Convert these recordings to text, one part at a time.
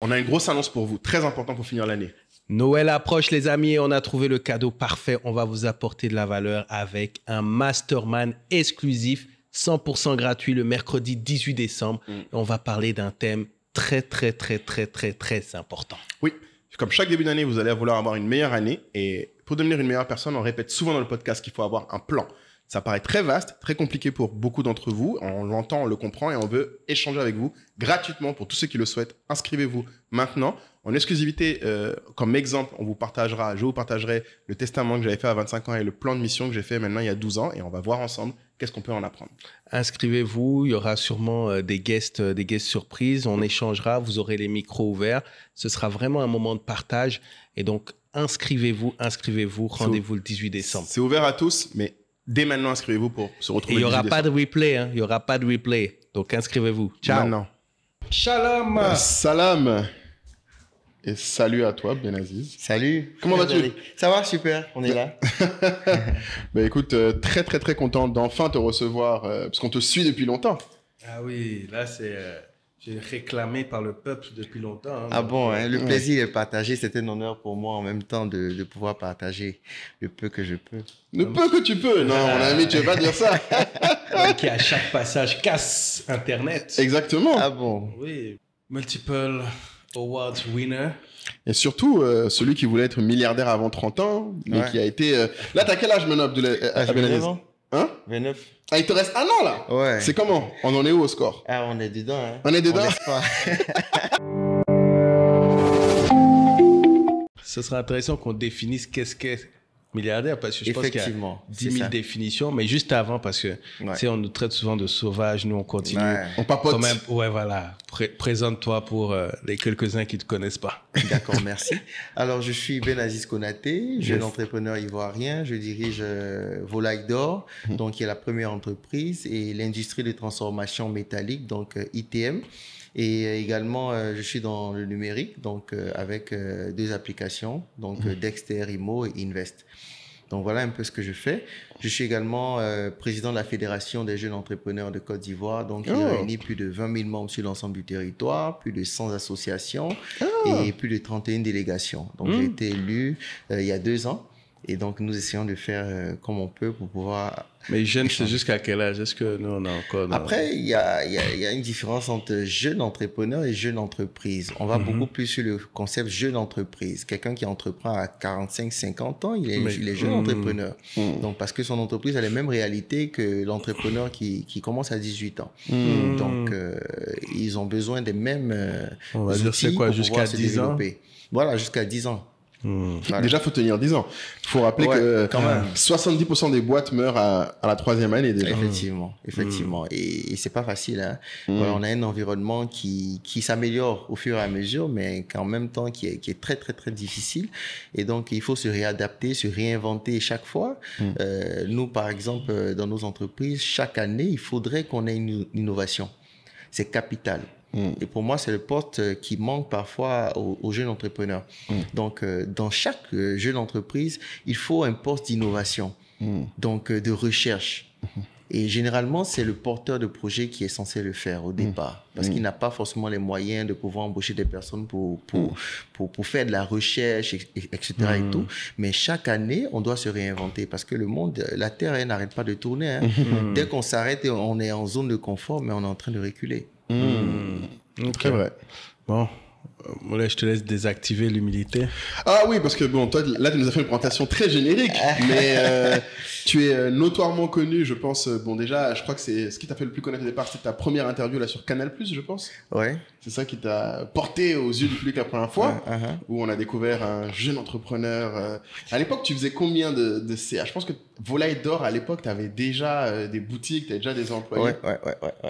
on a une grosse annonce pour vous, très important pour finir l'année. Noël approche, les amis, et on a trouvé le cadeau parfait. On va vous apporter de la valeur avec un mastermind exclusif, 100% gratuit, le mercredi 18 décembre. Et on va parler d'un thème très important. Oui, comme chaque début d'année, vous allez vouloir avoir une meilleure année. Et pour devenir une meilleure personne, on répète souvent dans le podcast qu'il faut avoir un plan. Ça paraît très vaste, très compliqué pour beaucoup d'entre vous. On l'entend, on le comprend et on veut échanger avec vous gratuitement pour tous ceux qui le souhaitent. Inscrivez-vous maintenant. En exclusivité, comme exemple, je vous partagerai le testament que j'avais fait à 25 ans et le plan de mission que j'ai fait maintenant il y a 12 ans et on va voir ensemble qu'est-ce qu'on peut en apprendre. Inscrivez-vous, il y aura sûrement des guests surprises. On échangera, vous aurez les micros ouverts. Ce sera vraiment un moment de partage. Et donc, inscrivez-vous. Rendez-vous le 18 décembre. C'est ouvert à tous, mais dès maintenant, inscrivez-vous pour se retrouver. Et il n'y aura pas de replay. Il n'y aura pas de replay. Donc, inscrivez-vous. Ciao. Maintenant. Shalom. Salam. Et salut à toi, Benaziz. Salut. Comment vas-tu? Ça va, super. On est là. Bah écoute, très content d'enfin te recevoir, parce qu'on te suit depuis longtemps. Ah oui, là, j'ai réclamé par le peuple depuis longtemps. Hein, Ah bon, hein, le plaisir est partagé. C'est un honneur pour moi en même temps de pouvoir partager le peu que je peux. Le peu que tu peux. Non, mon ami, tu ne veux pas dire ça. Qui à chaque passage casse Internet. Exactement. Ah bon? Oui, multiple awards winner. Et surtout, celui qui voulait être milliardaire avant 30 ans, mais qui a été... Là, t'as quel âge maintenant, Abdelaziz? 29 ans. Hein? 29. Ah, il te reste un an, là? Ouais. C'est comment? On en est où au score? Ah, on est dedans. Hein. On est dedans? On laisse pas. Ce sera intéressant qu'on définisse qu'est-ce qu'est milliardaire, parce que je pense qu'il y a 10 000 définitions, mais juste avant, parce que tu sais, on nous traite souvent de sauvages, nous on continue. On papote. Quand même, ouais, voilà. Présente-toi pour les quelques-uns qui ne te connaissent pas. D'accord, merci. Alors, je suis Benaziz Konaté, jeune entrepreneur ivoirien. Je dirige Volaille d'Or, donc qui est la première entreprise, et l'industrie de transformation métallique, donc ITM. Et également, je suis dans le numérique, donc avec deux applications, donc Dexter, Imo et Invest. Donc voilà un peu ce que je fais. Je suis également président de la Fédération des jeunes entrepreneurs de Côte d'Ivoire, donc qui réunit plus de 20 000 membres sur l'ensemble du territoire, plus de 100 associations et plus de 31 délégations. Donc j'ai été élu il y a 2 ans. Et donc, nous essayons de faire comme on peut pour pouvoir... Mais jeune, c'est jusqu'à quel âge? Est-ce que nous, on a encore... Après, il y a une différence entre jeune entrepreneur et jeune entreprise. On va beaucoup plus sur le concept jeune entreprise. Quelqu'un qui entreprend à 45, 50 ans, il est jeune entrepreneur. Donc, parce que son entreprise a les mêmes réalités que l'entrepreneur qui commence à 18 ans. Donc, ils ont besoin des mêmes on va dire c'est quoi, jusqu'à 10 ans? Voilà, jusqu'à 10 ans. Voilà. Déjà, il faut tenir 10 ans. Il faut rappeler que quand même 70% des boîtes meurent à la 3e année déjà. Effectivement. Et c'est pas facile. Hein. Voilà, on a un environnement qui s'améliore au fur et à mesure, mais qu'en même temps qui est très difficile. Et donc, il faut se réadapter, se réinventer chaque fois. Nous, par exemple, dans nos entreprises, chaque année, il faudrait qu'on ait une innovation. C'est capital. Et pour moi, c'est le poste qui manque parfois aux jeunes entrepreneurs. Donc, dans chaque jeune entreprise, il faut un poste d'innovation, donc de recherche. Et généralement, c'est le porteur de projet qui est censé le faire au départ, parce qu'il n'a pas forcément les moyens de pouvoir embaucher des personnes pour faire de la recherche, etc. et tout. Mais chaque année, on doit se réinventer, parce que le monde, la Terre, elle n'arrête pas de tourner. Hein. Dès qu'on s'arrête, on est en zone de confort, mais on est en train de reculer. Très vrai. Bon, là, je te laisse désactiver l'humilité. Ah oui, parce que bon, toi, là, tu nous as fait une présentation très générique, mais tu es notoirement connu, je pense. Bon, déjà, je crois que c'est ce qui t'a fait le plus connaître au départ, c'était ta première interview là sur Canal+, je pense. Ouais. C'est ça qui t'a porté aux yeux du public la première fois, où on a découvert un jeune entrepreneur. À l'époque, tu faisais combien de CA? Je pense que Volaille d'Or, à l'époque, tu avais déjà des boutiques, tu avais déjà des employés. Ouais.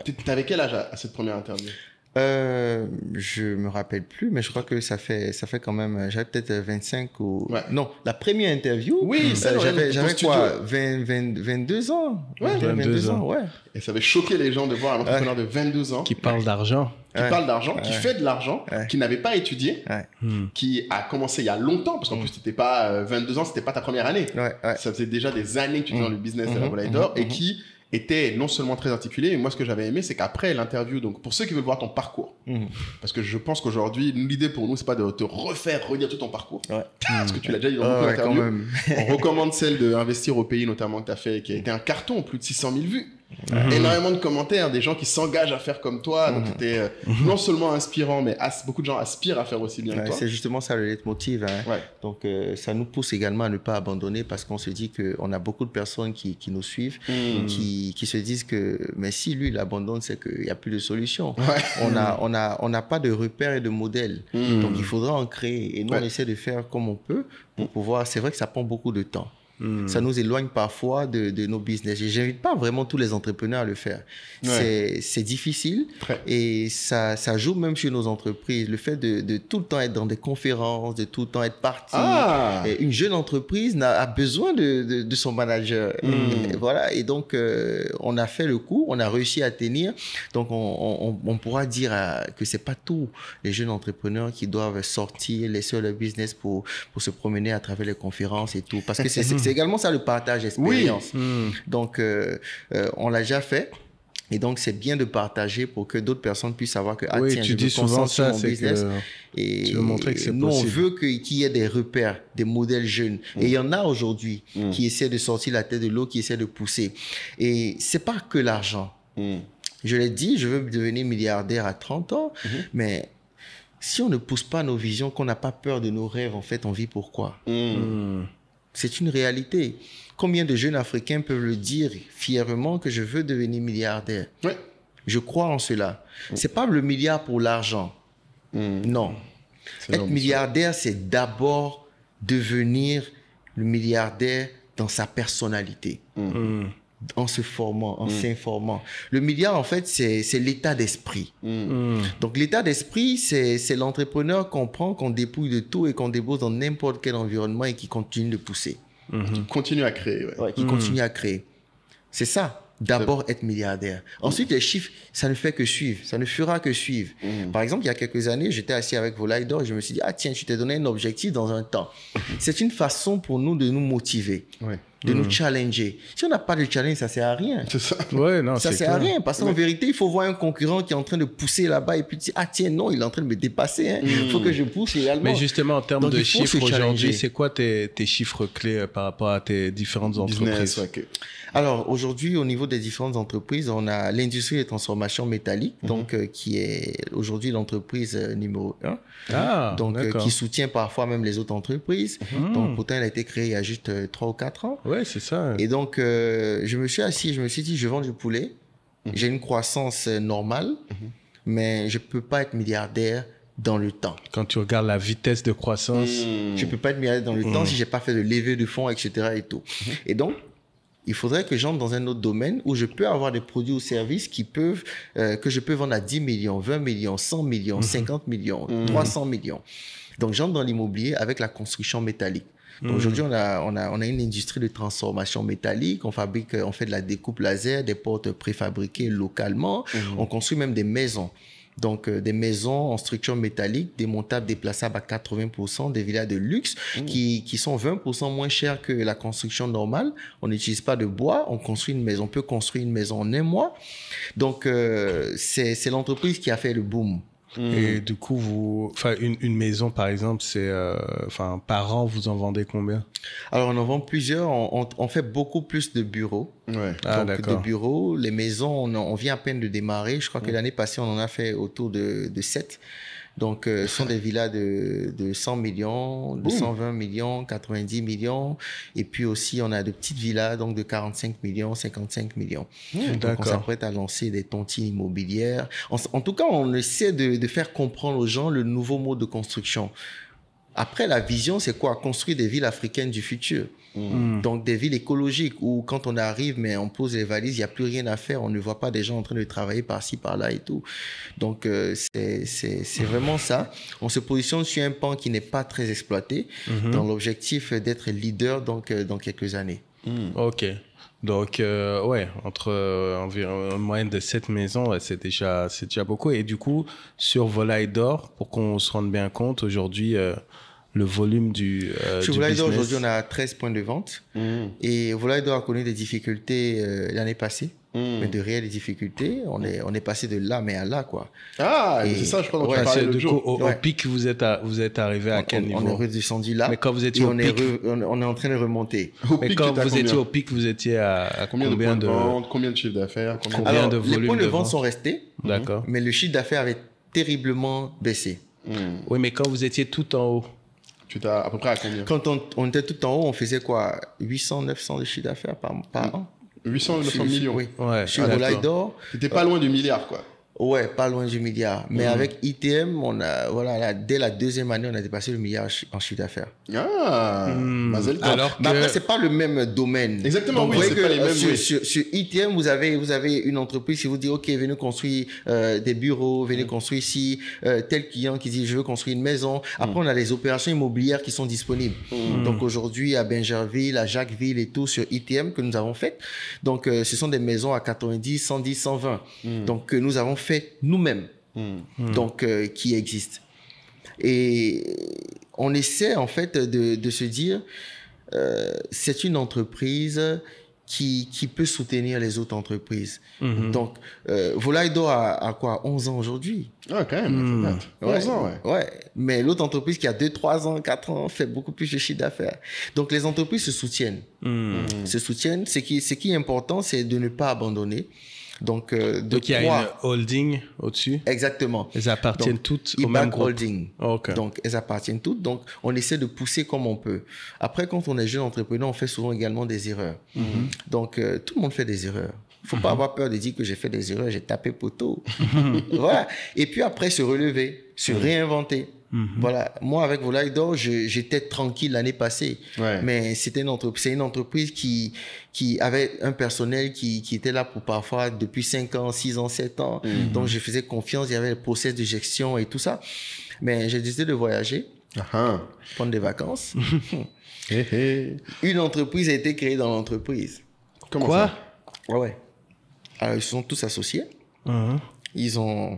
Tu avais quel âge à cette première interview? Je me rappelle plus, mais je crois que ça fait quand même, j'avais peut-être 25 ou... Ouais. Non, la première interview, j'avais quoi, 22 ans. Ouais, 22 ans, ouais. Et ça avait choqué les gens de voir un entrepreneur de 22 ans. Qui parle d'argent. Qui fait de l'argent, qui n'avait pas étudié, qui a commencé il y a longtemps, parce qu'en plus, c'était pas 22 ans, c'était pas ta première année. Ça faisait déjà des années que tu étais dans le business de la Volaille d'Or, et qui était non seulement très articulé, mais moi, ce que j'avais aimé, c'est qu'après l'interview, donc pour ceux qui veulent voir ton parcours, parce que je pense qu'aujourd'hui, l'idée pour nous, c'est pas de te redire tout ton parcours. Ouais. Parce que tu l'as déjà dit dans beaucoup d'interviews. On recommande celle d'Investir au pays, notamment, que tu as fait, qui a été un carton, plus de 600 000 vues. Énormément de commentaires, des gens qui s'engagent à faire comme toi. Donc, tu étais non seulement inspirant, mais beaucoup de gens aspirent à faire aussi bien que toi. C'est justement ça le leitmotiv. Hein. Ouais. Donc, ça nous pousse également à ne pas abandonner parce qu'on se dit qu'on a beaucoup de personnes qui nous suivent, qui se disent que mais si lui, il abandonne, c'est qu'il n'y a plus de solution. Ouais. On n'a pas de repères et de modèles. Donc, il faudra en créer. Et nous, on essaie de faire comme on peut pour pouvoir... C'est vrai que ça prend beaucoup de temps. Ça nous éloigne parfois de nos business. Et j'invite pas vraiment tous les entrepreneurs à le faire. Ouais. C'est difficile et ça joue même sur nos entreprises. Le fait de tout le temps être dans des conférences, de tout le temps être parti. Et une jeune entreprise a besoin de son manager. Et voilà. Et donc, on a fait le coup, on a réussi à tenir. Donc, on pourra dire que c'est pas tous les jeunes entrepreneurs qui doivent sortir, laisser leur business pour se promener à travers les conférences et tout. Parce que c'est également ça le partage d'expérience. Oui. Donc, on l'a déjà fait. Et donc, c'est bien de partager pour que d'autres personnes puissent savoir que, tiens, tu dis souvent ça, c'est business. Et tu veux montrer que c'est nous, possible. On veut qu'il y ait des repères, des modèles jeunes. Et il y en a aujourd'hui qui essaient de sortir la tête de l'eau, qui essaient de pousser. Et c'est pas que l'argent. Je l'ai dit, je veux devenir milliardaire à 30 ans, mais si on ne pousse pas nos visions, qu'on n'a pas peur de nos rêves, en fait, on vit pourquoi? C'est une réalité. Combien de jeunes Africains peuvent le dire fièrement que je veux devenir milliardaire? Ouais. Je crois en cela. C'est pas le milliard pour l'argent. Non. Être milliardaire, c'est d'abord devenir le milliardaire dans sa personnalité. En se formant, en s'informant. Le milliard, en fait, c'est l'état d'esprit. Donc, l'état d'esprit, c'est l'entrepreneur qu'on prend, qu'on dépouille de tout et qu'on dépose dans n'importe quel environnement et qui continue de pousser. Qui continue à créer. Ouais, qui continue à créer. C'est ça. D'abord être milliardaire. Ensuite, les chiffres, ça ne fait que suivre. Ça ne fera que suivre. Par exemple, il y a quelques années, j'étais assis avec Volaille d'Or et je me suis dit, tiens, tu t'es donné un objectif dans un temps. C'est une façon pour nous de nous motiver. De nous challenger. Si on n'a pas de challenge, ça ne sert à rien. C'est ça. Ouais, non, ça ne sert à rien. Parce qu'en vérité, il faut voir un concurrent qui est en train de pousser là-bas et puis dire, tiens, non, il est en train de me dépasser. Il faut que je pousse également. Mais justement, en termes de chiffres aujourd'hui, c'est quoi tes chiffres clés par rapport à tes différentes entreprises? Alors, aujourd'hui, au niveau des différentes entreprises, on a l'industrie des transformations métalliques, donc qui est aujourd'hui l'entreprise numéro 1. Donc, qui soutient parfois même les autres entreprises. Donc, pourtant, elle a été créée il y a juste 3 ou 4 ans. Ouais, c'est ça. Et donc, je me suis assis, je me suis dit, je vends du poulet. J'ai une croissance normale, mais je ne peux pas être milliardaire dans le temps. Quand tu regardes la vitesse de croissance. Je ne peux pas être milliardaire dans le temps si je n'ai pas fait de levée de fonds, etc. et tout. Et donc, il faudrait que j'entre dans un autre domaine où je peux avoir des produits ou services que je peux vendre à 10 millions, 20 millions, 100 millions, 50 millions, 300 millions. Donc, j'entre dans l'immobilier avec la construction métallique. Aujourd'hui, on a une industrie de transformation métallique. On fait de la découpe laser, des portes préfabriquées localement. On construit même des maisons. Donc, des maisons en structure métallique, démontables, déplaçables à 80%, des villas de luxe qui sont 20% moins chères que la construction normale. On n'utilise pas de bois, on construit une maison. On peut construire une maison en un mois. Donc, c'est l'entreprise qui a fait le boom. Et du coup, une maison, par exemple, par an, vous en vendez combien? Alors, on en vend plusieurs. On fait beaucoup plus de bureaux. Ouais. Donc, de bureaux. Les maisons, on vient à peine de démarrer. Je crois que l'année passée, on en a fait autour de 7. Donc, ce sont des villas de 100 millions, de 120 millions, 90 millions. Et puis aussi, on a de petites villas donc de 45 millions, 55 millions. Donc, on s'apprête à lancer des tontines immobilières. En tout cas, on essaie de faire comprendre aux gens le nouveau mode de construction. Après, la vision, c'est quoi? Construire des villes africaines du futur. Donc, des villes écologiques où quand on arrive, mais on pose les valises, il n'y a plus rien à faire. On ne voit pas des gens en train de travailler par-ci, par-là et tout. Donc, c'est vraiment ça. On se positionne sur un pan qui n'est pas très exploité dans l'objectif d'être leader donc, dans quelques années. OK. Donc, entre environ une moyenne de 7 maisons, c'est déjà beaucoup. Et du coup, sur Volaille d'Or, pour qu'on se rende bien compte, aujourd'hui, le volume du Chez du Volaille d'Or, business. aujourd'hui, on a 13 points de vente. Et Volaille d'Or a connu des difficultés l'année passée. Mais de réelles difficultés. On est passé de là, mais à là, quoi. Ah, Et- c'est ça, je crois, dont ouais, tu parlais Du l'autre coup, jour. au Ouais. pic, vous êtes arrivé à quel niveau? On est redescendu là. Mais quand vous étiez et au on pic, on est en train de remonter. Au mais pic, quand j'étais à vous étiez combien? au pic, vous étiez à Combien de combien points de de vente, combien de chiffre d'affaires, Combien Alors, de les volume points de de vente vente sont restés, D'accord. mais le chiffre d'affaires avait terriblement baissé. Oui, mais quand vous étiez tout en haut. Tu t'as à peu près à combien? Quand on était tout en haut, on faisait quoi? 800, 900 de chiffre d'affaires par an? 800 900 millions. Oui. Ouais, Sur d'accord. Volaille d'Or, T'étais pas loin du milliard, quoi. ouais, pas loin du milliard. Mais avec ITM, dès la deuxième année, on a dépassé le milliard en chiffre d'affaires. Ah, Mazel tov. Alors Mais après, que c'est pas le même domaine. Exactement, Donc, oui, vous c'est voyez pas que, les mêmes, Sur, oui. sur ITM, vous avez une entreprise qui vous dit, OK, venez construire des bureaux, venez construire ici. Tel client qui dit, je veux construire une maison. Après, on a les opérations immobilières qui sont disponibles. Donc, aujourd'hui, à Bingerville, à Jacquesville et tout, sur ITM que nous avons fait. Donc, ce sont des maisons à 90, 110, 120. Donc, que nous avons fait nous-mêmes. Donc, qui existent. Et on essaie, en fait, de se dire, c'est une entreprise qui peut soutenir les autres entreprises. Donc, Volaille d'Or a quoi? 11 ans aujourd'hui. Ah, quand même, ça date. 11 ans, ouais. Ouais. Mais l'autre entreprise qui a 2, 3 ans, 4 ans fait beaucoup plus de chiffre d'affaires. Donc, les entreprises se soutiennent. Se soutiennent. Ce qui est important, c'est de ne pas abandonner. Donc, Donc il y a une holding au-dessus. Exactement. Elles appartiennent Donc, toutes au IBAC même groupe. Holding. Ok. Donc, elles appartiennent toutes. Donc, on essaie de pousser comme on peut. Après, quand on est jeune entrepreneur, on fait souvent également des erreurs. Donc, tout le monde fait des erreurs. Il ne faut pas avoir peur de dire que j'ai fait des erreurs, j'ai tapé poteau. Voilà. Et puis après, se relever, se réinventer. Voilà. Moi, avec Volaille d'Or, j'étais tranquille l'année passée. Ouais. Mais c'est une entreprise qui avait un personnel qui était là pour parfois depuis 5 ans, 6 ans, 7 ans. Donc, je faisais confiance. Il y avait le process de gestion et tout ça. Mais j'ai décidé de voyager, prendre des vacances. Une entreprise a été créée dans l'entreprise. Comment Quoi? ça? Ouais. Alors, ils se sont tous associés. Ils ont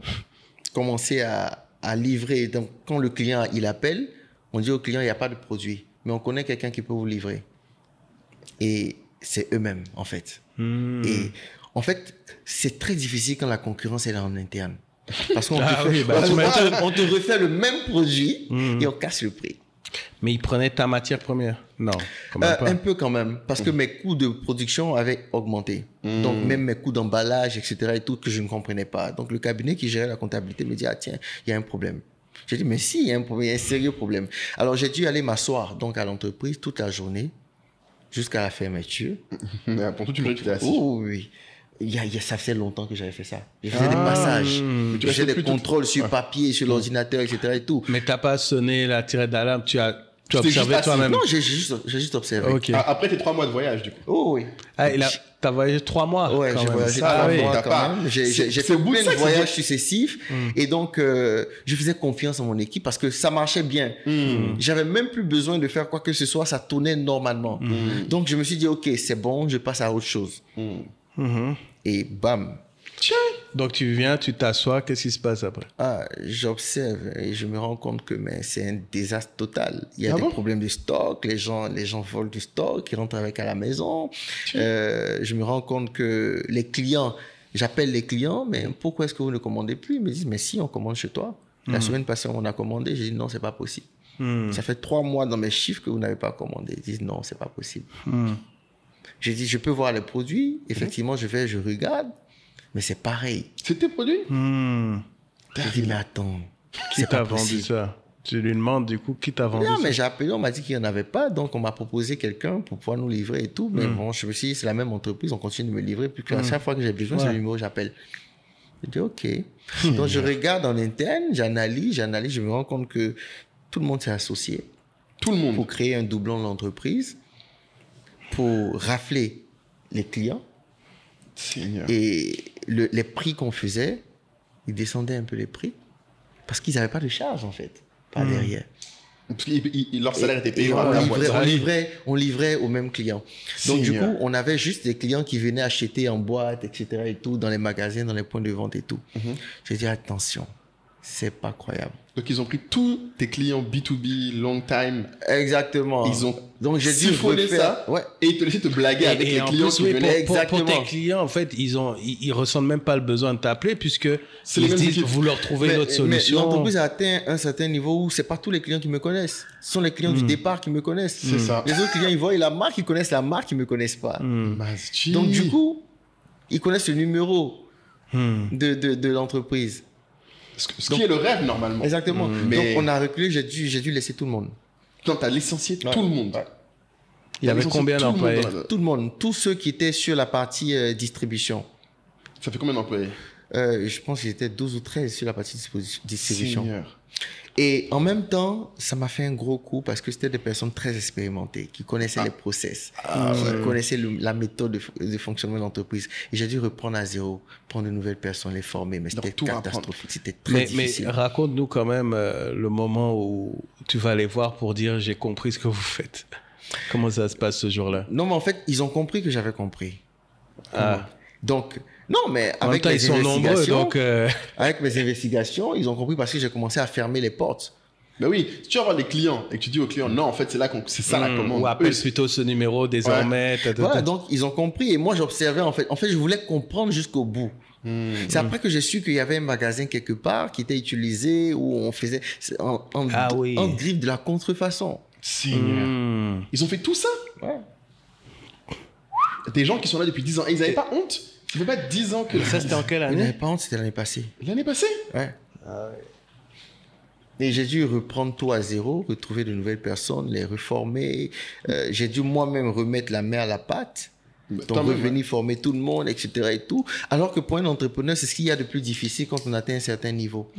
commencé à livrer. Donc, quand le client, il appelle, on dit au client, il n'y a pas de produit. Mais on connaît quelqu'un qui peut vous livrer. Et c'est eux-mêmes, en fait. Et en fait, c'est très difficile quand la concurrence est là en interne. Parce qu'on on te refait le même produit et on casse le prix. Mais ils prenaient ta matière première? Non, quand même pas. Un peu quand même, parce que mes coûts de production avaient augmenté. Donc, même mes coûts d'emballage, etc., et tout, que je ne comprenais pas. Donc, le cabinet qui gérait la comptabilité me dit, ah tiens, il y a un problème. J'ai dit, mais si, il y a un problème, il y a un sérieux problème. Alors, j'ai dû aller m'asseoir donc à l'entreprise toute la journée, jusqu'à la fermeture. Mais pour toute une journée, tu t'es assis. Oh oui. Ça faisait longtemps que j'avais fait ça. Je faisais des passages. Je faisais des contrôles sur papier, sur l'ordinateur, etc. et tout. Mais t'as pas sonné la tirette d'alarme, tu as observé juste toi-même. Non, j'ai juste observé. Ok. Après tes 3 mois de voyage, du coup. Oh oui. Ah, t'as voyagé 3 mois. Ouais, quand j'ai même. voyagé Ah, 3 oui. mois t'as quand pas- même. J'ai c'est fait au bout de plein ça de que voyages successifs. Et donc, je faisais confiance à mon équipe parce que ça marchait bien. J'avais même plus besoin de faire quoi que ce soit. Ça tournait normalement. Donc, je me suis dit, OK, c'est bon, je passe à autre chose. Et bam. Donc tu viens, tu t'assois, qu'est-ce qui se passe après? Ah, j'observe et je me rends compte que c'est un désastre total. Il y a des bon problèmes de stock, les gens volent du stock, ils rentrent avec à la maison. Je me rends compte que les clients, j'appelle les clients, mais pourquoi est-ce que vous ne commandez plus? Ils me disent, mais si, on commande chez toi. La semaine passée, on a commandé. J'ai dit, non, c'est pas possible. Ça fait 3 mois dans mes chiffres que vous n'avez pas commandé. Ils disent, non, c'est pas possible. J'ai dit, je peux voir les produits. Effectivement, je regarde. Mais c'est pareil. C'est tes produits? J'ai dit, mais attends, Qui t'a vendu ça? Tu lui demandes du coup qui t'a vendu non, ça? mais j'ai appelé, on m'a dit qu'il n'y en avait pas, donc on m'a proposé quelqu'un pour pouvoir nous livrer et tout. Mais bon, je me suis dit, c'est la même entreprise, on continue de me livrer, puis à chaque fois que j'ai besoin, c'est le numéro, j'appelle. J'ai dit, OK. Donc je regarde en interne, j'analyse, je me rends compte que tout le monde s'est associé. Tout le monde. Pour créer un doublon de l'entreprise, pour rafler les clients. Seigneur. Et les prix qu'on faisait, ils descendaient un peu les prix, parce qu'ils n'avaient pas de charge, en fait, par derrière. Parce que leur salaire était payé. On livrait aux mêmes clients. Donc, du Seigneur. coup, on avait juste des clients qui venaient acheter en boîte, etc. et tout, dans les magasins, dans les points de vente et tout. J'ai dit, attention, C'est pas croyable. Donc, ils ont pris tous tes clients B2B, long time. Exactement. Ils ont donc j'ai dû siphonné ça et ils te laissaient te blaguer avec les clients qui venaient. Pour tes clients, en fait, ils ressentent même pas le besoin de t'appeler puisque ils disent vous leur trouvez une autre solution. Mais l'entreprise a atteint un certain niveau où c'est pas tous les clients qui me connaissent. Ce sont les clients du départ qui me connaissent. C'est ça. Les autres clients, ils voient la marque, ils connaissent la marque, ils me connaissent pas. Donc du coup, ils connaissent le numéro de l'entreprise. Ce qui est le rêve, normalement. Exactement. Donc, on a reculé, j'ai dû laisser tout le monde. Donc, tu as licencié tout le monde. Il y avait combien d'employés? Tout le monde. Tous ceux qui étaient sur la partie distribution. Ça fait combien d'employés? Je pense qu'ils étaient 12 ou 13 sur la partie distribution. Seigneur. Et en même temps, ça m'a fait un gros coup parce que c'était des personnes très expérimentées, qui connaissaient les process, qui connaissaient la méthode de fonctionnement de l'entreprise. Et j'ai dû reprendre à zéro, prendre de nouvelles personnes, les former. Mais c'était catastrophique, c'était très difficile. Mais raconte-nous quand même le moment où tu vas les voir pour dire « j'ai compris ce que vous faites ». Comment ça se passe ce jour-là? Non, mais en fait, ils ont compris que j'avais compris. Donc, non, mais en avec mes investigations, avec mes investigations, ils ont compris parce que j'ai commencé à fermer les portes. Ben oui, si tu vas voir les clients et que tu dis aux clients, non, en fait, c'est ça la commande. Ou appelle plutôt ce numéro désormais. Voilà, donc ils ont compris et moi j'observais en fait. En fait, je voulais comprendre jusqu'au bout. C'est après que j'ai su qu'il y avait un magasin quelque part qui était utilisé où on faisait en griffe de la contrefaçon. Seigneur. Ils ont fait tout ça? Ouais. Des gens qui sont là depuis 10 ans et ils n'avaient pas honte? Ça fait pas 10 ans que... Ça, c'était en quelle année? Ils n'avaient pas honte, c'était l'année passée. L'année passée? Ouais. Et j'ai dû reprendre tout à zéro, retrouver de nouvelles personnes, les reformer. J'ai dû moi-même remettre la main à la pâte. Donc revenir former tout le monde, etc. et tout. Alors que pour un entrepreneur, c'est ce qu'il y a de plus difficile quand on atteint un certain niveau.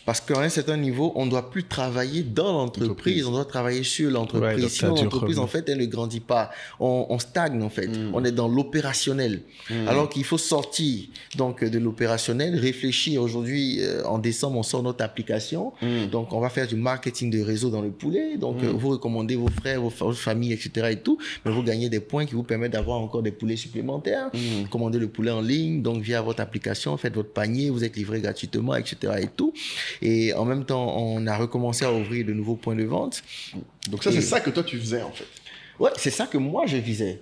Parce qu'à un certain niveau, on ne doit plus travailler dans l'entreprise, on doit travailler sur l'entreprise. Sinon, l'entreprise, en fait, elle ne grandit pas. On stagne, en fait. On est dans l'opérationnel. Alors qu'il faut sortir donc, de l'opérationnel, réfléchir. Aujourd'hui, en décembre, on sort notre application. Donc, on va faire du marketing de réseau dans le poulet. Donc, vous recommandez vos frères, vos familles, etc. et tout. Mais vous gagnez des points qui vous permettent d'avoir encore des poulets supplémentaires. Commandez le poulet en ligne, donc via votre application, faites votre panier, vous êtes livré gratuitement, etc. et tout. Et en même temps, on a recommencé à ouvrir de nouveaux points de vente. Donc ça, c'est ça que toi, tu faisais en fait. Ouais, c'est ça que moi, je visais.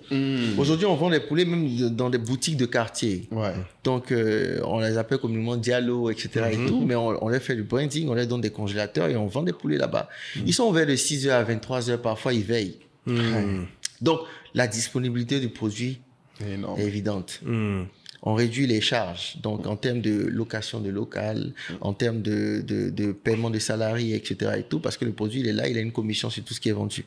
Aujourd'hui, on vend les poulets même dans des boutiques de quartier. Ouais. Donc, on les appelle communément Diallo, etc. et tout, mais on leur fait du branding, on leur donne des congélateurs et on vend des poulets là-bas. Ils sont ouverts de 6h à 23h, parfois ils veillent. Donc, la disponibilité du produit est évidente. On réduit les charges. Donc, en termes de location de local, en termes de paiement de salariés, etc. et tout, parce que le produit, il est là, il a une commission sur tout ce qui est vendu.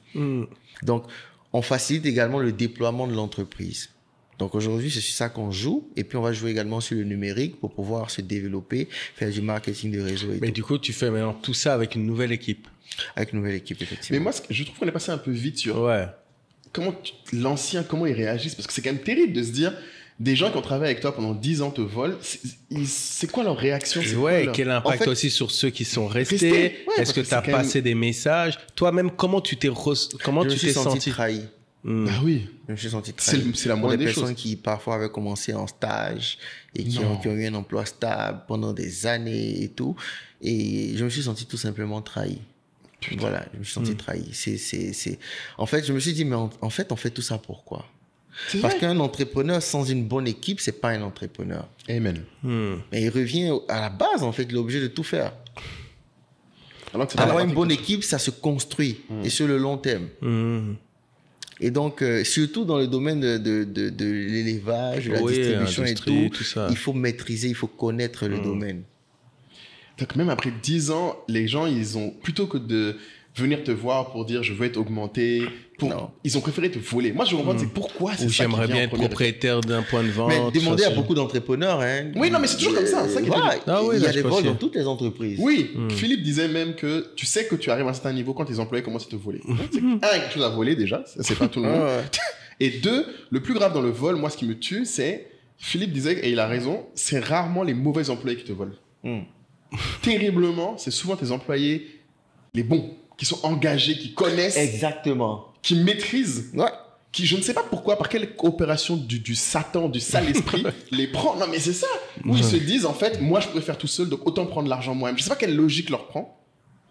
Donc, on facilite également le déploiement de l'entreprise. Donc, aujourd'hui, c'est sur ça qu'on joue. Et puis, on va jouer également sur le numérique pour pouvoir se développer, faire du marketing de réseau. Mais du coup, tu fais maintenant tout ça avec une nouvelle équipe. Avec une nouvelle équipe, effectivement. Mais moi, je trouve qu'on est passé un peu vite sur comment l'ancien, comment ils réagissent. Parce que c'est quand même terrible de se dire, des gens qui ont travaillé avec toi pendant 10 ans te volent. C'est quoi leur réaction? Quel impact en fait, aussi sur ceux qui sont restés? Est-ce que tu as passé des messages? Toi-même, comment tu t'es senti trahi? Bah oui. Je me suis senti trahi. C'est la moindre des choses. Des personnes qui parfois avaient commencé en stage et qui ont eu un emploi stable pendant des années et tout. Et je me suis senti tout simplement trahi. Putain. Voilà, je me suis senti trahi. En fait, je me suis dit, mais en fait, on fait tout ça pourquoi? Parce qu'un entrepreneur sans une bonne équipe, c'est pas un entrepreneur. Amen. Mais il revient à la base, en fait, il est obligé de tout faire. Avoir une bonne équipe, ça se construit et sur le long terme. Et donc, surtout dans le domaine de l'élevage, de la distribution et tout ça. Il faut maîtriser, il faut connaître le domaine. Donc, même après 10 ans, les gens, ils ont, plutôt que de venir te voir pour dire je veux être augmenté, ils ont préféré te voler. Moi, je comprends, c'est pourquoi c'est ça. J'aimerais bien être propriétaire d'un point de vente. Mais demandez à beaucoup d'entrepreneurs. Hein, oui, non, mais c'est toujours comme ça. Il y a des vols dans toutes les entreprises. Oui, Philippe disait même que tu sais que tu arrives à un certain niveau quand tes employés commencent à te voler. C'est quelque chose à voler déjà, c'est pas tout le monde. Et deux, le plus grave dans le vol, moi, ce qui me tue, c'est, Philippe disait, et il a raison, c'est rarement les mauvais employés qui te volent. Terriblement, c'est souvent tes employés, les bons, qui sont engagés, qui connaissent. Exactement. Qui maîtrisent. Ouais. qui, je ne sais pas pourquoi, par quelle opération du Satan, du sale esprit, les prend. Non, mais c'est ça. Où ils se disent, en fait, moi, je préfère tout seul, donc autant prendre l'argent moi-même. Je ne sais pas quelle logique leur prend.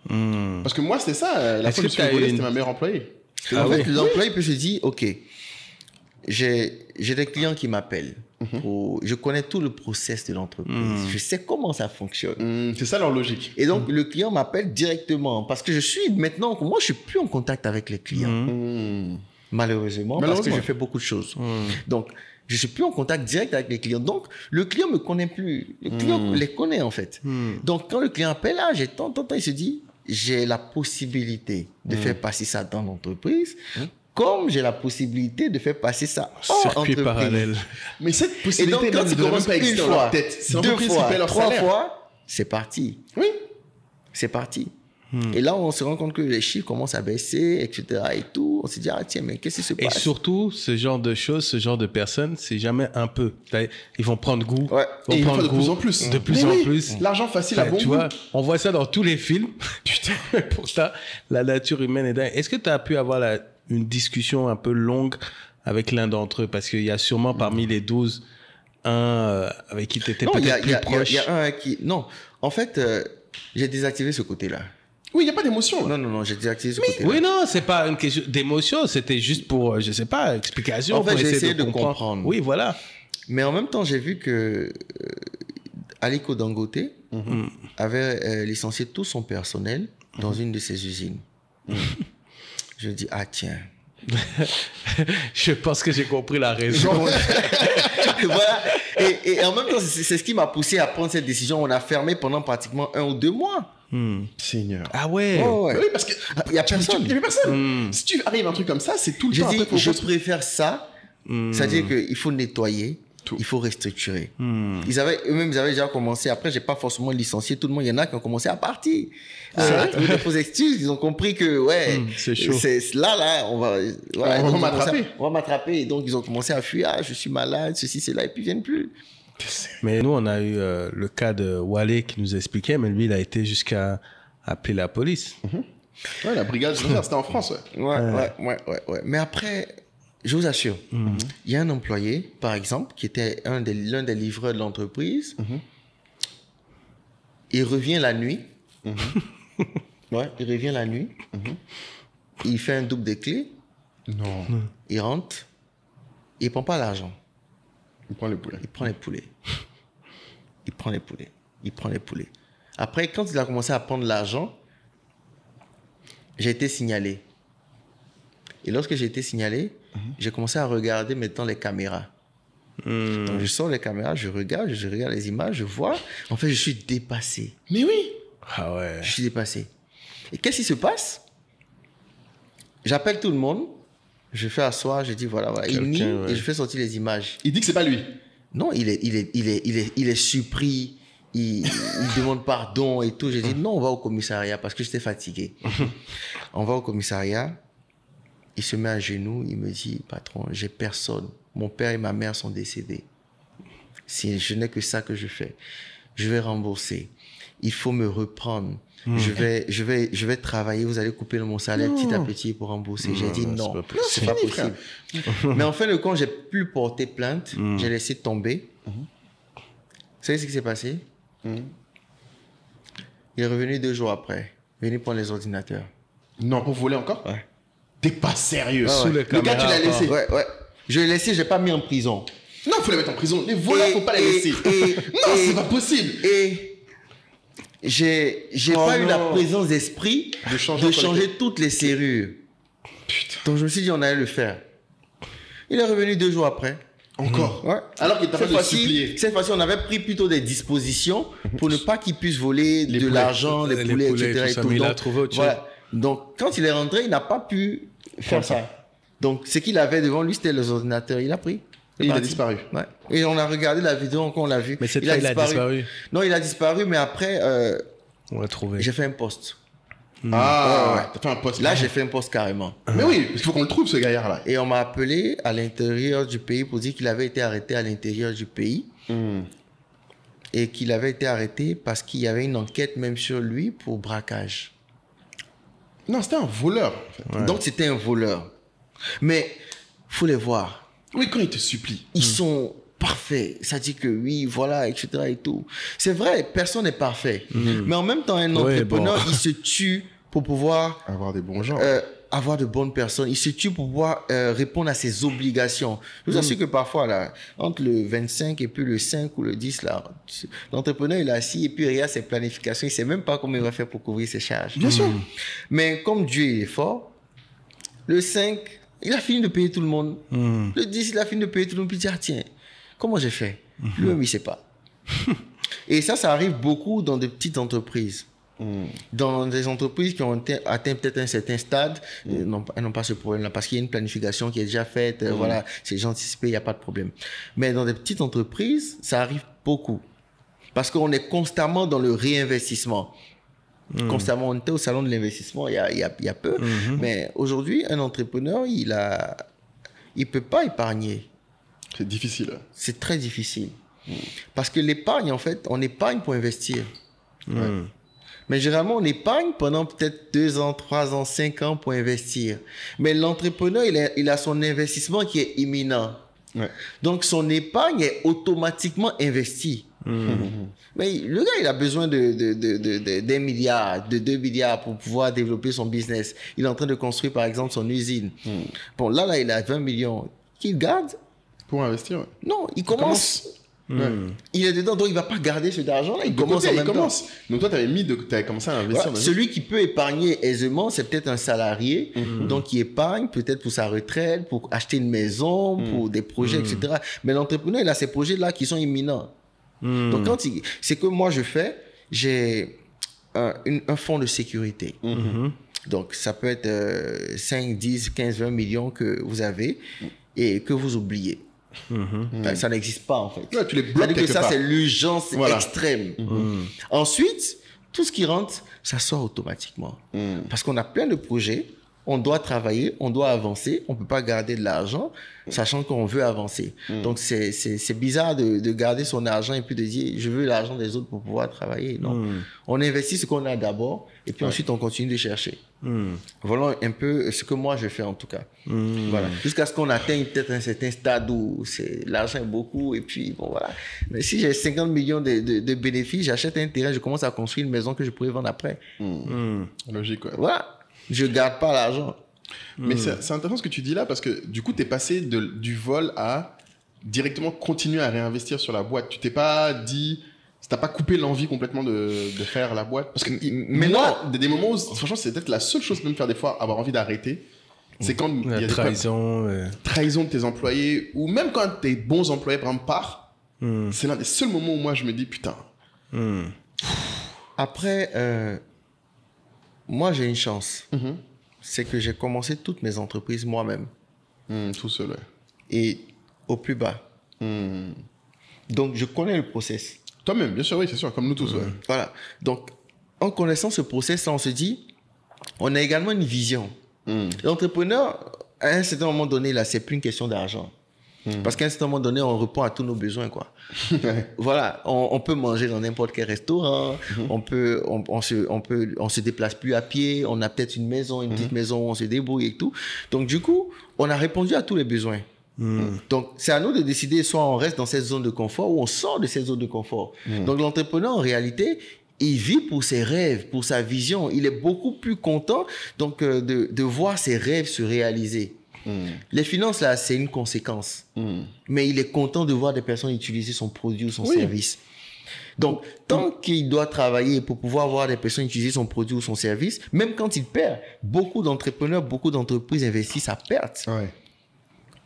Parce que moi, c'était ça. La fois que je me suis volé, c'était ma meilleure employée. En fait, l'employé peut se dire, OK, j'ai des clients qui m'appellent. Je connais tout le process de l'entreprise. Je sais comment ça fonctionne. C'est ça leur logique. Et donc, le client m'appelle directement parce que je suis maintenant, moi, je suis plus en contact avec les clients. Malheureusement, parce que je fais beaucoup de choses. Donc, je suis plus en contact direct avec les clients. Donc, le client me connaît plus. Le client les connaît, en fait. Donc, quand le client appelle, là, j'ai tant, il se dit, j'ai la possibilité de faire passer ça dans l'entreprise. Comme j'ai la possibilité de faire passer ça en entreprise. Parallèle. Mais cette possibilité, et donc, quand tu commences une fois, deux fois, trois fois, c'est parti. Oui. C'est parti. Et là, on se rend compte que les chiffres commencent à baisser, etc. et tout. On se dit, ah tiens, mais qu'est-ce qui se passe? Et surtout, ce genre de choses, ce genre de personnes, c'est jamais un peu. Ils vont prendre goût. Ouais. Ils vont prendre de plus en plus. De plus en plus. L'argent facile à bon goût. Tu vois, on voit ça dans tous les films. Putain, pour ça, la nature humaine est dingue. Est-ce que tu as pu avoir une discussion un peu longue avec l'un d'entre eux? Parce qu'il y a sûrement parmi les 12, un avec qui tu étais peut-être plus proche. Il y a un qui... Non, en fait, j'ai désactivé ce côté-là. Oui, il n'y a pas d'émotion. Non, j'ai désactivé ce côté-là. Oui, non, c'est pas une question d'émotion, c'était juste pour, je sais pas, explication. En fait, pour j'ai essayé de comprendre. Oui, voilà. Mais en même temps, j'ai vu que Aliko Dangote avait licencié tout son personnel dans une de ses usines. Je dis, ah tiens. Je pense que j'ai compris la raison. Voilà. Et en même temps, c'est ce qui m'a poussé à prendre cette décision. On a fermé pendant pratiquement 1 ou 2 mois. Seigneur. Ah ouais. Oh, ouais. Oui, parce qu'il n'y a personne. Il n'y avait personne. Si tu arrives à un truc comme ça, c'est tout le temps. J'ai dit, je préfère ça. C'est-à-dire qu'il faut nettoyer. Il faut restructurer. Eux-mêmes, ils avaient déjà commencé. Après, j'ai pas forcément licencié tout le monde. Il y en a qui ont commencé à partir. Avec des fausses excuses. Ils ont compris que, c'est chaud. Là, on va m'attraper. On va m'attraper. Et donc, ils ont commencé à fuir. Ah, je suis malade, ceci, cela. Et puis, ils viennent plus. Mais nous, on a eu le cas de Wale qui nous expliquait, mais lui, il a été jusqu'à appeler la police. Ouais, la brigade judiciaire, c'était en France, ouais. Mais après, je vous assure, il y a un employé, par exemple, qui était l'un des livreurs de l'entreprise. Il revient la nuit. Ouais, il revient la nuit. Il fait un double des clés. Non. Il rentre. Il ne prend pas l'argent. Il prend les poulets. Il prend les poulets. Après, quand il a commencé à prendre l'argent, j'ai été signalé. Et lorsque j'ai été signalé, j'ai commencé à regarder maintenant les caméras. Donc, je sors les caméras, je regarde les images, je vois. En fait, je suis dépassé. Mais oui. Ah ouais. Je suis dépassé. Et qu'est-ce qui se passe? J'appelle tout le monde. Je fais asseoir, je dis voilà. Il nie et je fais sortir les images. Il dit que c'est pas lui. Non, il est surpris. Il demande pardon et tout. J'ai dit non, on va au commissariat parce que j'étais fatigué. On va au commissariat. Il se met à genoux. Il me dit patron, j'ai personne. Mon père et ma mère sont décédés. Si je n'ai que ça que je fais, je vais rembourser. Il faut me reprendre. Je vais travailler, vous allez couper mon salaire petit à petit pour rembourser. J'ai dit non, c'est pas possible. Mais en fin de compte, j'ai pu porter plainte, j'ai laissé tomber. Vous savez ce qui s'est passé? Il est revenu 2 jours après, venu prendre les ordinateurs. Non, pour voler encore? Ouais. T'es pas sérieux. Sous les le gars, tu l'as laissé? Ouais. Je l'ai laissé, je l'ai pas mis en prison. Non, il faut les mettre en prison. Les voleurs, faut pas les laisser. Non, c'est pas possible. Et j'ai pas eu la présence d'esprit de changer toutes les serrures. Putain. Donc je me suis dit on allait le faire. Il est revenu 2 jours après. Encore. Ouais. Alors qu'il t'a fait supplier. Cette fois-ci, on avait pris plutôt des dispositions pour ne pas qu'il puisse voler de l'argent, les poulets, etc. Tout ça, mais il a trouvé autre chose. Donc quand il est rentré, il n'a pas pu faire ça. Donc ce qu'il avait devant lui, c'était les ordinateurs. Il a pris. Et il a disparu. Ouais. Et on a regardé la vidéo, encore on l'a vu. Mais cette fois, il a disparu. Non, il a disparu, mais après, on l'a trouvé. J'ai fait un post. Ah, t'as fait un post. Là, j'ai fait un post carrément. Mais oui, il faut qu'on le trouve, ce gaillard-là. Et on m'a appelé à l'intérieur du pays pour dire qu'il avait été arrêté à l'intérieur du pays. Et qu'il avait été arrêté parce qu'il y avait une enquête même sur lui pour braquage. Non, c'était un voleur. En fait. Donc, c'était un voleur. Mais faut les voir. Oui, quand ils te supplient. Ils sont parfaits. Ça dit que oui, voilà, etc. et tout. C'est vrai, personne n'est parfait. Mais en même temps, un entrepreneur, il se tue pour pouvoir... Avoir des bons gens. Avoir de bonnes personnes. Il se tue pour pouvoir répondre à ses obligations. Je vous assure que parfois, là, entre le 25 et puis le 5 ou le 10, là, l'entrepreneur, il est assis et puis il regarde ses planifications. Il ne sait même pas comment il va faire pour couvrir ses charges. Bien sûr. Mais comme Dieu il est fort, le 5, il a fini de payer tout le monde. Le 10, il a fini de payer tout le monde. Puis il dit, ah tiens, comment j'ai fait? Lui-même, il ne sait pas. Et ça arrive beaucoup dans des petites entreprises. Dans des entreprises qui ont atteint peut-être un certain stade, elles n'ont pas ce problème-là parce qu'il y a une planification qui est déjà faite, voilà, c'est déjà anticipé, il n'y a pas de problème. Mais dans des petites entreprises, ça arrive beaucoup parce qu'on est constamment dans le réinvestissement. Constamment, on était au salon de l'investissement il y a peu, mais aujourd'hui, un entrepreneur, il peut pas épargner. C'est difficile. C'est très difficile. Parce que l'épargne, en fait, on épargne pour investir. Mais généralement, on épargne pendant peut-être 2 ans, 3 ans, 5 ans pour investir. Mais l'entrepreneur, il a son investissement qui est imminent. Donc, son épargne est automatiquement investie. Mais le gars, il a besoin d'1 milliard, de 2 milliards pour pouvoir développer son business. Il est en train de construire, par exemple, son usine. Bon, là, il a 20 millions. Qu'il garde? Pour investir, Non, il commence. Il est dedans, donc il ne va pas garder cet argent-là. Il commence en même temps. Donc toi, tu avais commencé à investir. Voilà. Celui qui peut épargner aisément, c'est peut-être un salarié, donc il épargne peut-être pour sa retraite, pour acheter une maison, pour des projets, etc. Mais l'entrepreneur, il a ces projets-là qui sont imminents. Donc c'est que moi je fais, j'ai un fonds de sécurité. Donc ça peut être 5, 10, 15, 20 millions que vous avez et que vous oubliez. Ça n'existe pas en fait. Ouais, tu les bloques quelque ça part. c'est l'urgence extrême. Ensuite, tout ce qui rentre, ça sort automatiquement. Parce qu'on a plein de projets, on doit travailler, on doit avancer, on peut pas garder de l'argent, sachant qu'on veut avancer. Donc c'est bizarre de garder son argent et puis de dire je veux l'argent des autres pour pouvoir travailler. Non, on investit ce qu'on a d'abord et puis ensuite on continue de chercher. Voilà un peu ce que moi je fais en tout cas. Voilà. Jusqu'à ce qu'on atteigne peut-être un certain stade où l'argent est beaucoup et puis bon voilà. Mais si j'ai 50 millions de bénéfices, j'achète un terrain, je commence à construire une maison que je pourrais vendre après. Logique, ouais. Voilà. Je garde pas l'argent. Mais c'est intéressant ce que tu dis là parce que du coup, tu es passé du vol à directement continuer à réinvestir sur la boîte. Tu t'es pas dit... T'as pas coupé l'envie complètement de faire la boîte? Parce que mais moi, des moments où, franchement, c'est peut-être la seule chose que me faire des fois avoir envie d'arrêter. C'est quand il y a des trahison de tes employés ou même quand tes bons employés, par exemple, partent. C'est l'un des seuls moments où moi, je me dis, putain. Après, moi, j'ai une chance. C'est que j'ai commencé toutes mes entreprises moi-même. Tout seul, ouais. Et au plus bas. Donc, je connais le process. Toi-même, bien sûr, oui, c'est sûr, comme nous tous. Ouais. Voilà. Donc, en connaissant ce process-là, on se dit, on a également une vision. L'entrepreneur, à un certain moment donné, là, c'est plus une question d'argent. Parce qu'à un certain moment donné, on répond à tous nos besoins, quoi. Voilà. On peut manger dans n'importe quel restaurant. On se déplace plus à pied. On a peut-être une maison, une petite maison où on se débrouille et tout. Donc, du coup, on a répondu à tous les besoins. Donc, c'est à nous de décider soit on reste dans cette zone de confort ou on sort de cette zone de confort. Donc, l'entrepreneur, en réalité, il vit pour ses rêves, pour sa vision. Il est beaucoup plus content donc, de voir ses rêves se réaliser. Les finances, là, c'est une conséquence. Mais il est content de voir des personnes utiliser son produit ou son service. Donc, tant qu'il doit travailler pour pouvoir voir des personnes utiliser son produit ou son service, même quand il perd, beaucoup d'entrepreneurs, beaucoup d'entreprises investissent à perte.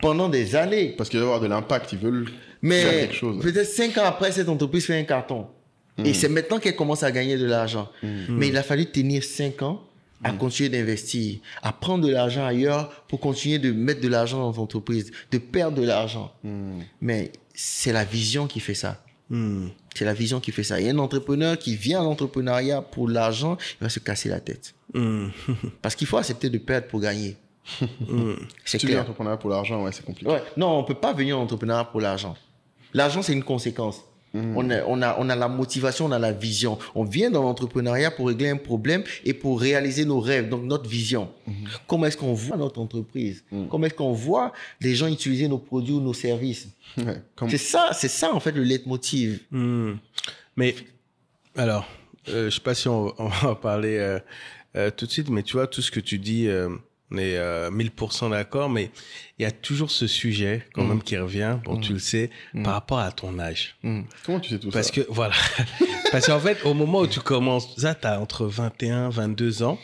Pendant des années. Parce qu'il doit y avoir de l'impact, ils veulent faire quelque chose. Mais peut-être 5 ans après, cette entreprise fait un carton. Et c'est maintenant qu'elle commence à gagner de l'argent. Mais il a fallu tenir 5 ans à continuer d'investir, à prendre de l'argent ailleurs pour continuer de mettre de l'argent dans l'entreprise, de perdre de l'argent. Mais c'est la vision qui fait ça. C'est la vision qui fait ça. Il y a un entrepreneur qui vient à l'entrepreneuriat pour l'argent, il va se casser la tête. Parce qu'il faut accepter de perdre pour gagner. C'est clair. Tu viens entrepreneur pour l'argent, ouais, c'est compliqué. Ouais. Non, on peut pas venir en entrepreneur pour l'argent. L'argent, c'est une conséquence. On a la motivation, on a la vision. On vient dans l'entrepreneuriat pour régler un problème et pour réaliser nos rêves, donc notre vision. Comment est-ce qu'on voit notre entreprise? Comment est-ce qu'on voit les gens utiliser nos produits ou nos services? C'est ça en fait le leitmotiv. Mais alors, je ne sais pas si on va en parler tout de suite, mais tu vois, tout ce que tu dis, on est 1000% d'accord, mais il y a toujours ce sujet quand même qui revient, bon, tu le sais, par rapport à ton âge. Comment tu sais tout Parce ça? que, voilà. Parce qu'en fait, au moment où tu commences, ça, tu as entre 21, 22 ans.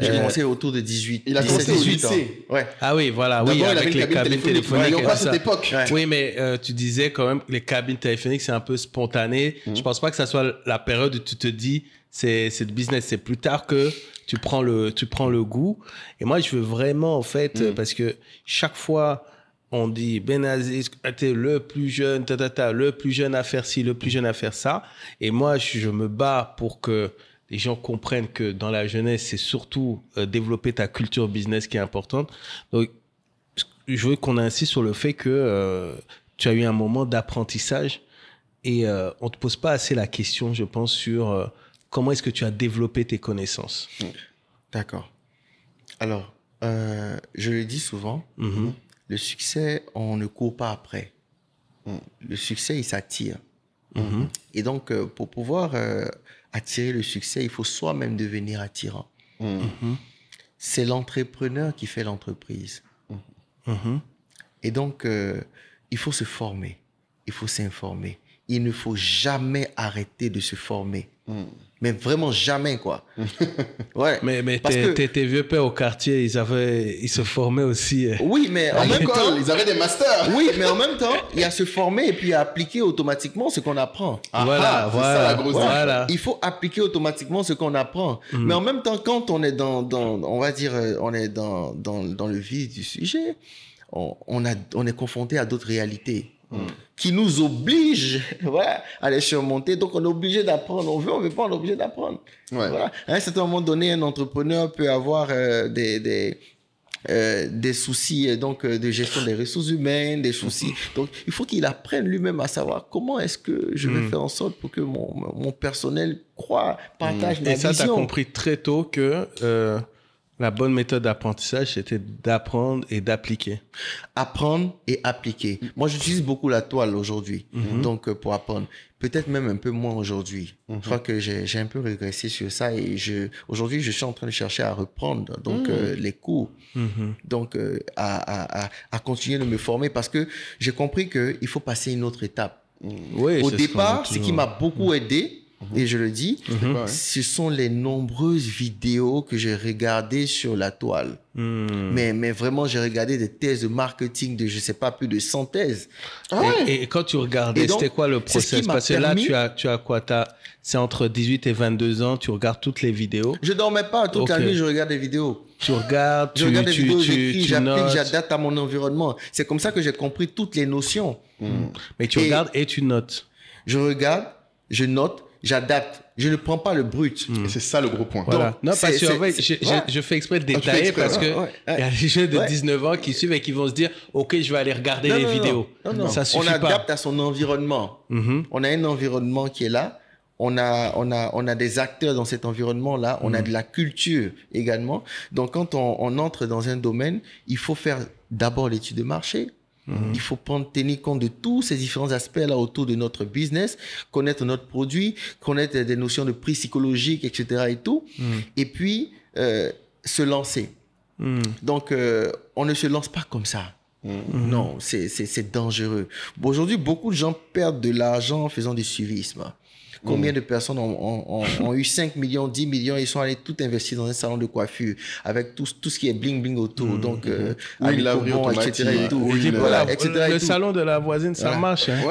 J'ai commencé autour de 18. Il a commencé au lycée. Ouais. Ah oui, voilà, oui, avec les cabines téléphoniques. Et à cette époque. Ouais. Oui, mais tu disais quand même que les cabines téléphoniques, c'est un peu spontané. Je pense pas que ça soit la période où tu te dis, c'est le business. C'est plus tard que tu prends le goût. Et moi, je veux vraiment, en fait, parce que chaque fois, on dit Benaziz, t'es le plus jeune, le plus jeune à faire ci, le plus jeune à faire ça. Et moi, je me bats pour que les gens comprennent que dans la jeunesse, c'est surtout développer ta culture business qui est importante. Donc, je veux qu'on insiste sur le fait que tu as eu un moment d'apprentissage et on ne te pose pas assez la question, je pense, sur comment est-ce que tu as développé tes connaissances. D'accord. Alors, je le dis souvent, le succès, on ne court pas après. Le succès, il s'attire. Et donc, pour pouvoir attirer le succès, il faut soi-même devenir attirant. C'est l'entrepreneur qui fait l'entreprise. Et donc, il faut se former, il faut s'informer. Il ne faut jamais arrêter de se former. Mais vraiment jamais, quoi. Ouais. Mais tes vieux pères au quartier, ils se formaient aussi. Oui, mais en même temps... Ils avaient des masters. Oui, mais en même temps, il y a se former et puis appliquer automatiquement ce qu'on apprend. Voilà. Ça, la grosse voilà. Il faut appliquer automatiquement ce qu'on apprend. Mais en même temps, quand on est on va dire, on est dans le vif du sujet, on est confronté à d'autres réalités. Qui nous obligent à les surmonter. Donc, on est obligé d'apprendre. On veut pas, on est obligé d'apprendre. Voilà. À un certain moment donné, un entrepreneur peut avoir des soucis donc, de gestion des ressources humaines, des soucis. Donc, il faut qu'il apprenne lui-même à savoir comment est-ce que je vais faire en sorte pour que mon personnel croit, partage ma vision. Et ça, tu as compris très tôt que... la bonne méthode d'apprentissage, c'était d'apprendre et d'appliquer. Apprendre et appliquer. Moi, j'utilise beaucoup la toile aujourd'hui, donc pour apprendre. Peut-être même un peu moins aujourd'hui. Je crois que j'ai un peu régressé sur ça et aujourd'hui, je suis en train de chercher à reprendre donc les cours, donc à continuer de me former parce que j'ai compris qu'il faut passer une autre étape. Oui, au départ, ce qui m'a beaucoup aidé, et je le dis, ce sont les nombreuses vidéos que j'ai regardées sur la toile. Mais vraiment, j'ai regardé des thèses de marketing de, je sais pas, plus de 100 thèses. Et quand tu regardais, c'était quoi le process? Parce que là, tu as quoi? C'est entre 18 et 22 ans, tu regardes toutes les vidéos. Je dormais pas. Toute la nuit, je regarde des vidéos. Tu regardes, je regarde des vidéos, j'écris, j'applique, j'adapte à mon environnement. C'est comme ça que j'ai compris toutes les notions. Mais tu regardes et tu notes. Je regarde, je note, j'adapte. Je ne prends pas le brut. Et c'est ça le gros point. Voilà. Donc, non, parce que en fait, je fais exprès de détailler parce que il y a des jeunes de 19 ans qui suivent et qui vont se dire « Ok, je vais aller regarder les vidéos ». Non. Ça suffit pas. On adapte à son environnement. On a un environnement qui est là. On a des acteurs dans cet environnement-là. On a de la culture également. Donc, quand on entre dans un domaine, il faut faire d'abord l'étude de marché. Il faut tenir compte de tous ces différents aspects-là autour de notre business, connaître notre produit, connaître des notions de prix psychologique, etc. et tout. Et puis, se lancer. Donc, on ne se lance pas comme ça. Non, c'est dangereux. Bon, aujourd'hui, beaucoup de gens perdent de l'argent en faisant du suivisme. Combien de personnes ont eu 5 millions, 10 millions, ils sont allés tout investir dans un salon de coiffure avec tout ce qui est bling bling autour. Donc, etc. et tout. Le salon de la voisine, ça marche. Hein.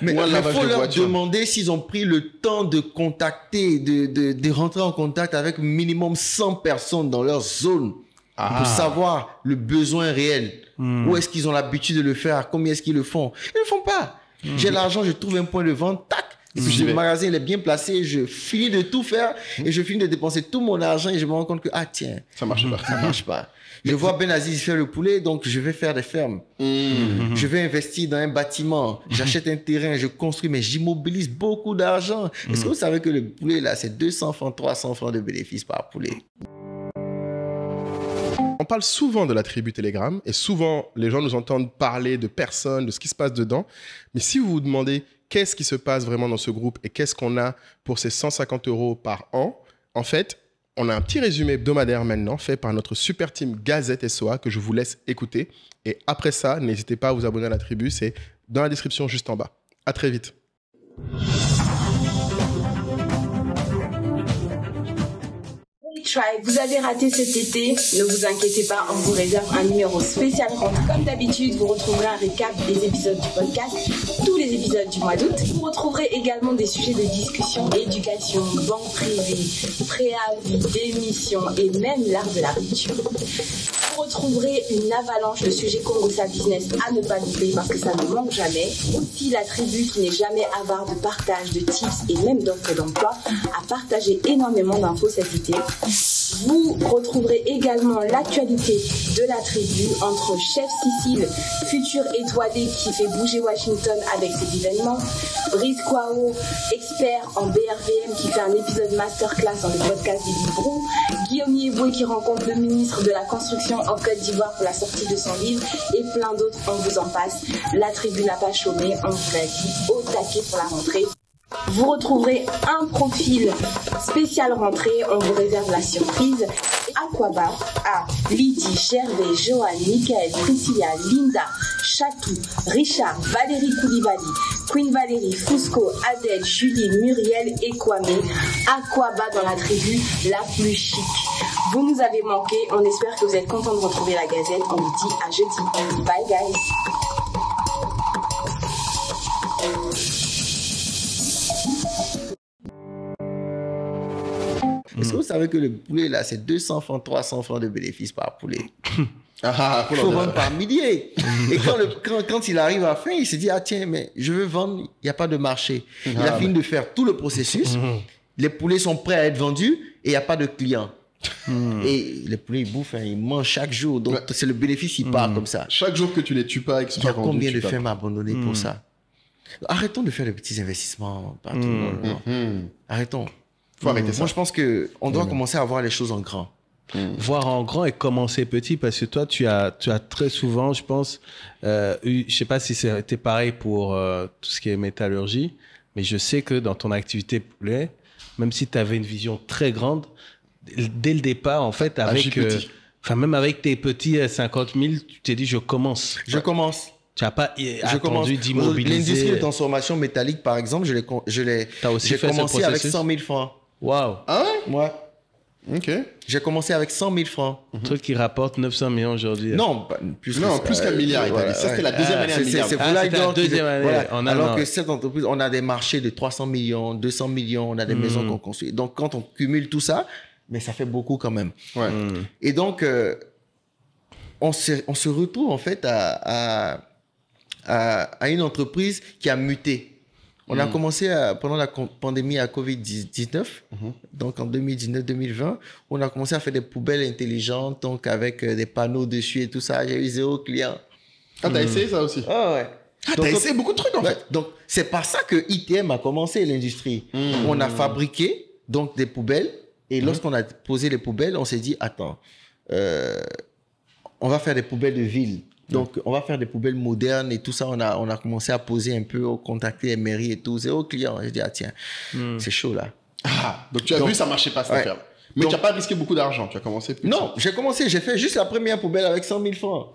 Mais il faut leur demander s'ils ont pris le temps de contacter, de rentrer en contact avec minimum 100 personnes dans leur zone pour savoir le besoin réel. Où est-ce qu'ils ont l'habitude de le faire? Combien est-ce qu'ils le font? Ils ne le font pas. J'ai l'argent, je trouve un point de vente, tac. Et puis, le magasin, il est bien placé. Je finis de tout faire et je finis de dépenser tout mon argent et je me rends compte que, tiens. Ça marche pas. Ça marche pas. Je vois Benaziz faire le poulet, donc je vais faire des fermes. Je vais investir dans un bâtiment. J'achète un terrain, je construis, mais j'immobilise beaucoup d'argent. Est-ce que vous savez que le poulet, là, c'est 200 francs, 300 francs de bénéfices par poulet? On parle souvent de la tribu Telegram et souvent, les gens nous entendent parler de personnes, de ce qui se passe dedans. Mais si vous vous demandez qu'est-ce qui se passe vraiment dans ce groupe et qu'est-ce qu'on a pour ces 150 € par an, en fait, on a un petit résumé hebdomadaire maintenant fait par notre super team Gazette SOA que je vous laisse écouter. Et après ça, n'hésitez pas à vous abonner à la tribu. C'est dans la description juste en bas. À très vite. Tribe, vous avez raté cet été, ne vous inquiétez pas, on vous réserve un numéro spécial rentrée. Comme d'habitude, vous retrouverez un récap des épisodes du podcast, tous les épisodes du mois d'août. Vous retrouverez également des sujets de discussion, éducation, banque privée, préavis, démission et même l'art de la rupture. Vous retrouverez une avalanche de sujets Congossa Business à ne pas louper parce que ça ne manque jamais. Aussi la tribu qui n'est jamais avare de partage, de tips et même d'offres d'emploi a partagé énormément d'infos cet été. Vous retrouverez également l'actualité de la tribu entre Chef Cécile, futur étoilé qui fait bouger Washington avec ses événements, Brice Kwao, expert en BRVM qui fait un épisode masterclass dans le podcast des Librons, Guillaume Yeboué qui rencontre le ministre de la Construction en Côte d'Ivoire pour la sortie de son livre et plein d'autres, on vous en passe. La tribu n'a pas chômé, on vous l'a dit, au taquet pour la rentrée. Vous retrouverez un profil spécial rentrée, on vous réserve la surprise. Aquaba, Lydie, Gervais, Johan, Michael, Priscilla, Linda, Chatou, Richard, Valérie Koulibaly, Queen Valérie, Fusco, Adèle, Julie, Muriel et Kwame. Aquaba dans la tribu la plus chic. Vous nous avez manqué, on espère que vous êtes contents de retrouver la Gazette. On vous dit à jeudi. Bye guys. Est-ce que vous savez que le poulet, là, c'est 200 francs, 300 francs de bénéfices par poulet? Il faut vendre par milliers. Et quand il arrive à la fin, il se dit, tiens, mais je veux vendre, il n'y a pas de marché. Il a fini de faire tout le processus. Les poulets sont prêts à être vendus et il n'y a pas de clients. Et les poulets, ils bouffent, ils mangent chaque jour. Donc, c'est le bénéfice, il part comme ça. Chaque jour que tu les tues pas, il y a combien de fermes abandonnées pour ça? Arrêtons de faire des petits investissements partout. Arrêtons. Faut arrêter ça. Moi, je pense qu'on doit commencer à voir les choses en grand. Voir en grand et commencer petit, parce que toi, tu as très souvent, je pense, je sais pas si c'était pareil pour tout ce qui est métallurgie, mais je sais que dans ton activité poulet, même si tu avais une vision très grande, dès le départ, en fait, même avec tes petits 50 000, tu t'es dit, je commence. Je commence. Tu n'as pas attendu d'immobiliser. L'industrie de transformation métallique, par exemple, j'ai commencé avec 100 000 francs. Waouh. Ah ouais? Ouais. Ok. J'ai commencé avec 100 000 francs. Un truc qui rapporte 900 millions aujourd'hui. Non, plus qu'un milliard. Voilà, ça, c'était la deuxième année. C'est la deuxième année. Voilà. Alors que cette entreprise, on a des marchés de 300 millions, 200 millions, on a des maisons qu'on construit. Donc, quand on cumule tout ça, mais ça fait beaucoup quand même. Ouais. Et donc, on se retrouve en fait à une entreprise qui a muté. On a commencé pendant la pandémie à Covid-19, donc en 2019-2020, on a commencé à faire des poubelles intelligentes, donc avec des panneaux dessus et tout ça. J'ai eu 0 client. Ah, t'as essayé ça aussi? Ah ouais. T'as essayé beaucoup de trucs en fait. Donc, c'est par ça que ITM a commencé l'industrie. On a fabriqué donc des poubelles et lorsqu'on a posé les poubelles, on s'est dit, attends, on va faire des poubelles de ville. Donc, on va faire des poubelles modernes et tout ça. On a commencé à poser un peu, contacter les mairies et tout. 0 client. J'ai dit, tiens, c'est chaud là. Donc, tu as vu, ça ne marchait pas cette affaire. Mais tu n'as pas risqué beaucoup d'argent. Tu as commencé plus. Non, j'ai j'ai fait juste la première poubelle avec 100 000 francs.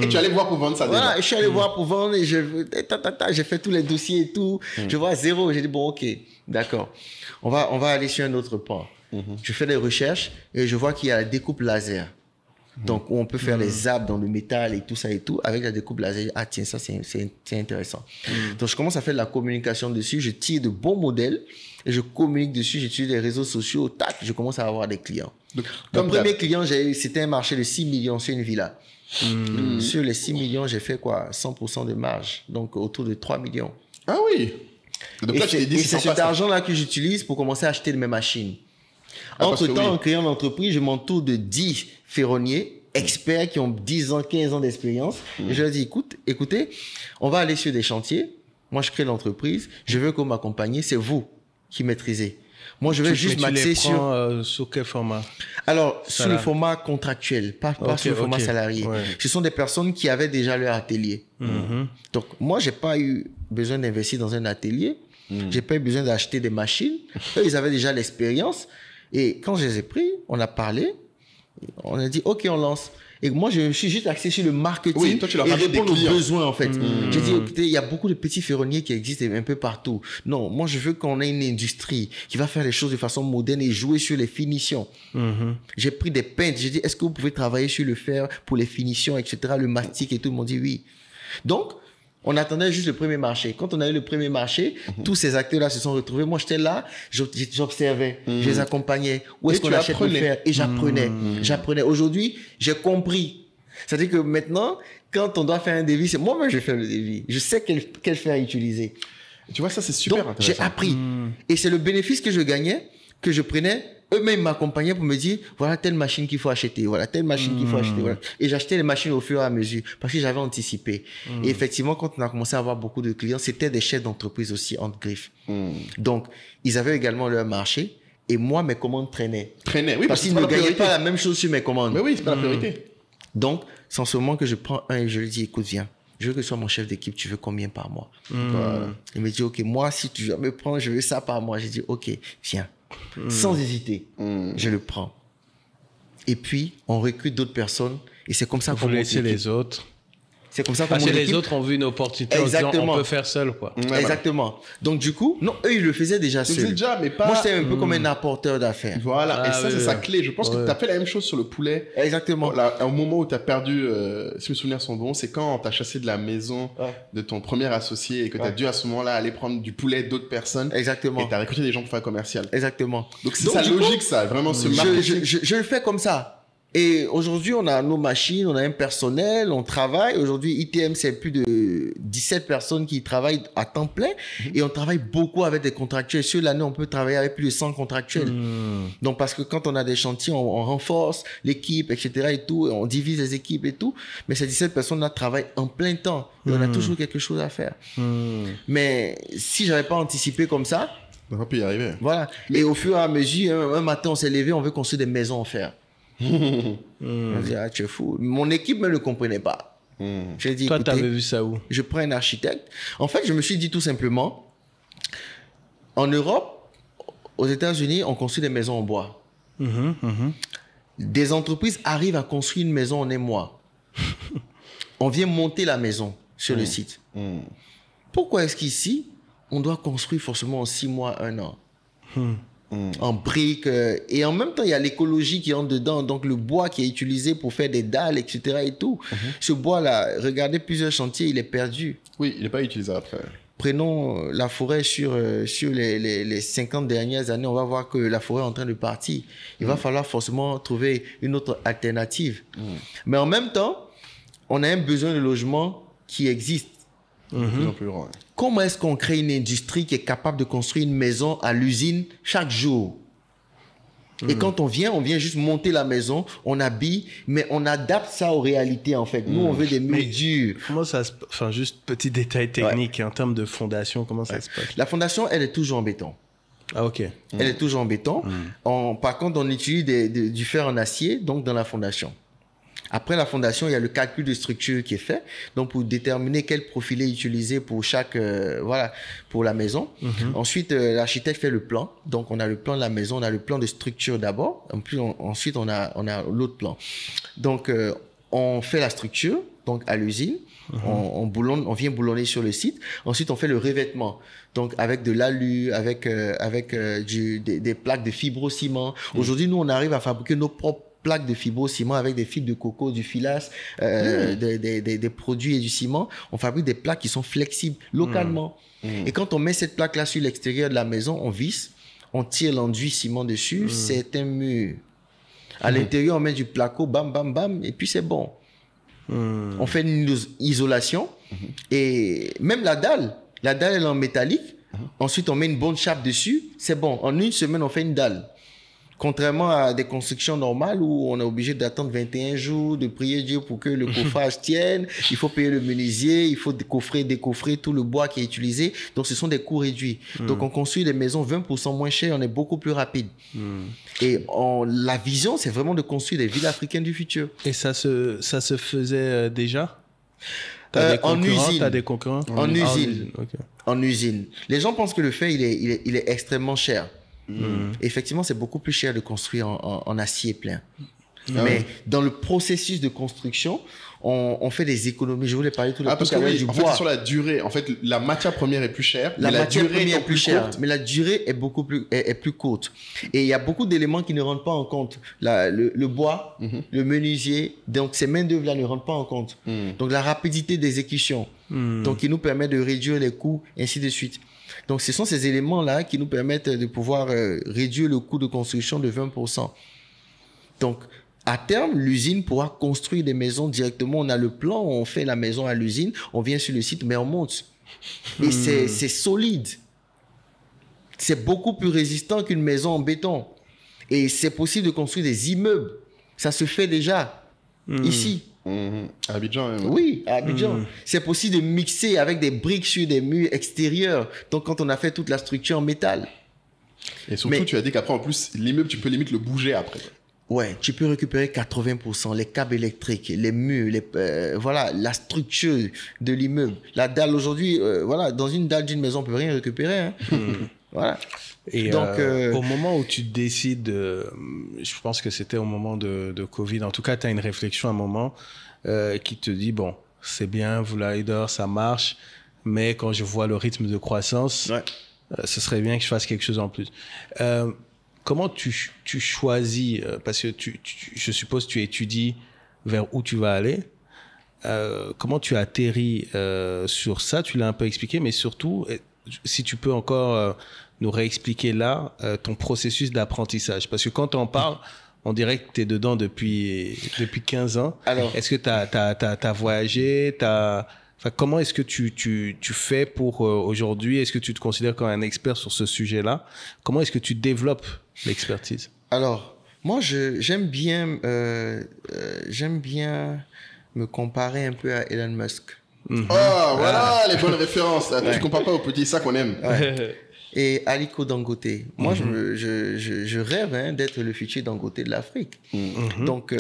Et tu allais voir pour vendre ça déjà. Voilà, je suis allé voir pour vendre et j'ai fait tous les dossiers et tout. Je vois 0. J'ai dit, bon, ok, d'accord. On va aller sur un autre pan. Je fais des recherches et je vois qu'il y a la découpe laser. Donc, où on peut faire les zabs dans le métal et tout ça et tout, avec la découpe laser. Ah, tiens, ça, c'est intéressant. Donc, je commence à faire de la communication dessus. Je tire de bons modèles et je communique dessus. J'utilise les réseaux sociaux. Tac, je commence à avoir des clients. Mon premier client, c'était un marché de 6 millions sur une villa. Sur les 6 millions, j'ai fait quoi? 100% de marge. Donc, autour de 3 millions. Ah oui. Donc là, et c'est cet argent-là que j'utilise pour commencer à acheter de mes machines. Entre-temps, en créant l'entreprise, je m'entoure de 10 ferronniers experts qui ont 10 ans, 15 ans d'expérience. Et je leur dis, écoutez, on va aller sur des chantiers. Moi, je crée l'entreprise. Je veux que vous m'accompagniez. C'est vous qui maîtrisez. Moi, je vais juste m'axer sur... Sur quel format? Alors, sous le format contractuel, pas sur le format salarié. Ouais. Ce sont des personnes qui avaient déjà leur atelier. Donc, moi, j'ai pas eu besoin d'investir dans un atelier. J'ai pas eu besoin d'acheter des machines. Eux, ils avaient déjà l'expérience. Et quand je les ai pris, on a parlé. On a dit, OK, on lance. Et moi, je me suis juste axé sur le marketing et répondre aux besoins, en fait. J'ai dit, écoutez, il y a beaucoup de petits ferronniers qui existent un peu partout. Non, moi, je veux qu'on ait une industrie qui va faire les choses de façon moderne et jouer sur les finitions. J'ai pris des peintres. J'ai dit, est-ce que vous pouvez travailler sur le fer pour les finitions, etc., le mastic et tout. Ils m'ont dit oui. Donc, on attendait juste le premier marché. Quand on a eu le premier marché, tous ces acteurs-là se sont retrouvés. Moi, j'étais là, j'observais, je les accompagnais. Où est-ce qu'on achète le fer? Et j'apprenais. Aujourd'hui, j'ai compris. C'est-à-dire que maintenant, quand on doit faire un devis, c'est moi-même je fais le devis. Je sais quel fer utiliser. Tu vois, ça, c'est super Donc, intéressant. J'ai appris. Et c'est le bénéfice que je gagnais, que je prenais. Eux-mêmes m'accompagnaient pour me dire, voilà telle machine qu'il faut acheter, voilà telle machine qu'il faut acheter. Voilà. Et j'achetais les machines au fur et à mesure parce que j'avais anticipé. Et effectivement, quand on a commencé à avoir beaucoup de clients, c'était des chefs d'entreprise aussi entre griffes. Donc, ils avaient également leur marché et moi, mes commandes traînaient. Oui, parce qu'ils ne gagnaient pas la même chose sur mes commandes. Mais oui, c'est pas la priorité. Donc, c'est en ce moment que je prends un et je lui dis, écoute, viens. Je veux que tu sois mon chef d'équipe, tu veux combien par mois? Il me dit, OK, moi, si tu veux me prendre, je veux ça par mois. J'ai dit, OK, viens. Sans hésiter, je le prends. Et puis, on recrute d'autres personnes. Et c'est comme ça qu'on monte l'équipe. Les autres. C'est comme ça qu'on monte l'équipe. Parce que les autres ont vu une opportunité en disant, on peut faire seul, quoi. Exactement. Donc, du coup, non, eux, ils le faisaient déjà seuls. Mais pas... Moi, j'étais un peu comme un apporteur d'affaires. Voilà. Et ça, c'est sa clé. Je pense que tu as fait la même chose sur le poulet. Exactement. Au moment où tu as perdu, si mes souvenirs sont bons, c'est quand tu as chassé de la maison de ton premier associé et que tu as dû à ce moment-là aller prendre du poulet d'autres personnes. Exactement. Et tu as recruté des gens pour faire commercial. Exactement. Donc, c'est sa logique, ça. Vraiment, ce marketing. Je le fais comme ça. Et aujourd'hui, on a nos machines, on a un personnel, on travaille. Aujourd'hui, ITM, c'est plus de 17 personnes qui travaillent à temps plein. Et on travaille beaucoup avec des contractuels. Sur l'année, on peut travailler avec plus de 100 contractuels. Donc, parce que quand on a des chantiers, on renforce l'équipe, etc. et tout. Et on divise les équipes et tout. Mais ces 17 personnes-là travaillent en plein temps. Et on a toujours quelque chose à faire. Mais si j'avais pas anticipé comme ça... On va plus y arriver. Voilà. Et au fur et à mesure, un matin, on s'est levé, on veut construire des maisons en fer. On dit, tu es fou. Mon équipe ne le comprenait pas. J'ai dit, toi, tu avais vu ça où? Je prends un architecte. En fait, je me suis dit tout simplement, en Europe, aux États-Unis, on construit des maisons en bois. Des entreprises arrivent à construire une maison en un mois. On vient monter la maison sur le site. Pourquoi est-ce qu'ici, on doit construire forcément en 6 mois, 1 an? En briques, et en même temps il y a l'écologie qui entre dedans, donc le bois qui est utilisé pour faire des dalles, etc. et tout. Ce bois là, regardez plusieurs chantiers, il est perdu. Oui, il n'est pas utilisable après. Prenons la forêt sur les 50 dernières années, on va voir que la forêt est en train de partir. Il va falloir forcément trouver une autre alternative. Mais en même temps, on a un besoin de logement qui existe. Plus en plus grand. Comment est-ce qu'on crée une industrie qui est capable de construire une maison à l'usine chaque jour? Et quand on vient juste monter la maison, on habille, mais on adapte ça aux réalités, en fait. Nous, on veut des murs durs. Comment ça se... Enfin, juste petit détail technique, en termes de fondation, comment ça se passe? La fondation, elle est toujours en béton. Ah, OK. Elle est toujours en béton. Par contre, on utilise du fer en acier, donc dans la fondation. Après la fondation, il y a le calcul de structure qui est fait. Donc, pour déterminer quel profilé utiliser pour chaque, pour la maison. Ensuite, l'architecte fait le plan. Donc, on a le plan de la maison, on a le plan de structure d'abord. Ensuite, on a l'autre plan. Donc, on fait la structure, donc à l'usine. On vient boulonner sur le site. Ensuite, on fait le revêtement. Donc, avec de l'alu, avec des plaques de fibrociment. Aujourd'hui, nous, on arrive à fabriquer nos propres plaques de fibrociment avec des fibres de coco, du filasse, des produits et du ciment. On fabrique des plaques qui sont flexibles localement. Et quand on met cette plaque-là sur l'extérieur de la maison, on visse, on tire l'enduit ciment dessus, c'est un mur. À l'intérieur, on met du placo, bam, bam, bam, et puis c'est bon. On fait une isolation. Et même la dalle, elle est en métallique. Ensuite, on met une bonne chape dessus. C'est bon. En une semaine, on fait une dalle. Contrairement à des constructions normales où on est obligé d'attendre 21 jours, de prier Dieu pour que le coffrage tienne. Il faut payer le menuisier, il faut décoffrer tout le bois qui est utilisé. Donc, ce sont des coûts réduits. Donc, on construit des maisons 20% moins chères, on est beaucoup plus rapide. Et la vision, c'est vraiment de construire des villes africaines du futur. Et ça se faisait déjà? En usine. T'as des concurrents? En usine. Okay. En usine. Les gens pensent que le fer, il est extrêmement cher. Effectivement, c'est beaucoup plus cher de construire en acier plein. Mais dans le processus de construction, on fait des économies. Je voulais parler tout le temps parce que du bois. Fait, sur la durée, en fait, la matière première est plus chère. La matière première est plus chère, mais la durée est beaucoup plus courte. Et il y a beaucoup d'éléments qui ne rentrent pas en compte. Le bois, le menuisier, donc ces main-d'œuvre là ne rentrent pas en compte. Donc la rapidité d'exécution, donc qui nous permet de réduire les coûts, ainsi de suite. Donc, ce sont ces éléments-là qui nous permettent de pouvoir réduire le coût de construction de 20%. Donc, à terme, l'usine pourra construire des maisons directement. On a le plan, on fait la maison à l'usine, on vient sur le site, mais on monte. Et c'est solide. C'est beaucoup plus résistant qu'une maison en béton. Et c'est possible de construire des immeubles. Ça se fait déjà ici. À Abidjan, même. Oui, à Abidjan. C'est possible de mixer avec des briques sur des murs extérieurs. Donc, quand on a fait toute la structure en métal. Et surtout, tu as dit qu'après, en plus, l'immeuble, tu peux limite le bouger après. Ouais, tu peux récupérer 80%, les câbles électriques, les murs, voilà, la structure de l'immeuble. La dalle aujourd'hui, voilà, dans une dalle d'une maison, on peut rien récupérer. Hein. Voilà. Et donc, au moment où tu décides, je pense que c'était au moment de Covid, en tout cas, tu as une réflexion à un moment qui te dit, bon, c'est bien, Woolrider, ça marche, mais quand je vois le rythme de croissance, ce serait bien que je fasse quelque chose en plus. Comment tu choisis, parce que je suppose que tu étudies vers où tu vas aller, comment tu atterris sur ça, tu l'as un peu expliqué, mais surtout, si tu peux encore nous réexpliquer là ton processus d'apprentissage. Parce que quand on parle, on dirait que tu es dedans depuis 15 ans. Alors, est-ce que tu as voyagé, enfin, comment est-ce que tu fais pour aujourd'hui? Est-ce que tu te considères comme un expert sur ce sujet-là? Comment est-ce que tu développes l'expertise? Alors, moi, j'aime bien me comparer un peu à Elon Musk. Voilà les bonnes références. Tu ne compares pas au petit ça qu'on aime. Et Aliko Dangote. Moi, je rêve d'être le futur Dangote de l'Afrique. Donc,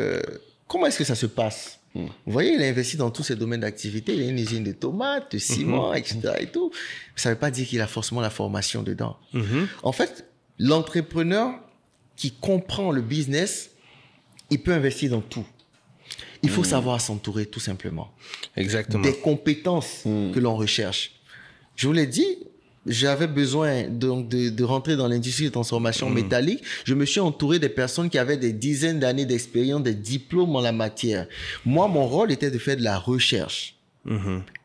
comment est-ce que ça se passe? Vous voyez, il a investi dans tous ces domaines d'activité. Il a une usine de tomates, de ciment, etc. et tout. Ça ne veut pas dire qu'il a forcément la formation dedans. En fait, l'entrepreneur qui comprend le business, il peut investir dans tout. Il faut savoir s'entourer tout simplement. Exactement. Des compétences que l'on recherche. Je vous l'ai dit, j'avais besoin donc de rentrer dans l'industrie de transformation métallique. Je me suis entouré des personnes qui avaient des dizaines d'années d'expérience, des diplômes en la matière. Moi, mon rôle était de faire de la recherche,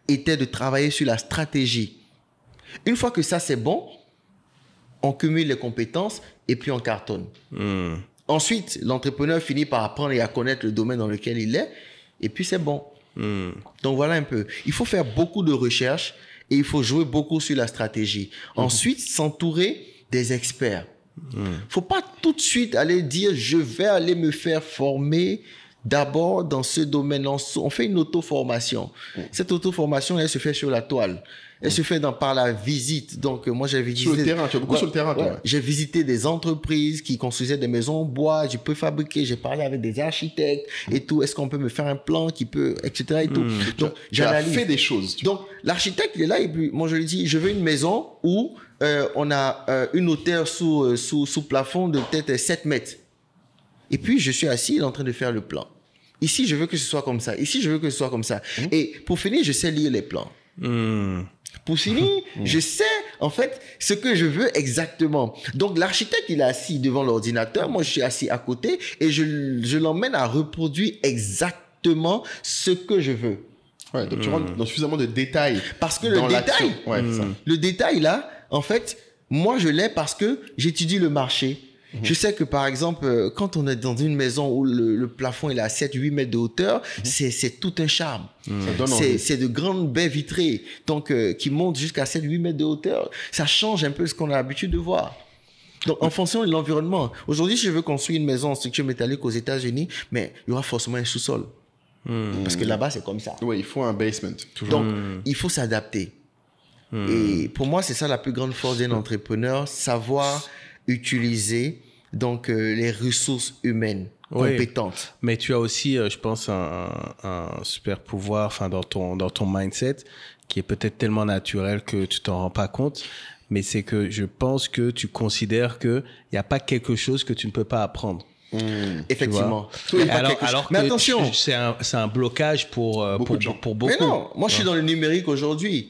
était de travailler sur la stratégie. Une fois que ça, c'est bon, on cumule les compétences et puis on cartonne. Ensuite, l'entrepreneur finit par apprendre et à connaître le domaine dans lequel il est et puis c'est bon. Donc voilà un peu. Il faut faire beaucoup de recherches et il faut jouer beaucoup sur la stratégie. Ensuite, s'entourer des experts. Faut pas tout de suite aller dire je vais aller me faire former d'abord dans ce domaine. On fait une auto-formation. Cette auto-formation, elle se fait sur la toile. Elle se fait par la visite. Donc, moi, j'ai visité... Sur le terrain, tu as beaucoup sur le terrain, toi. J'ai visité des entreprises qui construisaient des maisons en bois. Je peux fabriquer. J'ai parlé avec des architectes et tout. Est-ce qu'on peut me faire un plan qui peut... etc. et tout. Donc, j'analyse. Tu as fait des choses. Donc, l'architecte, il est là et puis, moi, je lui dis, je veux une maison où on a une hauteur sous plafond de peut-être 7 mètres. Et puis, je suis assis, il est en train de faire le plan. Ici, je veux que ce soit comme ça. Ici, je veux que ce soit comme ça. Et pour finir, je sais lire les plans. Pour finir, je sais, en fait, ce que je veux exactement. Donc, l'architecte, il est assis devant l'ordinateur. Moi, je suis assis à côté et je l'emmène à reproduire exactement ce que je veux. Ouais, donc tu rentres dans suffisamment de détails. Parce que le détail, là, en fait, moi, je l'ai parce que j'étudie le marché. Je sais que, par exemple, quand on est dans une maison où le plafond est à 7-8 mètres de hauteur, c'est tout un charme. C'est de grandes baies vitrées, donc qui montent jusqu'à 7-8 mètres de hauteur. Ça change un peu ce qu'on a l'habitude de voir. Donc, en fonction de l'environnement. Aujourd'hui, si je veux construire une maison en structure métallique aux États-Unis, mais il y aura forcément un sous-sol. Parce que là-bas, c'est comme ça. Oui, il faut un basement. Toujours. Donc, il faut s'adapter. Et pour moi, c'est ça la plus grande force d'un entrepreneur, savoir utiliser donc les ressources humaines compétentes. Mais tu as aussi, je pense, un super pouvoir, enfin dans ton mindset, qui est peut-être tellement naturel que tu t'en rends pas compte. Mais c'est que je pense que tu considères que il y a pas quelque chose que tu ne peux pas apprendre. Effectivement. Alors mais que attention, c'est un blocage pour beaucoup. Mais non, moi je suis dans le numérique aujourd'hui.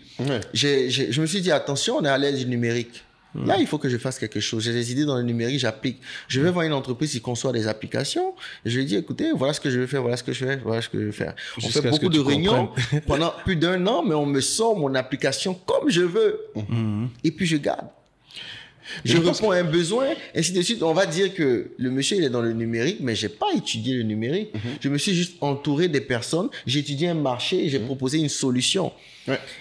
Je me suis dit attention, on est à l'aise du numérique. Là, il faut que je fasse quelque chose. J'ai des idées dans le numérique, j'applique. Je vais voir une entreprise qui conçoit des applications. Et je lui dis, écoutez, voilà ce que je vais faire, voilà ce que je vais faire, voilà ce que je vais faire. On fait beaucoup de réunions pendant plus d'1 an, mais on me sort mon application comme je veux. Et puis je garde. Je réponds à un besoin, ainsi de suite. On va dire que le monsieur, il est dans le numérique, mais j'ai pas étudié le numérique. Je me suis juste entouré des personnes. J'ai étudié un marché et j'ai proposé une solution.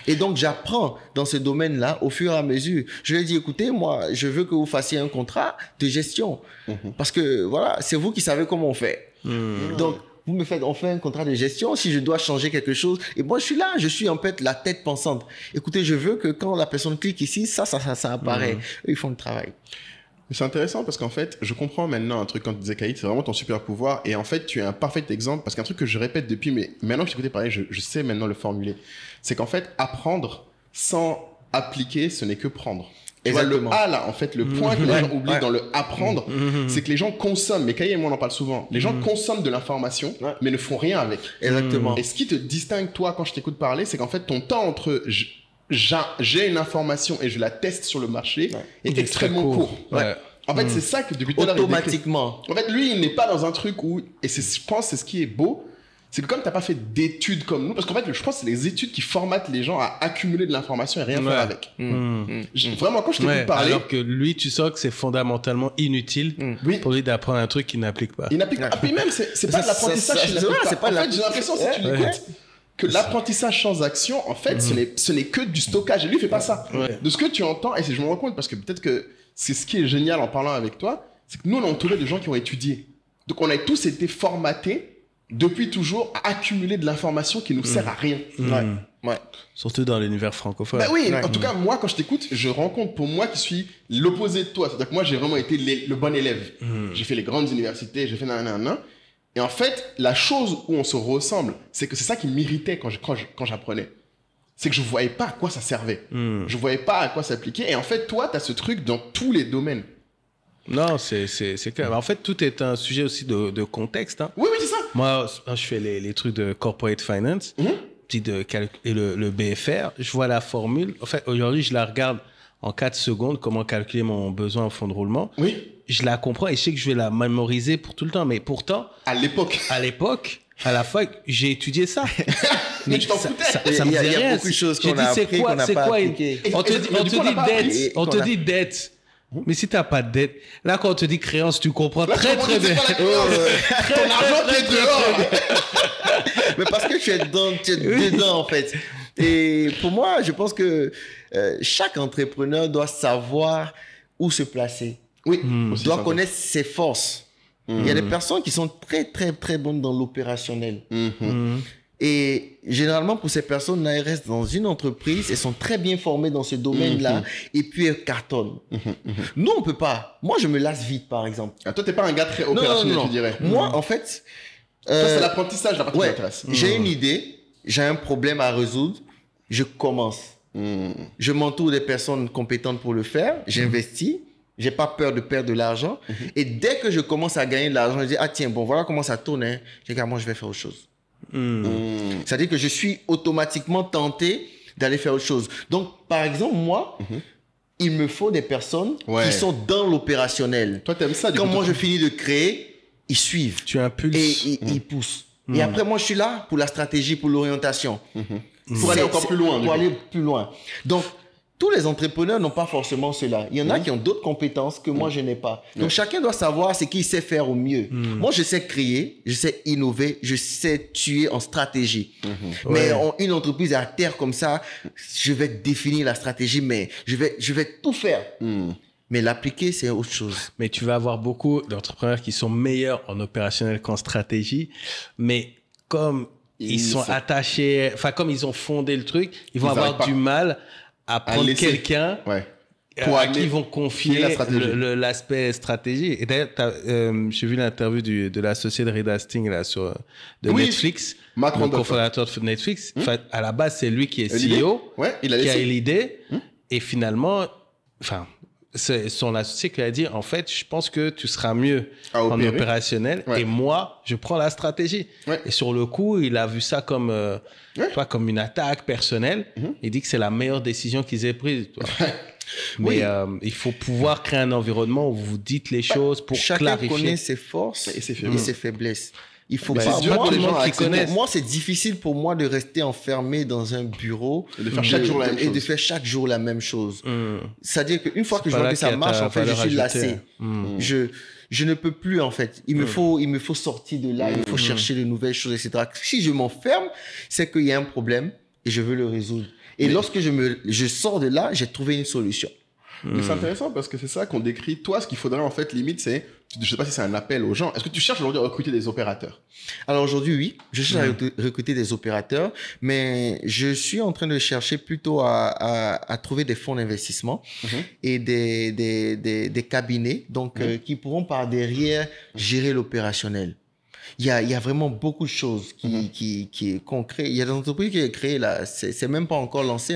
Et donc, j'apprends dans ce domaine-là au fur et à mesure. Je lui ai dit, écoutez, moi, je veux que vous fassiez un contrat de gestion. Parce que, voilà, c'est vous qui savez comment on fait. Donc, on fait un contrat de gestion si je dois changer quelque chose. Et moi, je suis là, je suis en fait la tête pensante. Écoutez, je veux que quand la personne clique ici, ça apparaît. Eux, ils font le travail. C'est intéressant parce qu'en fait, je comprends maintenant un truc quand tu disais Kaït, c'est vraiment ton super pouvoir. Et en fait, tu es un parfait exemple parce qu'un truc que je répète depuis, mais maintenant que je t'écoutais parler, je sais maintenant le formuler. C'est qu'en fait, apprendre sans appliquer, ce n'est que prendre. Tu vois, le A là, en fait, le point que les gens oublient dans le apprendre, c'est que les gens consomment, mais Kaï et moi on en parle souvent, les gens consomment de l'information, mais ne font rien avec. Exactement. Et ce qui te distingue, toi, quand je t'écoute parler, c'est qu'en fait, ton temps entre j'ai une information et je la teste sur le marché est extrêmement court. En fait, c'est ça que depuis tout à l'heure, automatiquement. En fait, lui, il n'est pas dans un truc où, et je pense c'est ce qui est beau, c'est que comme tu n'as pas fait d'études comme nous, parce qu'en fait, je pense que c'est les études qui formatent les gens à accumuler de l'information et rien faire avec. Vraiment, quand je t'écoute parler... Alors que lui, tu sens que c'est fondamentalement inutile pour lui d'apprendre un truc qu'il n'applique pas. Il n'applique pas. Puis même, c'est pas de l'apprentissage qu'il n'applique pas. En fait, j'ai l'impression, si tu l'écoutes, que l'apprentissage sans action, en fait, ce n'est que du stockage. Et lui, il fait pas ça. De ce que tu entends, et je me rends compte, parce que peut-être que c'est ce qui est génial en parlant avec toi, c'est que nous, on est entouré de gens qui ont étudié. Donc, on a tous été formatés depuis toujours à accumuler de l'information qui nous sert à rien. Surtout dans l'univers francophone. Bah oui, en tout cas, moi, quand je t'écoute, je rencontre pour moi qui suis l'opposé de toi. C'est-à-dire que moi, j'ai vraiment été le bon élève. J'ai fait les grandes universités, j'ai fait nanana. Et en fait, la chose où on se ressemble, c'est que c'est ça qui m'irritait quand j'apprenais. C'est que je voyais pas à quoi ça servait. Je voyais pas à quoi s'appliquer. Et en fait, toi, tu as ce truc dans tous les domaines. Non, c'est clair. En fait, tout est un sujet aussi de contexte. Hein. Oui, c'est ça. Moi, je fais les trucs de corporate finance, et le BFR. Je vois la formule. En fait, aujourd'hui, je la regarde en 4 secondes, comment calculer mon besoin en fonds de roulement. Oui. Je la comprends et je sais que je vais la mémoriser pour tout le temps. Mais pourtant... À l'époque, à la fois, j'ai étudié ça. Mais tu t'en foutais. Ça me dit rien. Il y a beaucoup de choses qu'on a appris, qu'on n'a pas appliquées. On te dit dette. Mais si t'as pas de dette, là quand on te dit créance, tu comprends très bien. Ton argent qui est dehors. Mais parce que tu es dedans en fait. Et pour moi, je pense que chaque entrepreneur doit savoir où se placer. Oui. Doit connaître ses forces. Il y a des personnes qui sont très très très bonnes dans l'opérationnel. Et généralement, pour ces personnes, elles restent dans une entreprise, elles sont très bien formées dans ce domaine-là, et puis elles cartonnent. Nous, on peut pas. Moi, je me lasse vite, par exemple. Ah, toi, t'es pas un gars très opérationnel, tu dirais. Moi, en fait... toi, c'est l'apprentissage, la partie qui m'intéresse. J'ai une idée, j'ai un problème à résoudre, je commence. Je m'entoure des personnes compétentes pour le faire, j'investis, j'ai pas peur de perdre de l'argent, et dès que je commence à gagner de l'argent, je dis, ah tiens, bon, voilà comment ça tourne, hein. J'ai dit, moi, je vais faire autre chose. C'est-à-dire que je suis automatiquement tenté d'aller faire autre chose. Donc, par exemple, moi, il me faut des personnes qui sont dans l'opérationnel. Toi, t'aimes ça. Quand moi, je finis de créer, ils suivent. Tu impulses. Et ils poussent. Et après, moi, je suis là pour la stratégie, pour l'orientation. Pour aller encore plus loin. Pour aller plus loin. Donc, tous les entrepreneurs n'ont pas forcément cela. Il y en a qui ont d'autres compétences que moi, je n'ai pas. Donc, chacun doit savoir ce qu'il sait faire au mieux. Moi, je sais créer, je sais innover, je sais tuer en stratégie. Mais une entreprise à terre comme ça, je vais définir la stratégie, mais je vais tout faire. Mais l'appliquer, c'est autre chose. Mais tu vas avoir beaucoup d'entrepreneurs qui sont meilleurs en opérationnel qu'en stratégie, mais comme ils sont attachés, enfin, comme ils ont fondé le truc, ils vont avoir du mal à prendre quelqu'un à qui ils vont confier l'aspect stratégie. Et d'ailleurs, j'ai vu l'interview de l'associé de Reed Hastings là, de Netflix, le cofondateur de Netflix. À la base, c'est lui qui est CEO, qui a eu l'idée. Et finalement, c'est son associé qui a dit, en fait, je pense que tu seras mieux en opérationnel et moi, je prends la stratégie. Et sur le coup, il a vu ça comme, comme une attaque personnelle. Il dit que c'est la meilleure décision qu'ils aient prise. Mais il faut pouvoir créer un environnement où vous dites les choses pour clarifier. Chacun connaît ses forces et ses faiblesses. Il faut pas. Moi, c'est difficile pour moi de rester enfermé dans un bureau et de faire chaque jour la même chose. C'est-à-dire qu'une fois que je vois que ça marche, en fait, je suis lassé. Je ne peux plus, en fait. Il me faut sortir de là. Il faut chercher de nouvelles choses, etc. Si je m'enferme, c'est qu'il y a un problème et je veux le résoudre. Et lorsque je sors de là, j'ai trouvé une solution. Mais c'est intéressant parce que c'est ça qu'on décrit. Toi, ce qu'il faudrait en fait, limite, c'est, je sais pas si c'est un appel aux gens. Est-ce que tu cherches aujourd'hui à recruter des opérateurs? Alors aujourd'hui, oui, je cherche à recruter des opérateurs, mais je suis en train de chercher plutôt à trouver des fonds d'investissement et des cabinets, donc qui pourront par derrière gérer l'opérationnel. Il y a vraiment beaucoup de choses qu'on crée. Il y a des entreprises qui ont créé là, c'est même pas encore lancé.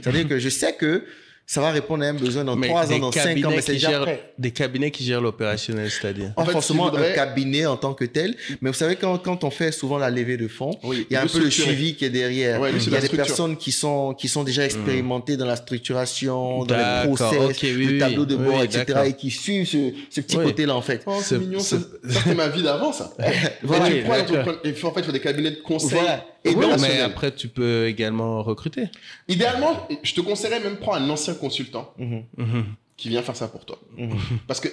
C'est-à-dire que je sais que ça va répondre à un besoin dans 3 ans, dans 5 ans, mais c'est déjà prêt. Des cabinets qui gèrent l'opérationnel, c'est-à-dire pas forcément un cabinet en tant que tel, mais vous savez, quand on fait souvent la levée de fonds, il y a un peu le suivi qui est derrière. Il y a des personnes qui sont déjà expérimentées dans la structuration, dans les process, le tableau de bord, etc. et qui suivent ce petit côté-là, en fait. Oh, c'est mignon. Ça, c'était ma vie d'avant, ça. Il faut en fait des cabinets de conseil. Mais après, tu peux également recruter. Idéalement, je te conseillerais même prendre un ancien consultant qui vient faire ça pour toi. Parce que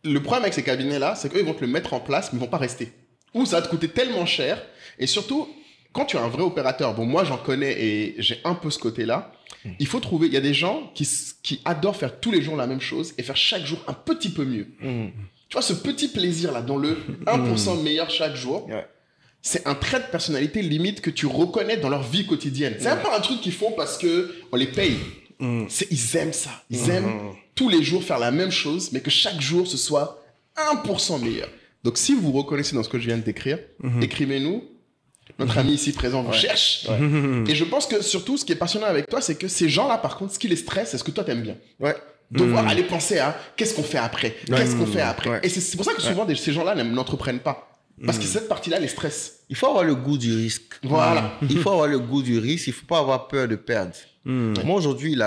le problème avec ces cabinets-là, c'est qu'eux, ils vont te le mettre en place, mais ils vont pas rester. Ou ça va te coûter tellement cher. Et surtout, quand tu as un vrai opérateur, bon, moi, j'en connais et j'ai un peu ce côté-là. Il faut trouver, il y a des gens qui adorent faire tous les jours la même chose et faire chaque jour un petit peu mieux. Tu vois, ce petit plaisir-là, dans le 1% meilleur chaque jour, c'est un trait de personnalité limite que tu reconnais dans leur vie quotidienne. C'est un peu un truc qu'ils font parce que on les paye. Ils aiment ça. Ils aiment tous les jours faire la même chose, mais que chaque jour, ce soit 1% meilleur. Donc, si vous vous reconnaissez dans ce que je viens de décrire, écrivez-nous. Notre ami ici présent vous cherche. Et je pense que surtout, ce qui est passionnant avec toi, c'est que ces gens-là, par contre, ce qui les stresse, c'est ce que toi, t'aimes bien. Devoir aller penser à qu'est-ce qu'on fait après. Qu'est-ce qu'on fait après. Et c'est pour ça que souvent, ces gens-là n'entreprennent pas. Parce que cette partie-là les stresse. Il faut avoir le goût du risque. Voilà. Il faut avoir le goût du risque. Il ne faut pas avoir peur de perdre. Moi, aujourd'hui,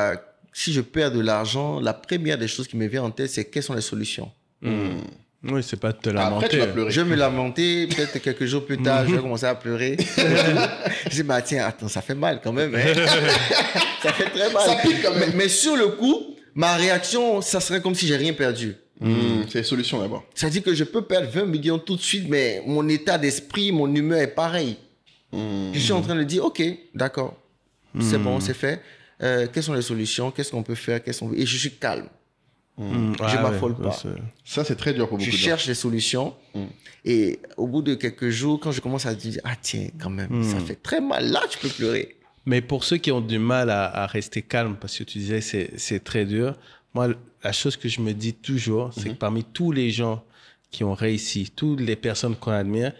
si je perds de l'argent, la première des choses qui me vient en tête, c'est quelles sont les solutions. Oui, c'est pas de te lamenter. Après, tu vas pleurer. Je vais me lamenter. Peut-être quelques jours plus tard, je vais commencer à pleurer. Je dis, bah tiens, attends, ça fait mal quand même. Ça fait très mal. Ça pique quand même. Mais sur le coup, ma réaction, ça serait comme si j'ai rien perdu. C'est les solutions d'abord. Ça dit que je peux perdre 20 millions tout de suite, mais mon état d'esprit, mon humeur est pareil. Je suis en train de dire, ok, d'accord, c'est bon, c'est fait. Quelles sont les solutions? Qu'est-ce qu'on peut faire? Et je suis calme. Je m'affole pas. Ça, c'est très dur pour beaucoup de gens. Je cherche les solutions. Et au bout de quelques jours, quand je commence à dire, ah tiens, quand même, ça fait très mal. Là, tu peux pleurer. Mais pour ceux qui ont du mal à rester calme, parce que tu disais c'est très dur, moi, la chose que je me dis toujours, c'est que parmi tous les gens qui ont réussi, toutes les personnes qu'on admire,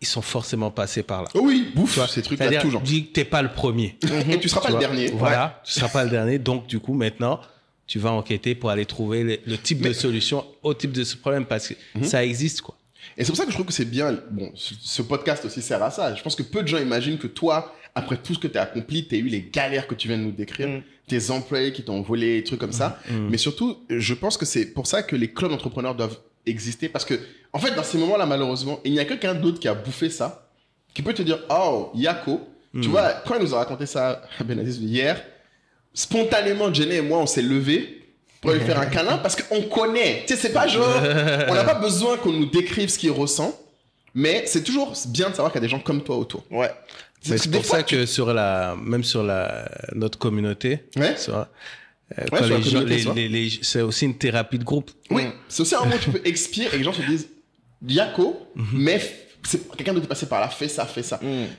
ils sont forcément passés par là. Oui, bouffe, ces trucs-là, toujours. Tu dis que tu n'es pas le premier. Et tu ne seras pas le dernier. Voilà, tu ne seras pas le dernier. Donc, du coup, maintenant, tu vas enquêter pour aller trouver le type de solution au type de ce problème parce que ça existe, quoi. Et c'est pour ça que je trouve que c'est bien. Bon, ce podcast aussi sert à ça. Je pense que peu de gens imaginent que toi, après tout ce que tu as accompli, tu as eu les galères que tu viens de nous décrire, tes employés qui t'ont volé, des trucs comme ça. Mais surtout, je pense que c'est pour ça que les clubs d'entrepreneurs doivent exister. Parce que, en fait, dans ces moments-là, malheureusement, il n'y a quelqu'un d'autre qui a bouffé ça, qui peut te dire, oh, Yako, tu vois, quand il nous a raconté ça, Benazis, hier, spontanément, Jenny et moi, on s'est levés pour lui faire un câlin parce qu'on connaît. Tu sais, c'est pas genre, on n'a pas besoin qu'on nous décrive ce qu'il ressent, mais c'est toujours bien de savoir qu'il y a des gens comme toi autour. Ouais. C'est pour ça que même sur notre communauté, c'est aussi une thérapie de groupe. Oui, c'est aussi un mot que tu peux expirer et les gens se disent Yako, mais quelqu'un d'autre est passé par là, fais ça.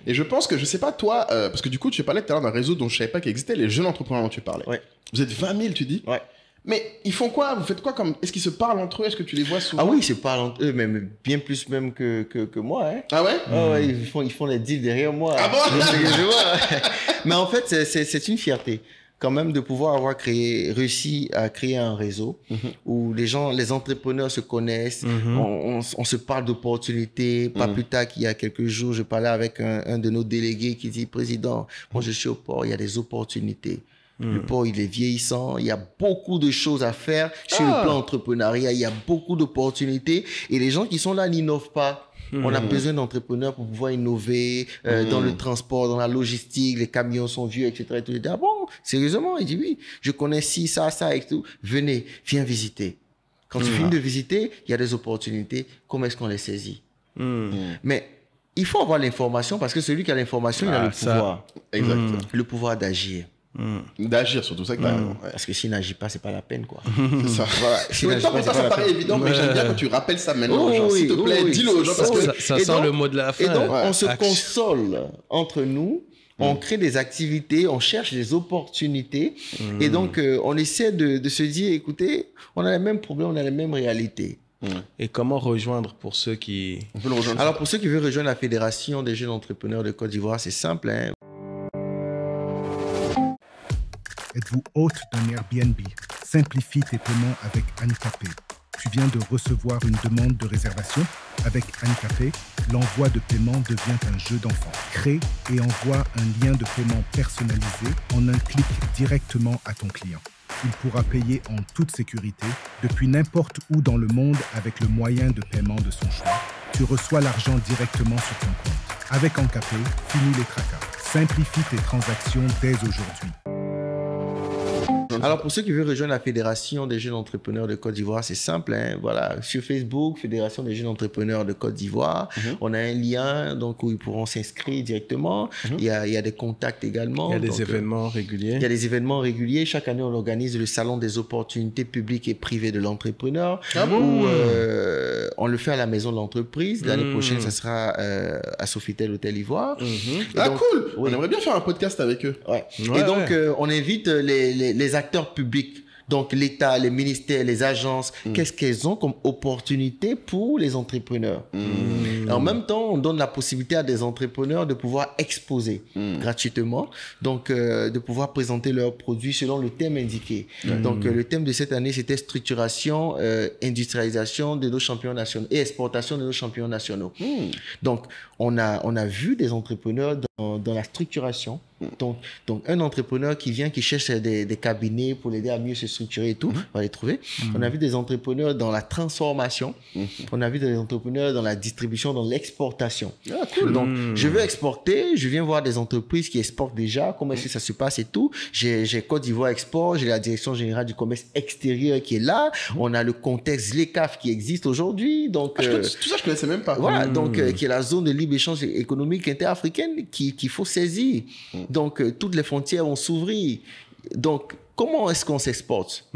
Et je pense que, je sais pas toi, parce que du coup, tu parlais tout à l'heure d'un réseau dont je savais pas qu'il existait, les jeunes entrepreneurs dont tu parlais. Ouais. Vous êtes 20 000, tu dis? Ouais. Mais ils font quoi? Vous faites quoi comme... Est-ce qu'ils se parlent entre eux? Est-ce que tu les vois souvent? Ah oui, ils se parlent entre eux, même bien plus même que moi. Hein. Ah ouais? Ah ouais, ils font les deals derrière moi. Ah bon? Je vois. Mais en fait, c'est une fierté quand même de pouvoir avoir réussi à créer un réseau où les entrepreneurs se connaissent, on se parle d'opportunités. Pas plus tard qu'il y a quelques jours, je parlais avec un de nos délégués qui dit, président, moi je suis au port, il y a des opportunités. Le port, il est vieillissant. Il y a beaucoup de choses à faire sur le plan entrepreneuriat. Il y a beaucoup d'opportunités. Et les gens qui sont là n'innovent pas. On a besoin d'entrepreneurs pour pouvoir innover dans le transport, dans la logistique. Les camions sont vieux, etc. Et tout. Je dis, ah bon, sérieusement? Il dit, oui, je connais ci, ça et tout. Venez, viens visiter. Quand tu finis de visiter, il y a des opportunités. Comment est-ce qu'on les saisit? Mais il faut avoir l'information parce que celui qui a l'information, il a le pouvoir. Exactement. Le pouvoir d'agir. D'agir surtout, ça que t'as raison. Parce que s'il n'agit pas, c'est pas la peine, quoi. C'est ça. Voilà. Ça paraît évident, mais j'aime bien que tu rappelles ça maintenant. S'il te plaît, dis-le aux gens. Parce que ça sent le mot de la fin. Et donc, on se console entre nous, on crée des activités, on cherche des opportunités. Et donc, on essaie de se dire, écoutez, on a les mêmes problèmes, on a les mêmes réalités. Et comment rejoindre pour ceux qui... Alors, pour ceux qui veulent rejoindre la Fédération des jeunes entrepreneurs de Côte d'Ivoire, c'est simple, hein. Êtes-vous hôte d'un Airbnb? Simplifie tes paiements avec Handicapé. Tu viens de recevoir une demande de réservation? Avec Handicapé, l'envoi de paiement devient un jeu d'enfant. Crée et envoie un lien de paiement personnalisé en un clic directement à ton client. Il pourra payer en toute sécurité depuis n'importe où dans le monde avec le moyen de paiement de son choix. Tu reçois l'argent directement sur ton compte. Avec Handicapé, finis les tracas. Simplifie tes transactions dès aujourd'hui. Alors, pour ceux qui veulent rejoindre la Fédération des jeunes entrepreneurs de Côte d'Ivoire, c'est simple, hein, voilà, sur Facebook, Fédération des jeunes entrepreneurs de Côte d'Ivoire, on a un lien donc, où ils pourront s'inscrire directement. Il y a des contacts également. Il y a des événements réguliers. Il y a des événements réguliers. Chaque année, on organise le Salon des opportunités publiques et privées de l'entrepreneur. Où on le fait à la Maison de l'entreprise. L'année prochaine, ça sera à Sofitel Hôtel Ivoire. Donc, cool. On aimerait bien faire un podcast avec eux. Et donc, on invite les acteurs publics, donc l'État, les ministères, les agences, qu'est-ce qu'elles ont comme opportunité pour les entrepreneurs. En même temps, on donne la possibilité à des entrepreneurs de pouvoir exposer gratuitement, donc de pouvoir présenter leurs produits selon le thème indiqué. Donc le thème de cette année, c'était structuration, industrialisation de nos champions nationaux et exportation de nos champions nationaux. Donc on a vu des entrepreneurs dans la structuration. Donc, un entrepreneur qui vient, qui cherche des cabinets pour l'aider à mieux se structurer et tout, on va les trouver. On a vu des entrepreneurs dans la transformation. On a vu des entrepreneurs dans la distribution, dans l'exportation. Donc, je veux exporter, je viens voir des entreprises qui exportent déjà, comment est-ce que ça se passe et tout. J'ai Côte d'Ivoire Export, j'ai la Direction Générale du Commerce Extérieur qui est là. On a le contexte LECAF qui existe aujourd'hui. Donc, tout ça, je connaissais même pas. Voilà, donc, qui est la zone de libre-échange économique interafricaine qu'il faut saisir. Donc, toutes les frontières vont s'ouvrir. Donc, comment est-ce qu'on s'exporte?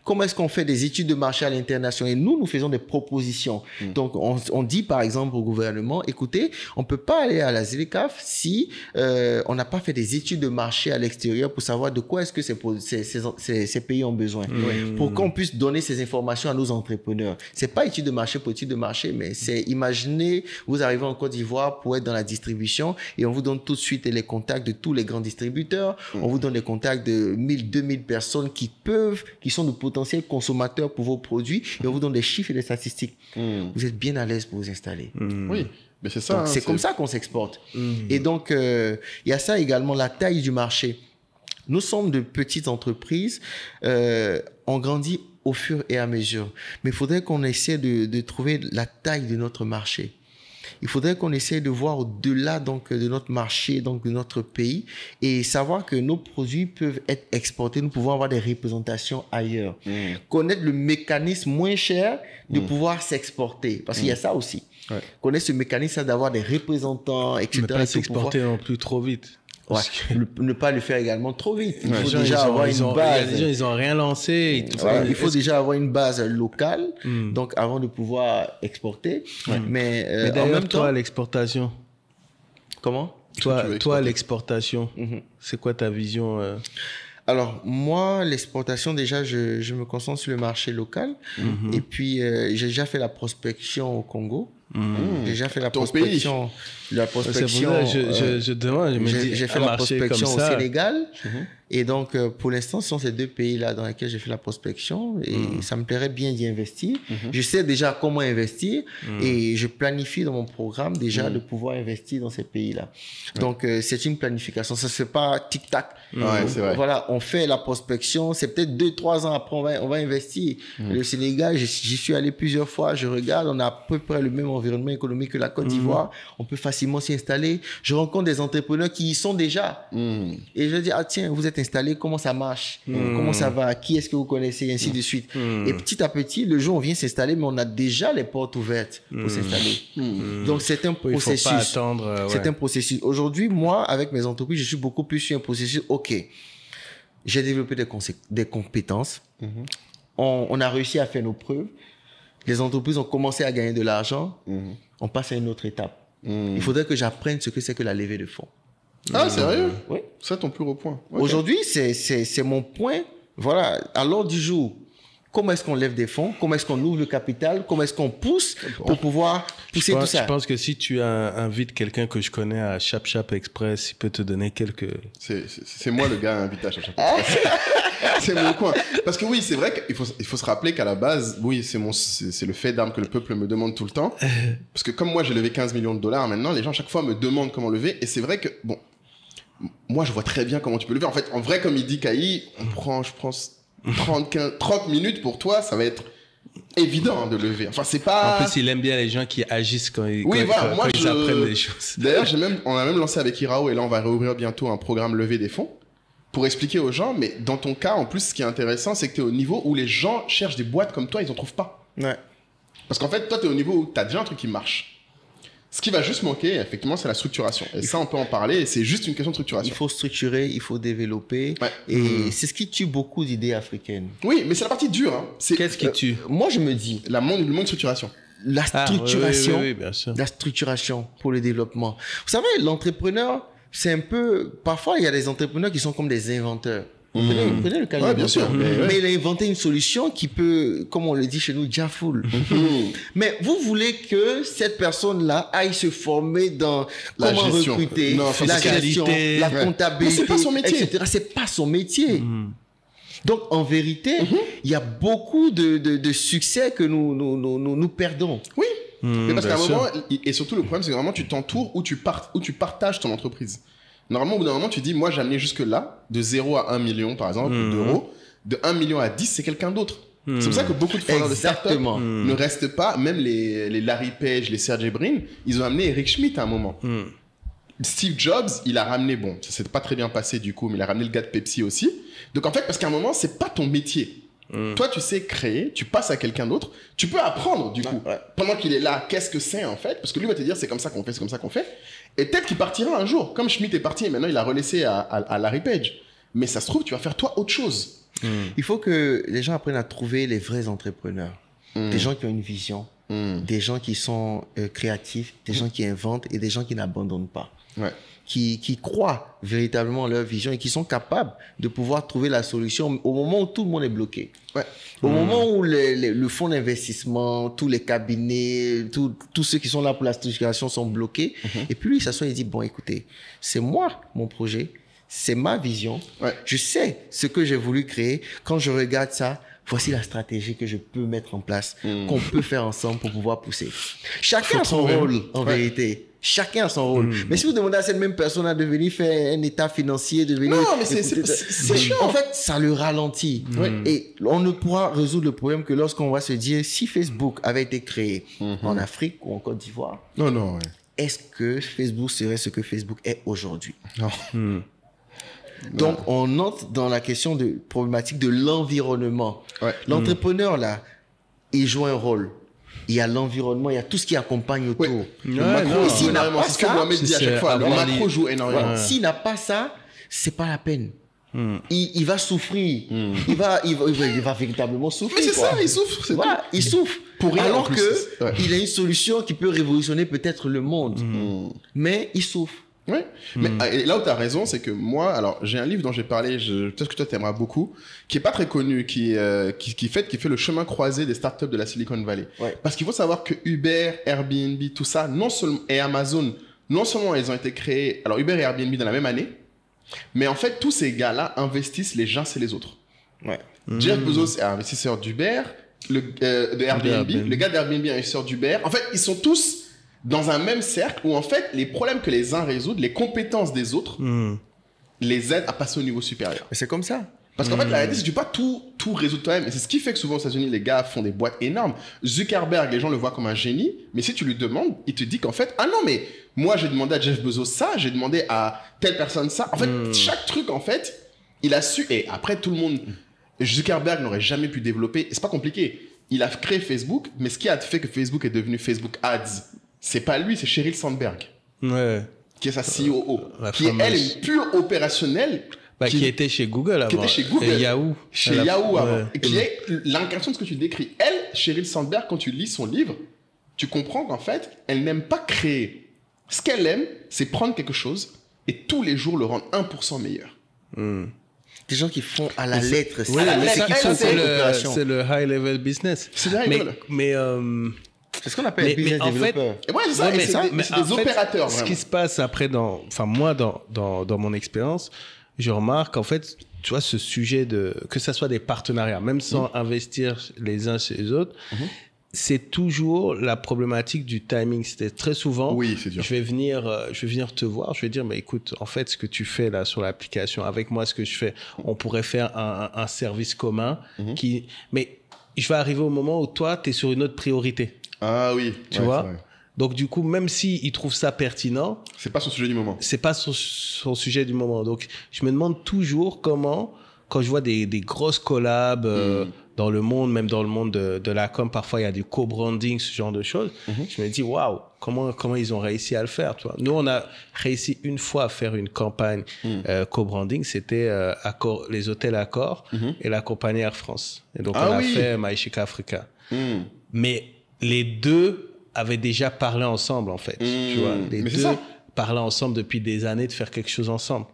Comment est-ce qu'on fait des études de marché à l'international? Et nous faisons des propositions. Donc, on dit par exemple au gouvernement, écoutez, on ne peut pas aller à la ZLECAF si on n'a pas fait des études de marché à l'extérieur pour savoir de quoi est-ce que ces pays ont besoin. Pour qu'on puisse donner ces informations à nos entrepreneurs. Ce n'est pas études de marché pour études de marché, mais c'est imaginer, vous arrivez en Côte d'Ivoire pour être dans la distribution et on vous donne tout de suite les contacts de tous les grands distributeurs. On vous donne les contacts de 1000, 2000 personnes qui sont de potentiels consommateurs pour vos produits et on vous donne des chiffres et des statistiques. Vous êtes bien à l'aise pour vous installer. Oui, mais c'est ça. Donc, c'est comme ça qu'on s'exporte. Et donc, il y a ça également, la taille du marché. Nous sommes de petites entreprises, on grandit au fur et à mesure. Mais il faudrait qu'on essaie de trouver la taille de notre marché. il faudrait qu'on essaie de voir au-delà donc de notre marché, donc de notre pays, et savoir que nos produits peuvent être exportés, nous pouvons avoir des représentations ailleurs. Connaître le mécanisme moins cher de pouvoir s'exporter, parce qu'il y a ça aussi. Connaître ce mécanisme d'avoir des représentants, etc. Mais pas s'exporter non plus trop vite. Ouais. Ne pas le faire également trop vite. Il faut gens, déjà avoir une base. Les gens, ils n'ont rien lancé. Voilà, il faut déjà avoir une base locale, donc avant de pouvoir exporter. Mais d'ailleurs, en même toi, temps, l'exportation. comment? Toi, l'exportation, c'est quoi ta vision Alors, moi, l'exportation, déjà, je me concentre sur le marché local. Et puis, j'ai déjà fait la prospection au Congo. J'ai déjà fait la prospection. La prospection. Je demande. J'ai fait la prospection au Sénégal. Et donc, pour l'instant, ce sont ces deux pays-là dans lesquels j'ai fait la prospection. Et ça me plairait bien d'y investir. Je sais déjà comment investir. Et je planifie dans mon programme déjà de pouvoir investir dans ces pays-là. Donc, c'est une planification. Ça ne se fait pas tic-tac. C'est vrai. Voilà, on fait la prospection. C'est peut-être 2-3 ans après, on va investir. Le Sénégal, j'y suis allé plusieurs fois. Je regarde, on a à peu près le même environnement économique que la Côte d'Ivoire. On peut facilement s'y installer. Je rencontre des entrepreneurs qui y sont déjà. Et je dis, ah tiens, vous êtes installés, comment ça marche? Comment ça va? Qui est-ce que vous connaissez? Et ainsi de suite. Et petit à petit, le jour où on vient s'installer, mais on a déjà les portes ouvertes pour s'installer. Donc, c'est un processus. Il faut pas attendre. C'est un processus. Aujourd'hui, moi, avec mes entreprises, je suis beaucoup plus sur un processus. OK, j'ai développé des compétences. On a réussi à faire nos preuves. Les entreprises ont commencé à gagner de l'argent. On passe à une autre étape. Il faudrait que j'apprenne ce que c'est que la levée de fonds. Ah, sérieux? Oui. C'est ton plus gros point. Okay. Aujourd'hui, c'est mon point. Voilà, à l'ordre du jour. Comment est-ce qu'on lève des fonds? Comment est-ce qu'on ouvre le capital? Comment est-ce qu'on pousse pour pouvoir pousser tout ça? Je pense que si tu invites quelqu'un que je connais à Chap Chap Express, il peut te donner quelques... C'est moi le gars invité à Chap Chap Express. C'est mon coin. Parce que oui, c'est vrai qu'il faut se rappeler qu'à la base, oui, c'est le fait d'armes que le peuple me demande tout le temps. Parce que comme moi, j'ai levé 15 millions de dollars maintenant, les gens à chaque fois me demandent comment lever. Et c'est vrai que, bon, moi, je vois très bien comment tu peux lever. En fait, en vrai, comme il dit Kaï, je pense 30 minutes pour toi, ça va être évident de lever. Enfin, c'est pas... En plus, il aime bien les gens qui agissent quand ils apprennent des choses. D'ailleurs, on a même lancé avec Irao, et là, on va réouvrir bientôt un programme levée des fonds pour expliquer aux gens. Mais dans ton cas, en plus, ce qui est intéressant, c'est que tu es au niveau où les gens cherchent des boîtes comme toi, ils en trouvent pas. Ouais. Parce qu'en fait, toi, tu es au niveau où tu as déjà un truc qui marche. Ce qui va juste manquer, effectivement, c'est la structuration. Et ça, on peut en parler, et c'est juste une question de structuration. Il faut structurer, il faut développer. Ouais. Et c'est ce qui tue beaucoup d'idées africaines. Oui, mais c'est la partie dure. Hein. Qu'est-ce qui tue? Moi, je me dis... Le monde de structuration. La structuration, oui, bien sûr. La structuration pour le développement. Vous savez, l'entrepreneur, c'est un peu... Parfois, il y a des entrepreneurs qui sont comme des inventeurs. Prenez le cas de bien sûr. Mais il a inventé une solution qui peut, comme on le dit chez nous, jafoul. Mais vous voulez que cette personne-là aille se former dans comment recruter, la gestion, la comptabilité, c'est pas son métier. etc. C'est pas son métier. Donc, en vérité, il y a beaucoup de succès que nous perdons. Oui. Mais parce qu'à un moment, et surtout le problème, c'est que vraiment tu t'entoures ou tu partages ton entreprise. Normalement, au bout d'un moment, tu dis, moi, j'ai amené jusque-là, de 0 à 1 million, par exemple, d'euros. De 1 million à 10, c'est quelqu'un d'autre. C'est pour ça que beaucoup de fondeurs de start-up ne restent pas, même les Larry Page, les Sergey Brin, ils ont amené Eric Schmidt à un moment. Steve Jobs, il a ramené, bon, ça s'est pas très bien passé du coup, mais il a ramené le gars de Pepsi aussi. Donc en fait, parce qu'à un moment, c'est pas ton métier. Toi, tu sais créer, tu passes à quelqu'un d'autre, tu peux apprendre du coup. Pendant qu'il est là, qu'est-ce que c'est en fait? Parce que lui va te dire, c'est comme ça qu'on fait, c'est comme ça qu'on fait. Et peut-être qu'il partira un jour. Comme Schmidt est parti et maintenant il a relaissé à Larry Page. Mais ça se trouve, tu vas faire toi autre chose. Il faut que les gens apprennent à trouver les vrais entrepreneurs. Des gens qui ont une vision, des gens qui sont créatifs, des gens qui inventent et des gens qui n'abandonnent pas. Ouais. Qui croient véritablement en leur vision et qui sont capables de pouvoir trouver la solution au moment où tout le monde est bloqué. Ouais. Au moment où le fonds d'investissement, tous les cabinets, tous ceux qui sont là pour la structuration sont bloqués. Et puis lui, il s'assoit et dit, bon, écoutez, c'est moi, mon projet, c'est ma vision. Ouais. Je sais ce que j'ai voulu créer. Quand je regarde ça, voici la stratégie que je peux mettre en place, qu'on peut faire ensemble pour pouvoir pousser. Chacun a son rôle, en vérité. Chacun a son rôle. Mais si vous demandez à cette même personne de venir faire un état financier, de venir... Non, mais c'est chiant. En fait, ça le ralentit. Et on ne pourra résoudre le problème que lorsqu'on va se dire, si Facebook avait été créé en Afrique ou en Côte d'Ivoire, Non. est-ce que Facebook serait ce que Facebook est aujourd'hui? Non. Donc, on entre dans la question de problématique de l'environnement. L'entrepreneur, là, il joue un rôle. Il y a l'environnement, il y a tout ce qui accompagne autour. Le macro joue énormément. C'est ce que Mohamed dit à chaque fois. Le macro joue énormément. S'il n'a pas ça, c'est pas la peine. Il va souffrir. Il va véritablement souffrir. Mais c'est ça, il souffre. Il souffre. Pour rien, alors qu'il a une solution qui peut révolutionner peut-être le monde. Mais il souffre. Oui, mais là où tu as raison, c'est que moi, alors j'ai un livre dont j'ai parlé, peut-être que toi t'aimeras beaucoup, qui est pas très connu, qui fait le chemin croisé des startups de la Silicon Valley. Parce qu'il faut savoir que Uber, Airbnb, tout ça, non seulement, et Amazon, non seulement ils ont été créés, alors Uber et Airbnb dans la même année, mais en fait tous ces gars-là investissent les uns chez les autres. Jeff Bezos est investisseur d'Uber, de Airbnb, le gars d'Airbnb est investisseur d'Uber. En fait, ils sont tous dans un même cercle où en fait les problèmes que les uns résoudent, les compétences des autres les aident à passer au niveau supérieur. Mais c'est comme ça. Parce qu'en fait la réalité c'est que tu peux pas tout résoudre toi-même, et c'est ce qui fait que souvent aux États-Unis les gars font des boîtes énormes. Zuckerberg, les gens le voient comme un génie, mais si tu lui demandes, il te dit qu'en fait ah non mais moi j'ai demandé à Jeff Bezos ça, j'ai demandé à telle personne ça. En fait chaque truc en fait il a su, et après tout le monde, Zuckerberg n'aurait jamais pu développer, c'est pas compliqué. Il a créé Facebook, mais ce qui a fait que Facebook est devenu Facebook Ads, c'est pas lui, c'est Sheryl Sandberg. Qui est sa COO. Qui est, elle, une pure opérationnelle. Qui était chez Google avant. Qui était chez Google. Et Yahoo. Chez Yahoo avant. Et qui est l'incarnation de ce que tu décris. Elle, Sheryl Sandberg, quand tu lis son livre, tu comprends qu'en fait, elle n'aime pas créer. Ce qu'elle aime, c'est prendre quelque chose et tous les jours le rendre 1% meilleur. Des gens qui font à la lettre. C'est le high level business. C'est le high level. Mais c'est ce qu'on appelle business développeur. C'est des opérateurs. Ce qui se passe après dans mon expérience, je remarque en fait, tu vois, ce sujet que ça soit des partenariats, même sans investir les uns chez les autres, c'est toujours la problématique du timing. C'était très souvent, c'est dur. je vais venir te voir, je vais dire, mais écoute, en fait, ce que tu fais là sur l'application, avec moi, ce que je fais, on pourrait faire un service commun mais je vais arriver au moment où toi, tu es sur une autre priorité. Ah oui. Tu vois? Donc, du coup, même s'il trouve ça pertinent... C'est pas son sujet du moment. C'est pas son sujet du moment. Donc, je me demande toujours comment, quand je vois des grosses collabs dans le monde, même dans le monde de la com, parfois il y a du co-branding, ce genre de choses, je me dis, waouh, comment ils ont réussi à le faire, tu vois. Nous, on a réussi une fois à faire une campagne co-branding, c'était les hôtels Accor et la compagnie Air France. Et donc, on a fait Maïchika Africa. Mais les deux avaient déjà parlé ensemble, en fait. Tu vois, les deux parlaient ensemble depuis des années de faire quelque chose ensemble.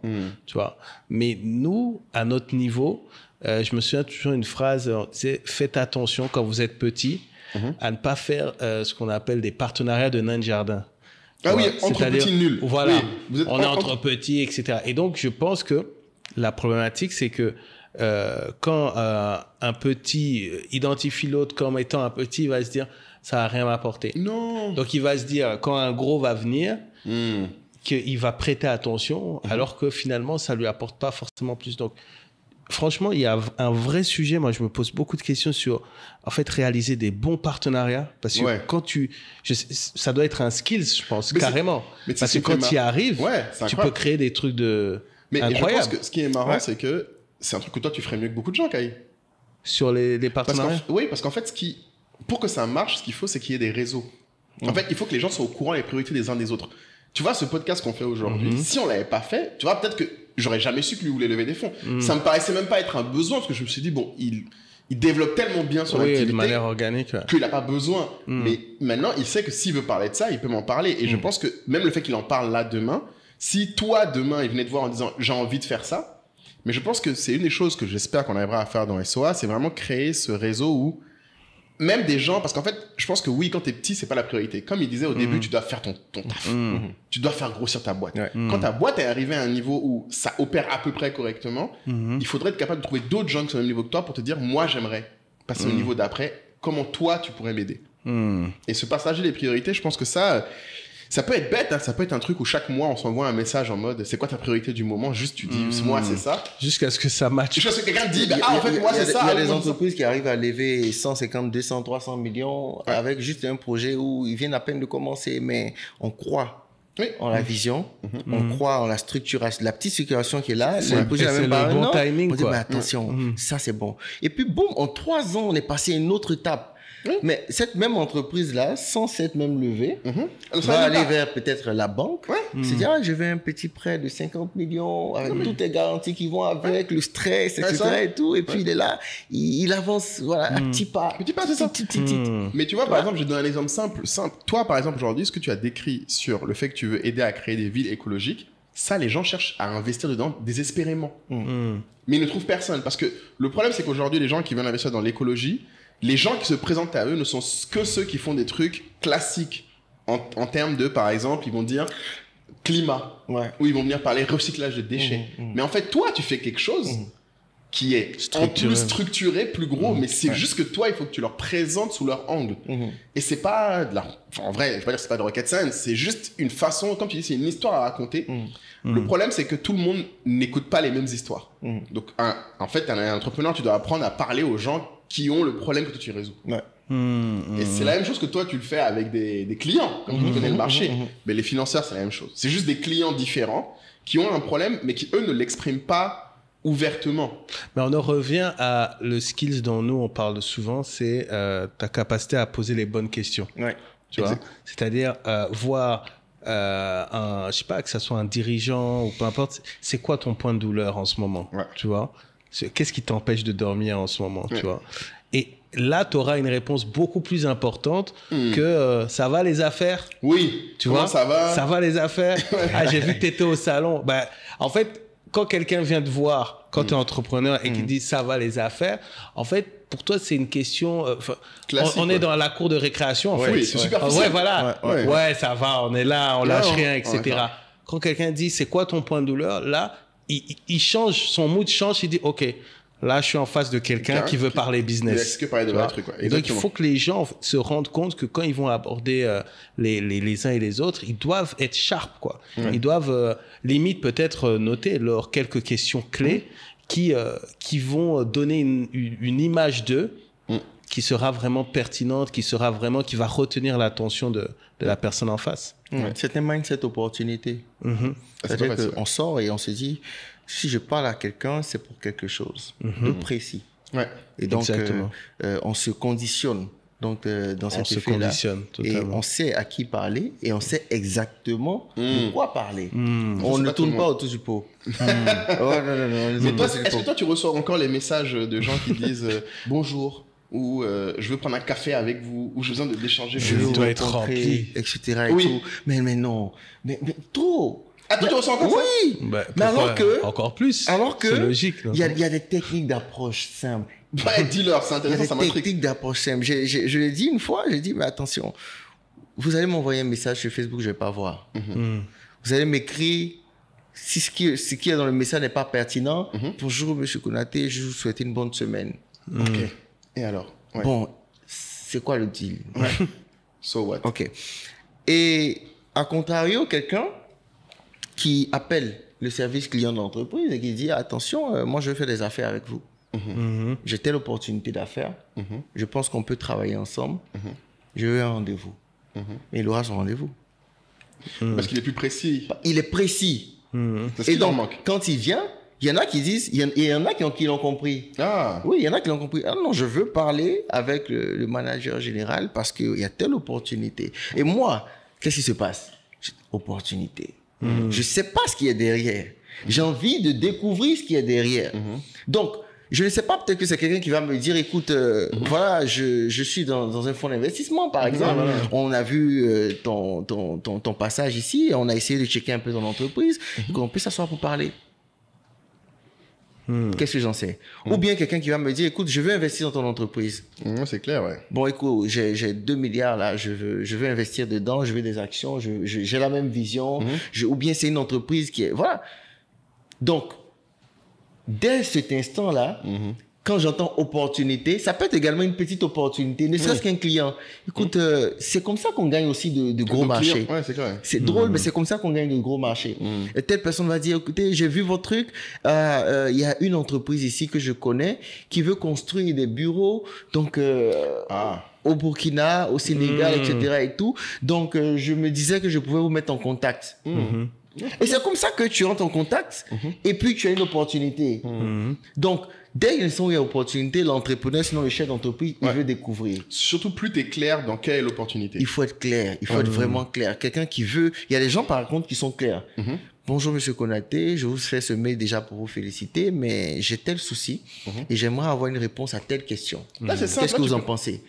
Tu vois. Mais nous, à notre niveau, je me souviens toujours une phrase, c'est « Faites attention quand vous êtes petit à ne pas faire ce qu'on appelle des partenariats de nains de jardin. » Ah oui, entre petits nuls. Voilà, oui, on est entre petits, etc. Et donc, je pense que la problématique, c'est que quand un petit identifie l'autre comme étant un petit, il va se dire ça n'a rien m'apporter. Non. Donc il va se dire quand un gros va venir qu'il va prêter attention alors que finalement ça lui apporte pas forcément plus. Donc franchement, il y a un vrai sujet. Moi, je me pose beaucoup de questions sur en fait réaliser des bons partenariats parce que quand ça doit être un skills, je pense, carrément. Parce que quand tu y arrives, tu peux créer des trucs incroyables. Je pense que ce qui est marrant, c'est que c'est un truc que toi tu ferais mieux que beaucoup de gens, Kai. Sur les partenariats. Parce qu'en fait, pour que ça marche, ce qu'il faut, c'est qu'il y ait des réseaux. En fait, il faut que les gens soient au courant des priorités des uns des autres. Tu vois, ce podcast qu'on fait aujourd'hui, si on l'avait pas fait, tu vois, peut-être que j'aurais jamais su que lui voulait lever des fonds. Ça me paraissait même pas être un besoin, parce que je me suis dit, bon, il développe tellement bien son activité de manière organique, qu'il n'a pas besoin. Mais maintenant, il sait que s'il veut parler de ça, il peut m'en parler. Et je pense que même le fait qu'il en parle là demain, si toi, demain, il venait te voir en disant, j'ai envie de faire ça, mais je pense que c'est une des choses que j'espère qu'on arrivera à faire dans SOA, c'est vraiment créer ce réseau où même des gens, parce qu'en fait, je pense que oui, quand t'es petit, c'est pas la priorité. Comme il disait au début, tu dois faire ton taf. Tu dois faire grossir ta boîte. Quand ta boîte est arrivée à un niveau où ça opère à peu près correctement, il faudrait être capable de trouver d'autres gens qui sont au même niveau que toi pour te dire, moi, j'aimerais passer au niveau d'après. Comment toi, tu pourrais m'aider? Et se partager les priorités, je pense que ça, Ça peut être bête, hein, ça peut être un truc où chaque mois, on s'envoie un message en mode, c'est quoi ta priorité du moment? Juste, tu dis, moi, c'est ça. Jusqu'à ce que ça matche. Jusqu'à ce que quelqu'un dit, en fait, moi, c'est ça. Il y a des entreprises qui arrivent à lever 150, 200, 300 millions avec juste un projet où ils viennent à peine de commencer, mais on croit. En la vision, on croit en la structuration, la petite structuration qui est là. C'est le bon timing, on dit, mais attention, ça c'est bon. Et puis, boum, en 3 ans, on est passé à une autre étape. Mais cette même entreprise-là, sans cette même levée, va aller vers peut-être la banque. Se dire, je veux un petit prêt de 50 millions avec toutes les garanties qui vont avec, le stress, etc. et tout. Et puis, il est là, il avance, voilà, un petit pas. Petit pas, c'est ça. Mais tu vois, par exemple, je donne un exemple simple. Toi, par exemple, aujourd'hui, ce que tu as décrit sur le fait que tu veux aider à créer des villes écologiques, ça, les gens cherchent à investir dedans désespérément. Mais ils ne trouvent personne. Parce que le problème, c'est qu'aujourd'hui, les gens qui veulent investir dans l'écologie, les gens qui se présentent à eux ne sont que ceux qui font des trucs classiques en termes de, par exemple, ils vont dire climat, ou ils vont venir parler recyclage de déchets. Mais en fait, toi, tu fais quelque chose qui est plus structuré, plus gros, mais c'est juste que toi, il faut que tu leur présentes sous leur angle. Et c'est pas de la... Enfin, en vrai, je vais pas dire que c'est pas de rocket science, c'est juste une façon, comme tu dis, c'est une histoire à raconter. Le problème, c'est que tout le monde n'écoute pas les mêmes histoires. Donc, en fait, un entrepreneur, tu dois apprendre à parler aux gens qui ont le problème que toi tu résous. Et c'est la même chose que toi tu le fais avec des clients, comme tu connais le marché. Mais les financeurs, c'est la même chose. C'est juste des clients différents qui ont un problème, mais qui eux ne l'expriment pas ouvertement. Mais on en revient à le skills dont nous on parle souvent, c'est ta capacité à poser les bonnes questions. Tu vois, c'est-à-dire voir je sais pas, que ça soit un dirigeant ou peu importe, c'est quoi ton point de douleur en ce moment, tu vois? Qu'est-ce qui t'empêche de dormir en ce moment, tu vois? Et là, tu auras une réponse beaucoup plus importante que ça va les affaires? Oui. Tu vois? Ça va? Ça va les affaires? Ah, j'ai vu que tu étais au salon. Ben, en fait, quand quelqu'un vient te voir, quand tu es entrepreneur et qu'il dit ça va les affaires, en fait, pour toi, c'est une question... on est dans la cour de récréation, en fait. Oui, c'est superficiel. Voilà. Ouais, ça va, on est là, on lâche rien, etc. Quand quelqu'un dit c'est quoi ton point de douleur, là, il change, son mood change, il dit ok, là je suis en face de quelqu'un qui veut parler business. Est-ce que parler de vrai truc, donc il faut que les gens se rendent compte que quand ils vont aborder les uns et les autres, ils doivent être sharp, quoi. Ils doivent limite peut-être noter leurs quelques questions clés qui vont donner une image d'eux qui sera vraiment pertinente, qui va retenir l'attention de la personne en face. C'est un mindset opportunité. C'est-à-dire qu'on sort et on se dit, si je parle à quelqu'un, c'est pour quelque chose de précis. Et donc, on se conditionne dans cet effet-là. Et on sait à qui parler et on sait exactement de quoi parler. On ne tourne pas autour du pot. Mais toi, est-ce que toi, tu reçois encore les messages de gens qui disent bonjour, ou je veux prendre un café avec vous, ou j'ai besoin d'échanger. Je dois être rempli, etc. Et tout. Mais non, mais trop. Ah, toi, tu ressens encore ça? Oui. Mais alors que... Encore plus. Alors que... C'est logique. Il y a des techniques d'approche simples. Dis-leur, c'est intéressant, ça m'intrigue. Il y a des techniques d'approche simples. Je l'ai dit une fois, j'ai dit, mais attention, vous allez m'envoyer un message sur Facebook, je ne vais pas voir. Vous allez m'écrire, si ce qui est dans le message n'est pas pertinent, bonjour, monsieur Konaté, je vous souhaite une bonne semaine. Ok. Et alors? Bon, c'est quoi le deal? So what? Ok. Et à contrario, quelqu'un qui appelle le service client de l'entreprise et qui dit attention, moi je veux faire des affaires avec vous. J'ai telle opportunité d'affaires. Je pense qu'on peut travailler ensemble. Je veux un rendez-vous. Et il aura son rendez-vous. Parce qu'il est plus précis. Il est précis. C'est ce qui leur manque. Quand il vient, il y en a qui disent, il y en a qui l'ont compris. Oui, il y en a qui l'ont compris. Ah non, je veux parler avec le manager général parce qu'il y a telle opportunité. Et moi, qu'est-ce qui se passe? Opportunité. Je ne sais pas ce qu'il y a derrière. J'ai envie de découvrir ce qu'il y a derrière. Donc, je ne sais pas, peut-être que c'est quelqu'un qui va me dire, écoute, voilà, je suis dans un fonds d'investissement, par exemple. On a vu ton passage ici, on a essayé de checker un peu ton entreprise, qu'on peut s'asseoir pour parler. Qu'est-ce que j'en sais? Ou bien quelqu'un qui va me dire, écoute, je veux investir dans ton entreprise. C'est clair, ouais. Bon, écoute, j'ai 2 milliards là, je veux investir dedans, je veux des actions, j'ai la même vision, ou bien c'est une entreprise qui est... Voilà. Donc, dès cet instant-là, quand j'entends opportunité, ça peut être également une petite opportunité, ne serait-ce qu'un client. Écoute, c'est comme ça qu'on gagne aussi de gros marchés. Ouais, c'est clair. C'est drôle, mais c'est comme ça qu'on gagne de gros marchés. Et telle personne va dire, écoutez, j'ai vu votre truc, il y a une entreprise ici que je connais qui veut construire des bureaux, donc au Burkina, au Sénégal, etc. et tout. Donc, je me disais que je pouvais vous mettre en contact. Et c'est comme ça que tu rentres en contact et puis tu as une opportunité. Donc, dès qu'il y a une opportunité, l'entrepreneur, sinon le chef d'entreprise, il veut découvrir. Surtout plus tu es clair dans quelle est l'opportunité. Il faut être clair, il faut être vraiment clair. Quelqu'un qui veut... Il y a des gens, par contre, qui sont clairs. Bonjour, monsieur Konaté, je vous fais ce mail déjà pour vous féliciter, mais j'ai tel souci et j'aimerais avoir une réponse à telle question. Qu'est-ce que vous en pensez?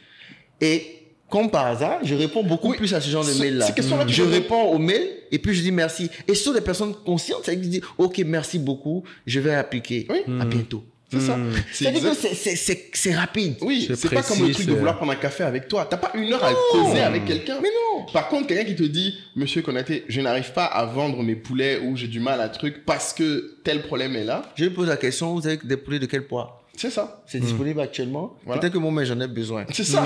Et comme par hasard, je réponds beaucoup plus à ce genre de mail-là. Je réponds au mail et puis je dis merci. Et ce sont des personnes conscientes, ça dit ok, merci beaucoup, je vais appliquer. À bientôt. C'est ça. C'est-à-dire que c'est rapide. Oui, c'est pas comme le truc de vouloir prendre un café avec toi. T'as pas une heure à causer avec quelqu'un. Mais non. Par contre, quelqu'un qui te dit, monsieur Konaté, je n'arrive pas à vendre mes poulets ou j'ai du mal à truc parce que tel problème est là. Je lui pose la question, vous avez des poulets de quel poids? C'est ça. C'est disponible actuellement. Voilà. Peut-être que moi, j'en ai besoin. C'est ça.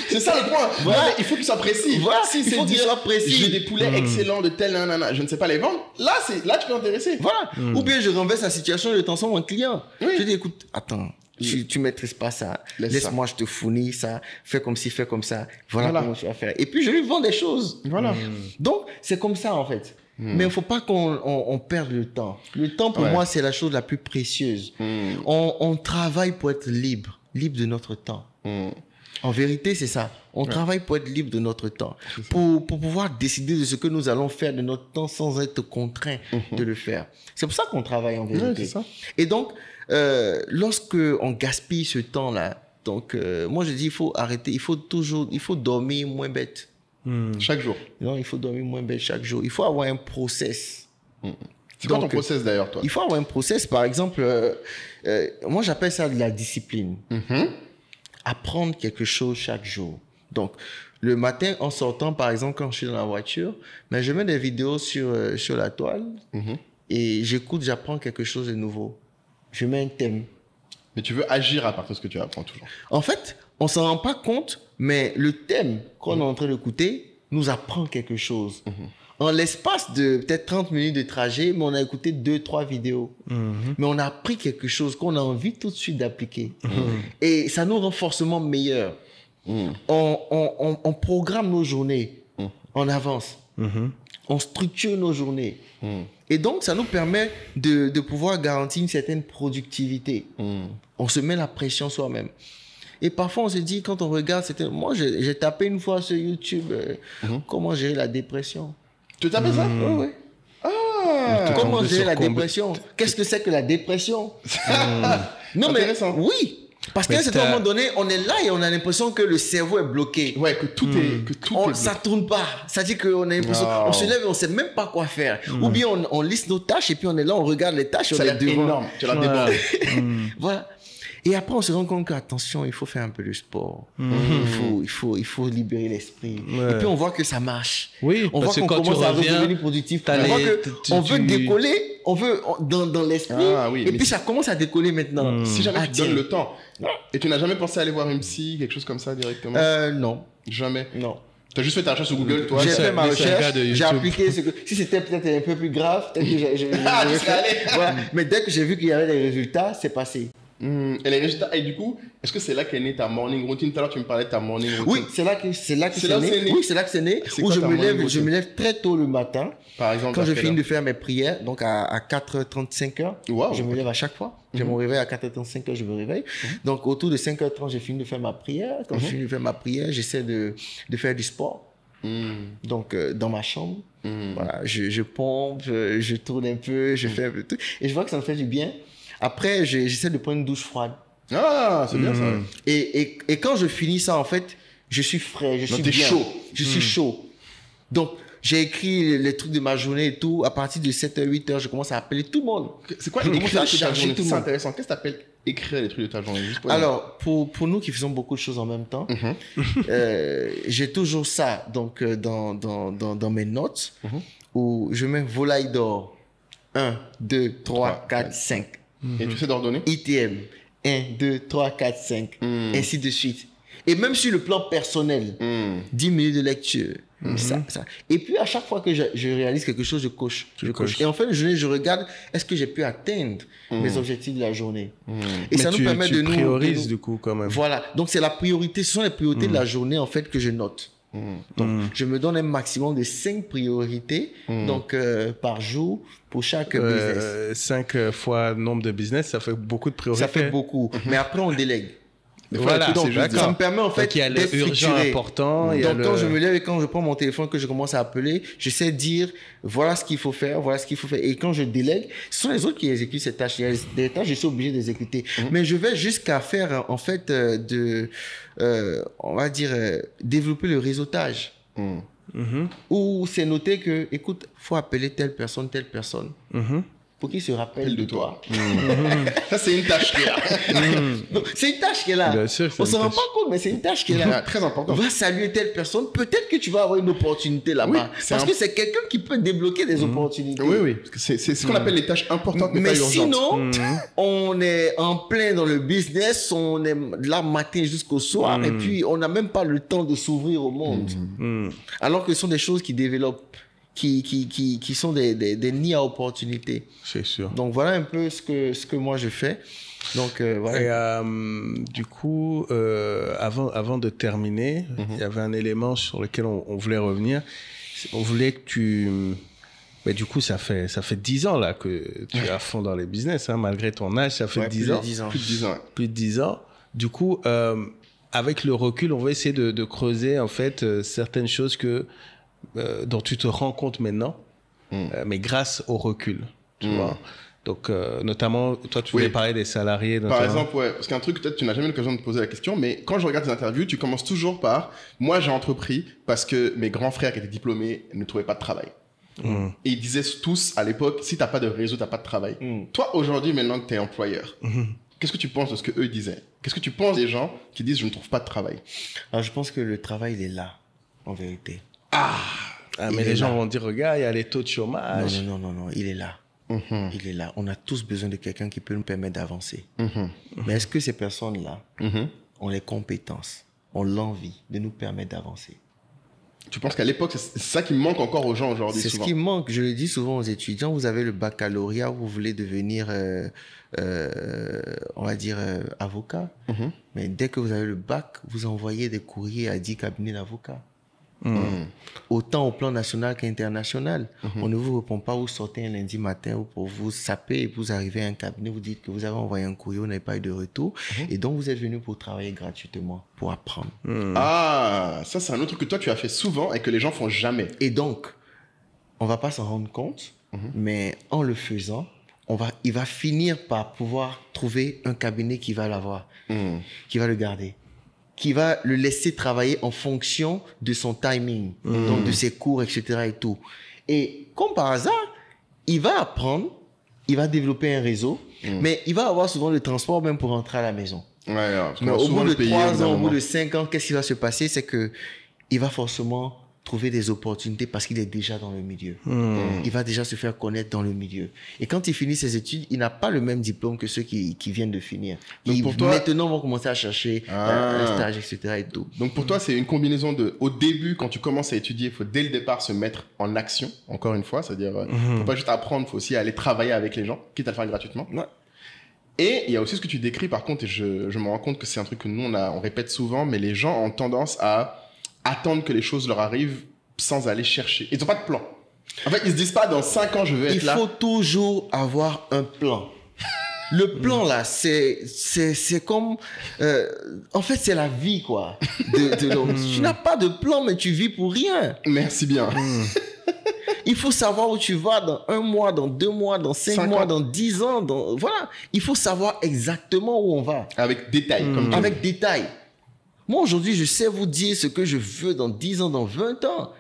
C'est ça le point. Voilà. Il faut qu'il soit précis. Voilà. Si il faut qu'il soit précis. J'ai des poulets excellents de tel nanana, je ne sais pas les vendre. Là, tu peux intéresser. Voilà. Ou bien je renverse la situation et je transforme en client. Je dis, écoute, attends. Tu maîtrises pas ça. Laisse-moi, je te fournis ça. Fais comme ci, fais comme ça. Voilà comment tu vas faire. Et puis, je lui vends des choses. Voilà. Donc, c'est comme ça, en fait. Mais il ne faut pas qu'on perde le temps. Le temps, pour moi, c'est la chose la plus précieuse. On travaille pour être libre de notre temps. En vérité, c'est ça. On travaille pour être libre de notre temps. Pour pouvoir décider de ce que nous allons faire de notre temps sans être contraint de le faire. C'est pour ça qu'on travaille en vérité. Ça. Et donc, lorsque on gaspille ce temps-là, donc, moi je dis, il faut arrêter, il faut dormir moins bête. Chaque jour. Non, il faut dormir moins bête chaque jour. Il faut avoir un process. C'est quoi ton process d'ailleurs, toi? Il faut avoir un process. Par exemple, moi j'appelle ça de la discipline. Apprendre quelque chose chaque jour. Donc, le matin, en sortant, par exemple, quand je suis dans la voiture, mais je mets des vidéos sur la toile et j'écoute, j'apprends quelque chose de nouveau. Je mets un thème. Mais tu veux agir à partir de ce que tu apprends toujours. En fait, on s'en rend pas compte, mais le thème qu'on est en train d'écouter nous apprend quelque chose. En l'espace de peut-être 30 minutes de trajet, mais on a écouté 2-3 vidéos. Mais on a appris quelque chose qu'on a envie tout de suite d'appliquer. Et ça nous rend forcément meilleurs. On programme nos journées en avance. On structure nos journées. Et donc, ça nous permet de pouvoir garantir une certaine productivité. On se met la pression soi-même. Et parfois, on se dit, quand on regarde, moi, j'ai tapé une fois sur YouTube comment gérer la dépression. Tu tapais ça? Oui. Ah, comment gérer la dépression? Qu'est-ce que c'est que la dépression? Non, mais oui. Parce qu'à un certain moment donné, on est là et on a l'impression que le cerveau est bloqué. Ouais, que tout est ça tourne pas. Ça dit qu'on a l'impression, on se lève et on sait même pas quoi faire. Ou bien on liste nos tâches et puis on est là, on regarde les tâches. Ça a l'air énorme. Tu la débordes. Voilà. Et après, on se rend compte qu'attention, il faut faire un peu de sport. Il faut libérer l'esprit. Et puis, on voit que ça marche. Oui, on voit qu'on commence à redevenir productif. On voit qu'on veut décoller, on veut dans l'esprit. Et puis, ça commence à décoller maintenant. Si jamais tu donnes le temps. Et tu n'as jamais pensé à aller voir une psy, quelque chose comme ça directement? Non. Jamais? Non. T'as juste fait ta recherche sur Google, toi? J'ai fait ma recherche, j'ai appliqué ce que... Si c'était peut-être un peu plus grave, peut-être que voilà. Mais dès que j'ai vu qu'il y avait des résultats, c'est passé. Et les résultats, et du coup, est-ce que c'est là qu'est née ta morning routine? Tout à l'heure, tu me parlais de ta morning routine. Oui, c'est là que c'est né. Oui, c'est là que c'est né. Où je me lève très tôt le matin. Par exemple, quand je finis de faire mes prières, donc à 4h35, je me lève à chaque fois. J'ai mon réveil à 4h35, je me réveille. Donc autour de 5h30, j'ai fini de faire ma prière. Quand je finis de faire ma prière, j'essaie de faire du sport. Donc dans ma chambre, voilà, je pompe, je tourne un peu, je fais un peu tout. Et je vois que ça me fait du bien. Après, j'essaie de prendre une douche froide. Ah, c'est bien ça. Et quand je finis ça, en fait, je suis frais, je suis bien. Chaud. Je suis chaud. Donc, j'ai écrit les trucs de ma journée et tout. À partir de 7h, 8h, je commence à appeler tout le monde. C'est quoi écrire les trucs de ta journée? C'est intéressant. Qu'est-ce que tu appelles écrire les trucs de ta journée? Alors, pour nous qui faisons beaucoup de choses en même temps, j'ai toujours ça donc, dans mes notes où je mets volaille d'or. 1, 2, 3, 4, 5. Et tu sais d'ordonner? ITM. 1, 2, 3, 4, 5. Ainsi de suite. Et même sur le plan personnel, 10 minutes de lecture. Ça. Et puis, à chaque fois que je réalise quelque chose, je coche. Et en fin de journée, je regarde, est-ce que j'ai pu atteindre mes objectifs de la journée? Et ça nous permet de nous... Tu priorises du coup quand même. Voilà. Donc, c'est la priorité. Ce sont les priorités de la journée, en fait, que je note. Donc, je me donne un maximum de 5 priorités donc, par jour pour chaque business. 5 fois nombre de business, ça fait beaucoup de priorités. Ça fait beaucoup. Mais après, on délègue. Voilà, donc, ça me permet en fait d'être structuré. Important. Donc, quand je me lève et quand je prends mon téléphone, que je commence à appeler, je sais dire voilà ce qu'il faut faire, voilà ce qu'il faut faire. Et quand je délègue, ce sont les autres qui exécutent ces tâches. Il y a des tâches, je suis obligé d'exécuter. Mais je vais jusqu'à faire en fait on va dire, développer le réseautage. Où c'est noté que, écoute, faut appeler telle personne pour qu'il se rappelle de toi. Ça, c'est une tâche qui est là. C'est une tâche qui est là. Bien sûr, on ne s'en rend pas compte, mais c'est une tâche qui est là. Très important. Va saluer telle personne. Peut-être que tu vas avoir une opportunité là-bas. Oui, parce que c'est quelqu'un qui peut débloquer des opportunités. Oui. Parce que c'est ce qu'on appelle les tâches importantes, mais pas urgentes. Sinon, on est en plein dans le business. On est là matin jusqu'au soir. Et puis, on n'a même pas le temps de s'ouvrir au monde. Alors que ce sont des choses qui développent. Qui sont des nids à opportunités. C'est sûr. Donc, voilà un peu ce que moi je fais. Donc, voilà. Et du coup, avant de terminer, il y avait un élément sur lequel on voulait revenir. On voulait que tu... Mais du coup, ça fait 10 ans là que tu es à fond dans les business, hein, malgré ton âge, ça fait 10 ans. Plus de 10 ans. Plus de 10 ans. Du coup, avec le recul, on va essayer de creuser en fait certaines choses dont tu te rends compte maintenant, mais grâce au recul, tu vois. Donc, notamment, toi, tu voulais parler des salariés. Notamment. Par exemple, parce qu'un truc, peut-être tu n'as jamais l'occasion de te poser la question, mais quand je regarde tes interviews, tu commences toujours par « Moi, j'ai entrepris parce que mes grands frères qui étaient diplômés ne trouvaient pas de travail. » Et ils disaient tous à l'époque « Si tu n'as pas de réseau, tu n'as pas de travail. » Toi, aujourd'hui, maintenant que tu es employeur, qu'est-ce que tu penses de ce qu'eux disaient? Qu'est-ce que tu penses des gens qui disent « Je ne trouve pas de travail » ? Alors, je pense que le travail, il est là, en vérité. Mais les gens vont dire, regarde, il y a les taux de chômage. Non, il est là. Il est là. On a tous besoin de quelqu'un qui peut nous permettre d'avancer. Mais est-ce que ces personnes-là ont les compétences, ont l'envie de nous permettre d'avancer? Tu penses qu'à l'époque, c'est ça qui manque encore aux gens aujourd'hui? C'est ce qui manque. Je le dis souvent aux étudiants. Vous avez le baccalauréat, vous voulez devenir, on va dire, avocat. Mais dès que vous avez le bac, vous envoyez des courriers à 10 cabinets d'avocats. Autant au plan national qu'international. On ne vous répond pas, vous sortez un lundi matin ou pour vous saper et vous arrivez à un cabinet, vous dites que vous avez envoyé un courrier, vous n'avez pas eu de retour et donc vous êtes venu pour travailler gratuitement, pour apprendre. Ah, ça c'est un autre truc que toi tu as fait souvent et que les gens font jamais. Et donc, on va pas s'en rendre compte, mais en le faisant, il va finir par pouvoir trouver un cabinet qui va l'avoir, qui va le garder, qui va le laisser travailler en fonction de son timing, donc de ses cours, etc. et tout. Et comme par hasard, il va apprendre, il va développer un réseau, mais il va avoir souvent le transport même pour rentrer à la maison. Mais au bout de 3 ans, au bout de 5 ans, qu'est-ce qui va se passer? C'est que il va forcément trouver des opportunités parce qu'il est déjà dans le milieu. Il va déjà se faire connaître dans le milieu. Et quand il finit ses études, il n'a pas le même diplôme que ceux qui viennent de finir. Donc pour toi, maintenant vont commencer à chercher un stage, etc. et tout. Donc pour toi, c'est une combinaison de... Au début, quand tu commences à étudier, il faut dès le départ se mettre en action, encore une fois. C'est-à-dire, faut pas juste apprendre, il faut aussi aller travailler avec les gens, quitte à le faire gratuitement. Et il y a aussi ce que tu décris, par contre, et je me rends compte que c'est un truc que nous, on répète souvent, mais les gens ont tendance à attendre que les choses leur arrivent sans aller chercher. Ils n'ont pas de plan. En fait, ils se disent pas dans 5 ans je vais être là. Il faut toujours avoir un plan. Le plan là, c'est comme en fait c'est la vie quoi. Tu n'as pas de plan mais tu vis pour rien. Merci bien. Il faut savoir où tu vas dans 1 mois, dans 2 mois, dans 5 mois, dans 10 ans. Voilà. Il faut savoir exactement où on va. Avec détail. Avec détail. Moi, aujourd'hui, je sais vous dire ce que je veux dans 10 ans, dans 20 ans.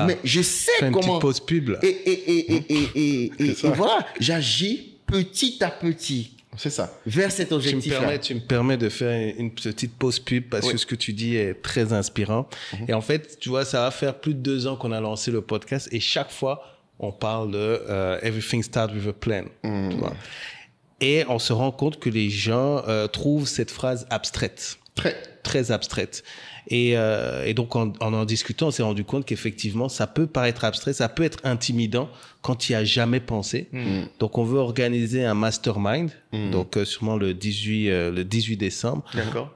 Mais je sais comment... Une petite pause pub, là. Et voilà, j'agis petit à petit. C'est ça. Vers cet objectif-là. Tu me permets de faire une petite pause pub parce que ce que tu dis est très inspirant. Et en fait, tu vois, ça va faire plus de 2 ans qu'on a lancé le podcast et chaque fois, on parle de Everything Starts with a Plan. Tu vois. Et on se rend compte que les gens trouvent cette phrase abstraite. Très abstraite. Et donc, en discutant, on s'est rendu compte qu'effectivement, ça peut paraître abstrait, ça peut être intimidant quand tu n'y as jamais pensé. Donc, on veut organiser un mastermind, donc sûrement le 18 décembre,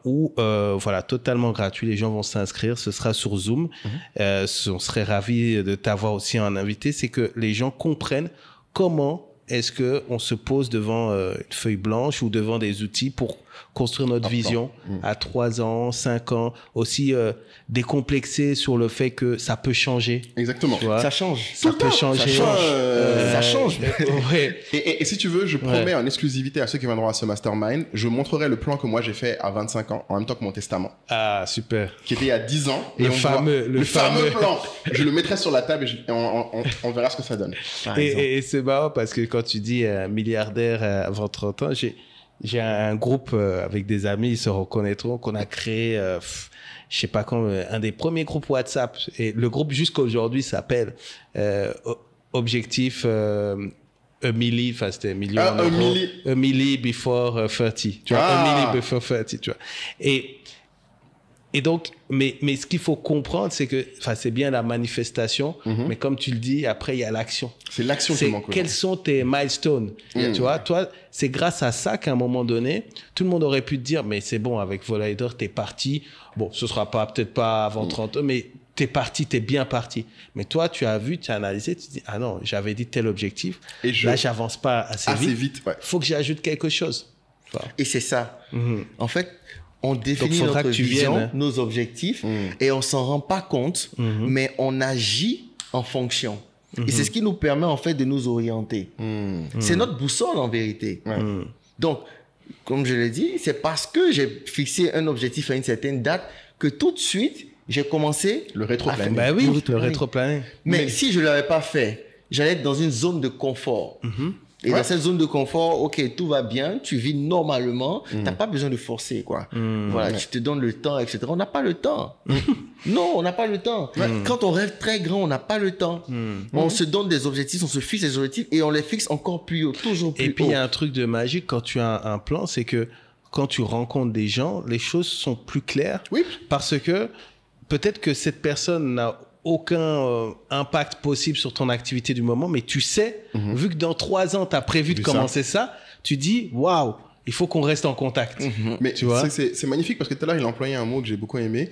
où, voilà, totalement gratuit, les gens vont s'inscrire, ce sera sur Zoom. On serait ravis de t'avoir aussi en invité. C'est que les gens comprennent comment est-ce qu'on se pose devant une feuille blanche ou devant des outils pour construire notre vision à 3 ans, 5 ans, aussi décomplexer sur le fait que ça peut changer. Exactement. Ça change. Ça peut changer. Ça change. Ouais. Et si tu veux, je promets en exclusivité à ceux qui viendront à ce mastermind, je montrerai le plan que moi j'ai fait à 25 ans, en même temps que mon testament. Ah, super. Qui était il y a 10 ans. Et le fameux plan. Je le mettrai sur la table et on verra ce que ça donne. Et c'est marrant parce que quand tu dis milliardaire avant 30 ans, j'ai un groupe avec des amis, ils se reconnaîtront, qu'on a créé, je sais pas quand, un des premiers groupes WhatsApp. Et le groupe jusqu'à aujourd'hui s'appelle Objectif a milli, enfin c'était million en euros. A milli before 30, tu vois. A milli before 30, tu vois. Et donc, mais ce qu'il faut comprendre, c'est que, enfin, c'est bien la manifestation, mais comme tu le dis, après, il y a l'action. C'est l'action qui manque. Quels sont tes milestones? Tu vois, toi, c'est grâce à ça qu'à un moment donné, tout le monde aurait pu te dire, mais c'est bon, avec Volader, t'es parti. Bon, ce sera peut-être pas avant 30 ans, mais t'es parti, t'es bien parti. Mais toi, tu as vu, tu as analysé, tu te dis, ah non, j'avais dit tel objectif. Et là, j'avance pas assez vite. Faut que j'ajoute quelque chose. Et c'est ça. En fait, on définit notre vision, nos objectifs, et on s'en rend pas compte, mais on agit en fonction. Et c'est ce qui nous permet en fait de nous orienter. C'est notre boussole en vérité. Donc, comme je l'ai dit, c'est parce que j'ai fixé un objectif à une certaine date que tout de suite, j'ai commencé le rétro-planning. Bah oui, le rétro-planning. Mais si je ne l'avais pas fait, j'allais être dans une zone de confort. Et dans cette zone de confort, ok, tout va bien, tu vis normalement, tu n'as pas besoin de forcer, quoi. Voilà, tu te donnes le temps, etc. On n'a pas le temps. Non, on n'a pas le temps. Quand on rêve très grand, on n'a pas le temps. On se donne des objectifs, on se fixe des objectifs et on les fixe encore plus haut, toujours plus haut. Et puis, il y a un truc de magique quand tu as un plan, c'est que quand tu rencontres des gens, les choses sont plus claires. Oui. Parce que peut-être que cette personne n'a aucun impact possible sur ton activité du moment, mais tu sais, vu que dans 3 ans, tu as prévu de commencer ça, tu dis, waouh, il faut qu'on reste en contact. Mais tu vois, c'est magnifique parce que tout à l'heure, il a employé un mot que j'ai beaucoup aimé.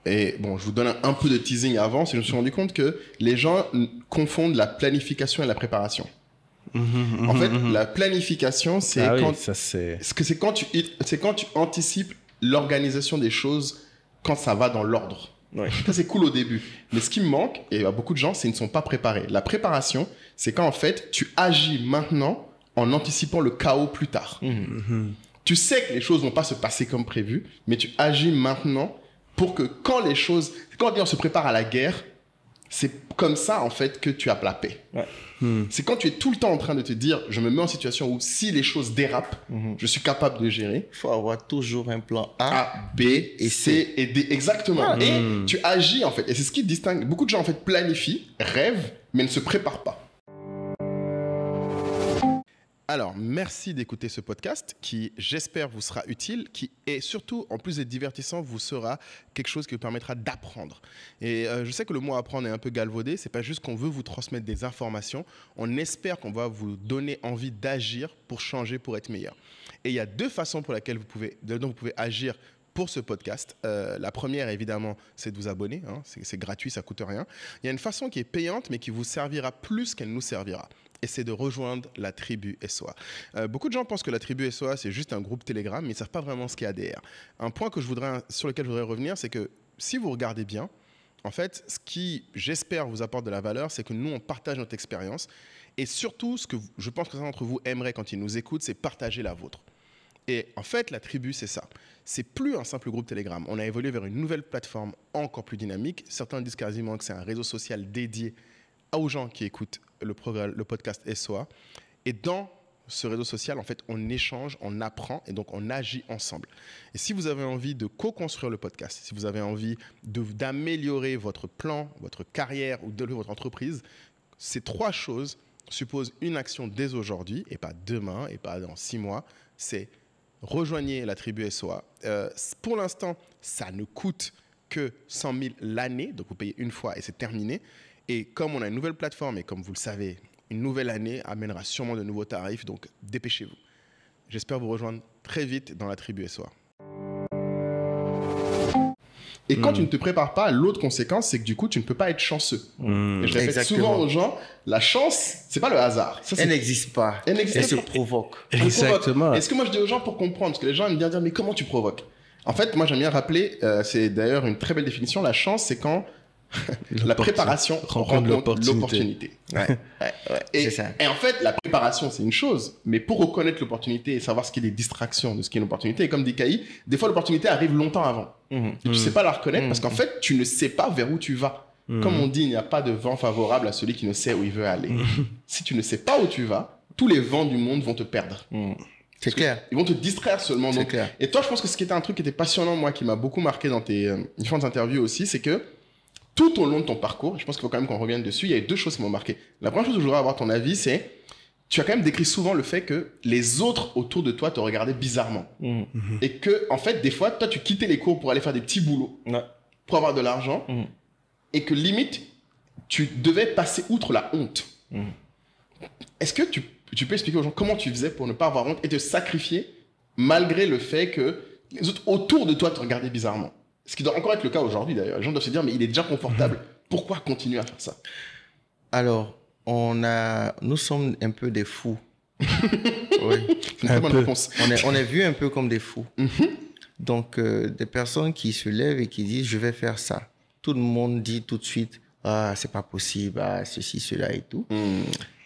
Et bon, je vous donne un peu de teasing avant. Je me suis rendu compte que les gens confondent la planification et la préparation. En fait, la planification, c'est quand tu anticipes l'organisation des choses quand ça va dans l'ordre. Ça, c'est cool au début. Mais ce qui me manque, et à beaucoup de gens, c'est qu'ils ne sont pas préparés. La préparation, c'est quand, en fait, tu agis maintenant en anticipant le chaos plus tard. Tu sais que les choses ne vont pas se passer comme prévu, mais tu agis maintenant pour que quand on se prépare à la guerre, c'est comme ça, en fait, que tu as la paix. C'est quand tu es tout le temps en train de te dire, je me mets en situation où si les choses dérapent, je suis capable de gérer. Il faut avoir toujours un plan A, B, et C et D. Exactement. Et tu agis, en fait. Et c'est ce qui distingue. Beaucoup de gens, en fait, planifient, rêvent, mais ne se préparent pas. Alors, merci d'écouter ce podcast qui, j'espère, vous sera utile, qui est surtout, en plus d'être divertissant, vous sera quelque chose qui vous permettra d'apprendre. Et je sais que le mot apprendre est un peu galvaudé, c'est pas juste qu'on veut vous transmettre des informations, on espère qu'on va vous donner envie d'agir pour changer, pour être meilleur. Et il y a 2 façons pour lesquelles dont vous pouvez agir pour ce podcast. La première, évidemment, c'est de vous abonner, c'est gratuit, ça coûte rien. Il y a une façon qui est payante, mais qui vous servira plus qu'elle nous servira. Et c'est de rejoindre la tribu SOA. Beaucoup de gens pensent que la tribu SOA, c'est juste un groupe Telegram, mais ils ne savent pas vraiment ce qu'il y a derrière. Un point sur lequel je voudrais revenir, c'est que si vous regardez bien, en fait, ce qui, j'espère, vous apporte de la valeur, c'est que nous, on partage notre expérience. Et surtout, ce que je pense que certains d'entre vous aimeraient quand ils nous écoutent, c'est partager la vôtre. Et en fait, la tribu, c'est ça. C'est plus un simple groupe Telegram. On a évolué vers une nouvelle plateforme encore plus dynamique. Certains disent quasiment que c'est un réseau social dédié aux gens qui écoutent le podcast SOA. Et dans ce réseau social, en fait, on échange, on apprend et donc on agit ensemble. Et si vous avez envie de co-construire le podcast, si vous avez envie d'améliorer votre plan, votre carrière ou de votre entreprise, ces 3 choses suppose une action dès aujourd'hui, et pas demain, et pas dans 6 mois, c'est rejoignez la tribu SOA. Pour l'instant, ça ne coûte que 100 000 l'année, donc vous payez une fois et c'est terminé. Et comme on a une nouvelle plateforme, et comme vous le savez, une nouvelle année amènera sûrement de nouveaux tarifs, donc dépêchez-vous. J'espère vous rejoindre très vite dans la tribu SOA. Et quand tu ne te prépares pas, l'autre conséquence, c'est que du coup, tu ne peux pas être chanceux. Et je répète souvent aux gens, la chance, c'est pas le hasard. Elle n'existe pas. Elle se provoque. Exactement. Et ce que moi je dis aux gens pour comprendre, parce que les gens aiment bien dire, mais comment tu provoques? En fait, moi j'aime bien rappeler, c'est d'ailleurs une très belle définition, la chance, c'est quand la préparation rencontre l'opportunité. C'est ça. Et en fait, la préparation, c'est une chose, mais pour reconnaître l'opportunité et savoir ce qui est des distractions de ce qui est une opportunité, et comme dit Kai, des fois l'opportunité arrive longtemps avant. Et tu ne sais pas la reconnaître parce qu'en fait, tu ne sais pas vers où tu vas. Comme on dit, il n'y a pas de vent favorable à celui qui ne sait où il veut aller. Si tu ne sais pas où tu vas, tous les vents du monde vont te perdre. C'est clair. Ils vont te distraire seulement. C'est clair. Et toi, je pense que ce qui était un truc qui était passionnant, moi, qui m'a beaucoup marqué dans tes différentes interviews aussi, c'est que tout au long de ton parcours, je pense qu'il faut quand même qu'on revienne dessus, il y a eu 2 choses qui m'ont marqué. La première chose où je voudrais avoir ton avis, c'est tu as quand même décrit souvent le fait que les autres autour de toi te regardaient bizarrement. Et que, en fait, des fois, toi, tu quittais les cours pour aller faire des petits boulots, pour avoir de l'argent, et que limite, tu devais passer outre la honte. Est-ce que tu peux expliquer aux gens comment tu faisais pour ne pas avoir honte et te sacrifier malgré le fait que les autres autour de toi te regardaient bizarrement? Ce qui doit encore être le cas aujourd'hui d'ailleurs. Les gens doivent se dire, mais il est déjà confortable. Pourquoi continuer à faire ça? Alors, nous sommes un peu des fous. Oui. C'est une très bonne réponse. On est vus un peu comme des fous. Donc, des personnes qui se lèvent et qui disent, je vais faire ça. Tout le monde dit tout de suite, ah, c'est pas possible, ah, ceci, cela et tout.